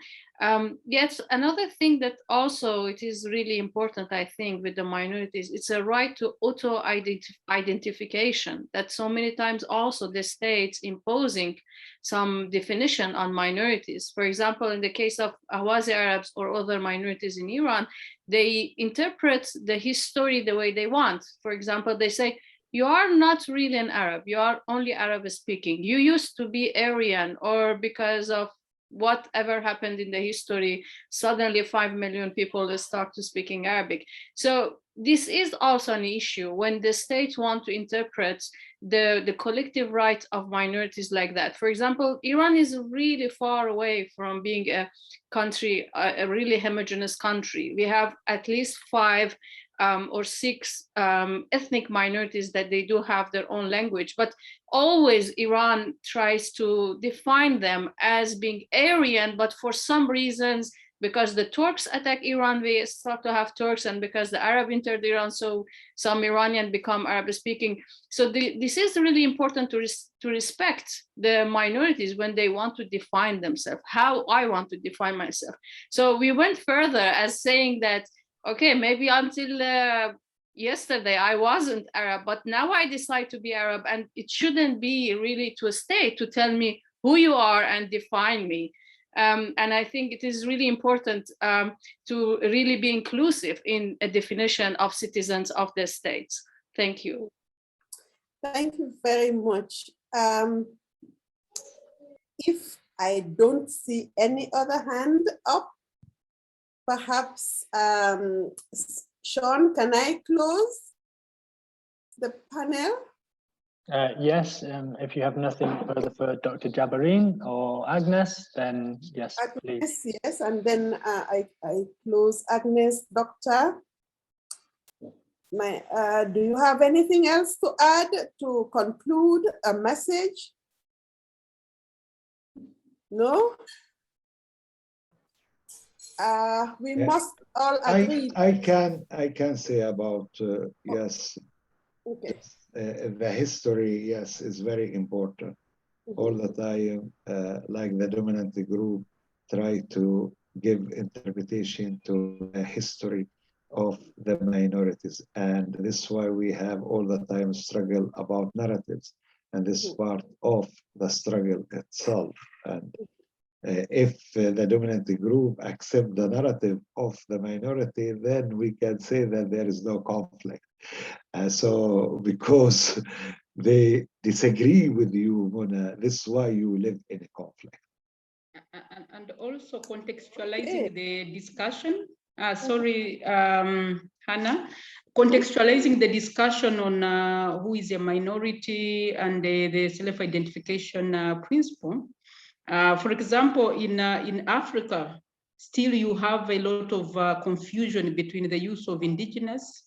Yes, another thing that also it is really important, I think, with the minorities, it's a right to auto-identification that so many times also the states imposing some definition on minorities. For example, in the case of Ahwazi Arabs or other minorities in Iran, they interpret the history the way they want. For example, they say, you are not really an Arab, you are only Arab speaking. You used to be Aryan, or because of whatever happened in the history, suddenly 5 million people start to speaking Arabic. So this is also an issue when the states want to interpret the collective right of minorities like that. For example, Iran is really far away from being a country, a really homogeneous country. We have at least 5 or 6 ethnic minorities that they do have their own language, but always Iran tries to define them as being Aryan, but for some reasons, because the Turks attack Iran, we start to have Turks, and because the Arab entered Iran, so some Iranian become Arab speaking. So this is really important to respect the minorities when they want to define themselves, how I want to define myself. So we went further as saying that, okay, maybe until yesterday I wasn't Arab, but now I decide to be Arab, and it shouldn't be really to a state to tell me who you are and define me. And I think it is really important to really be inclusive in a definition of citizens of the states. Thank you. Thank you very much. If I don't see any other hand up, perhaps, Sean, can I close the panel? Yes, if you have nothing further for Dr. Jabarine or Agnes, then yes, please. Agnes, yes, and then I close Agnes. Doctor, do you have anything else to add to conclude a message? No? We must all agree. I can say about yes. Okay. The history, yes, is very important. All the time, like the dominant group, try to give interpretation to the history of the minorities, and this is why we have all the time struggle about narratives, and this is part of the struggle itself. And if the dominant group accept the narrative of the minority, then we can say that there is no conflict. So because they disagree with you, Mona, this is why you live in a conflict. And also contextualizing the discussion. Sorry, Hannah. Contextualizing the discussion on who is a minority and the self-identification principle. For example, in Africa, still you have a lot of confusion between the use of indigenous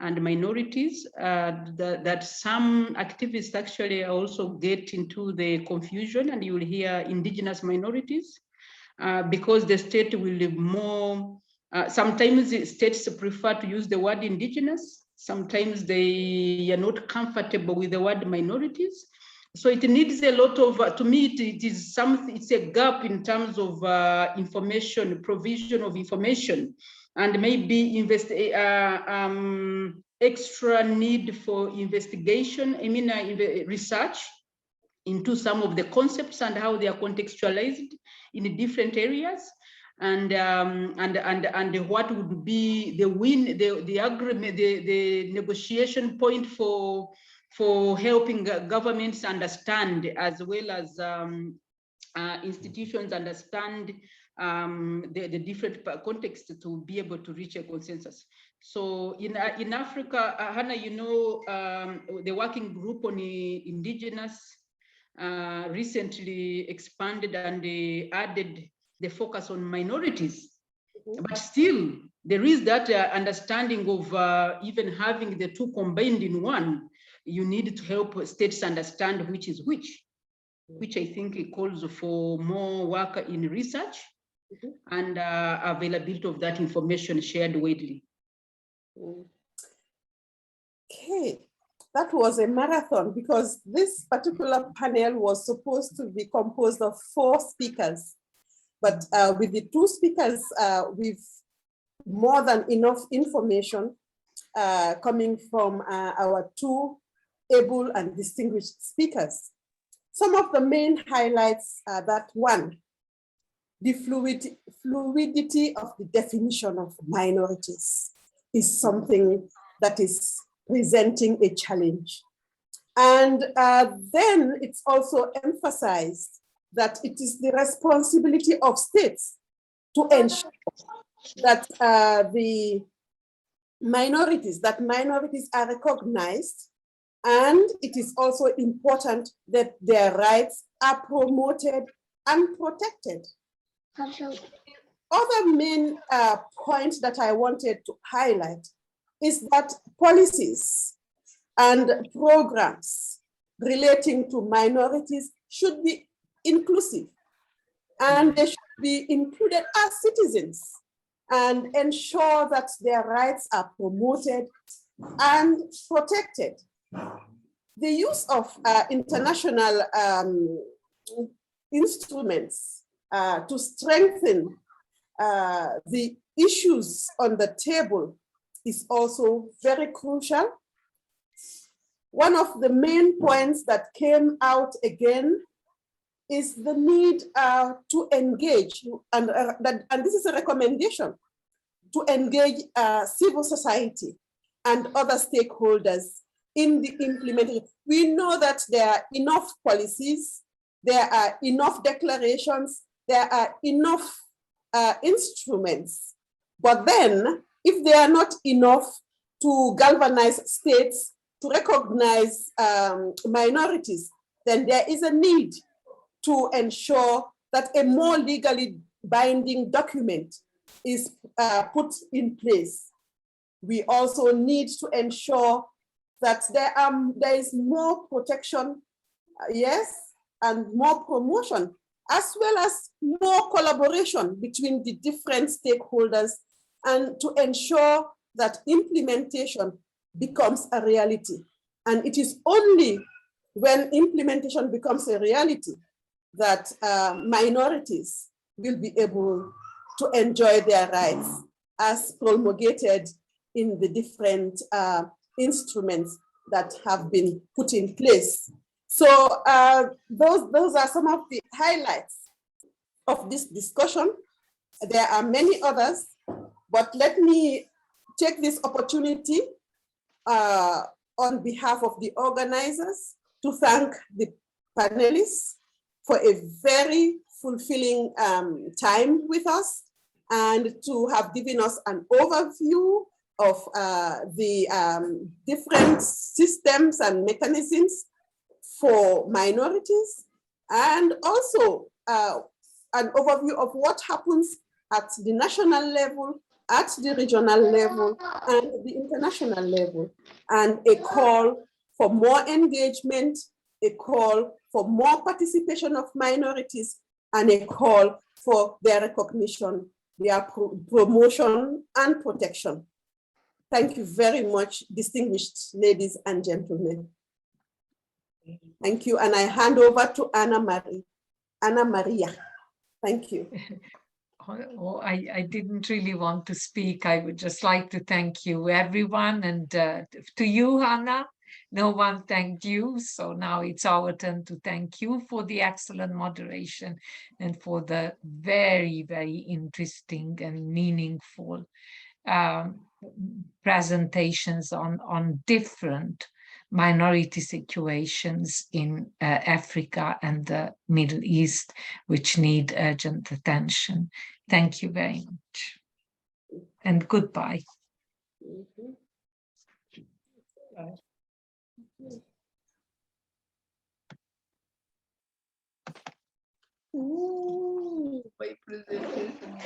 and minorities, that some activists actually also get into the confusion, and you will hear indigenous minorities, because the state will live more, sometimes the states prefer to use the word indigenous, sometimes they are not comfortable with the word minorities. So it needs a lot of, to me, it is something, it's a gap in terms of information, provision of information, and maybe extra need for investigation, research into some of the concepts and how they are contextualized in different areas, and what would be the win, the agreement, the negotiation point for for helping governments understand, as well as institutions understand the different contexts to be able to reach a consensus. So in Africa, Hannah, you know, the working group on indigenous recently expanded and they added the focus on minorities. But still, there is that understanding of even having the two combined in one. You need to help states understand which is which I think it calls for more work in research and availability of that information shared widely. Okay, that was a marathon because this particular panel was supposed to be composed of 4 speakers. But with the 2 speakers, we've more than enough information coming from our 2 able and distinguished speakers. Some of the main highlights are that 1, the fluidity of the definition of minorities is something that is presenting a challenge. And then it's also emphasized that it is the responsibility of states to ensure that the minorities are recognized, and it is also important that their rights are promoted and protected. Other main point that I wanted to highlight is that policies and programs relating to minorities should be inclusive, and they should be included as citizens and ensure that their rights are promoted and protected. The use of international instruments to strengthen the issues on the table is also very crucial. One of the main points that came out again is the need to engage, and this is a recommendation, to engage civil society and other stakeholders in the implementation. We know that there are enough policies, there are enough declarations, there are enough instruments, but then if they are not enough to galvanize states to recognize minorities, then there is a need to ensure that a more legally binding document is put in place. We also need to ensure that there is more protection, yes, and more promotion, as well as more collaboration between the different stakeholders, and to ensure that implementation becomes a reality. And it is only when implementation becomes a reality that minorities will be able to enjoy their rights as promulgated in the different instruments that have been put in place. So those are some of the highlights of this discussion. There are many others, but let me take this opportunity on behalf of the organizers to thank the panelists for a very fulfilling time with us, and to have given us an overview of the different systems and mechanisms for minorities, and also an overview of what happens at the national level, at the regional level, and the international level, and a call for more engagement, a call for more participation of minorities, and a call for their recognition, their promotion and protection. Thank you very much, distinguished ladies and gentlemen. Thank you, and I hand over to Anna-Mária. Thank you. Oh, I didn't really want to speak. I would just like to thank you, everyone, and to you, Hannah. No one thanked you, so now it's our turn to thank you for the excellent moderation and for the very, very interesting and meaningful presentations on different minority situations in Africa and the Middle East, which need urgent attention. Thank you very much. And goodbye. Ooh, my presentation.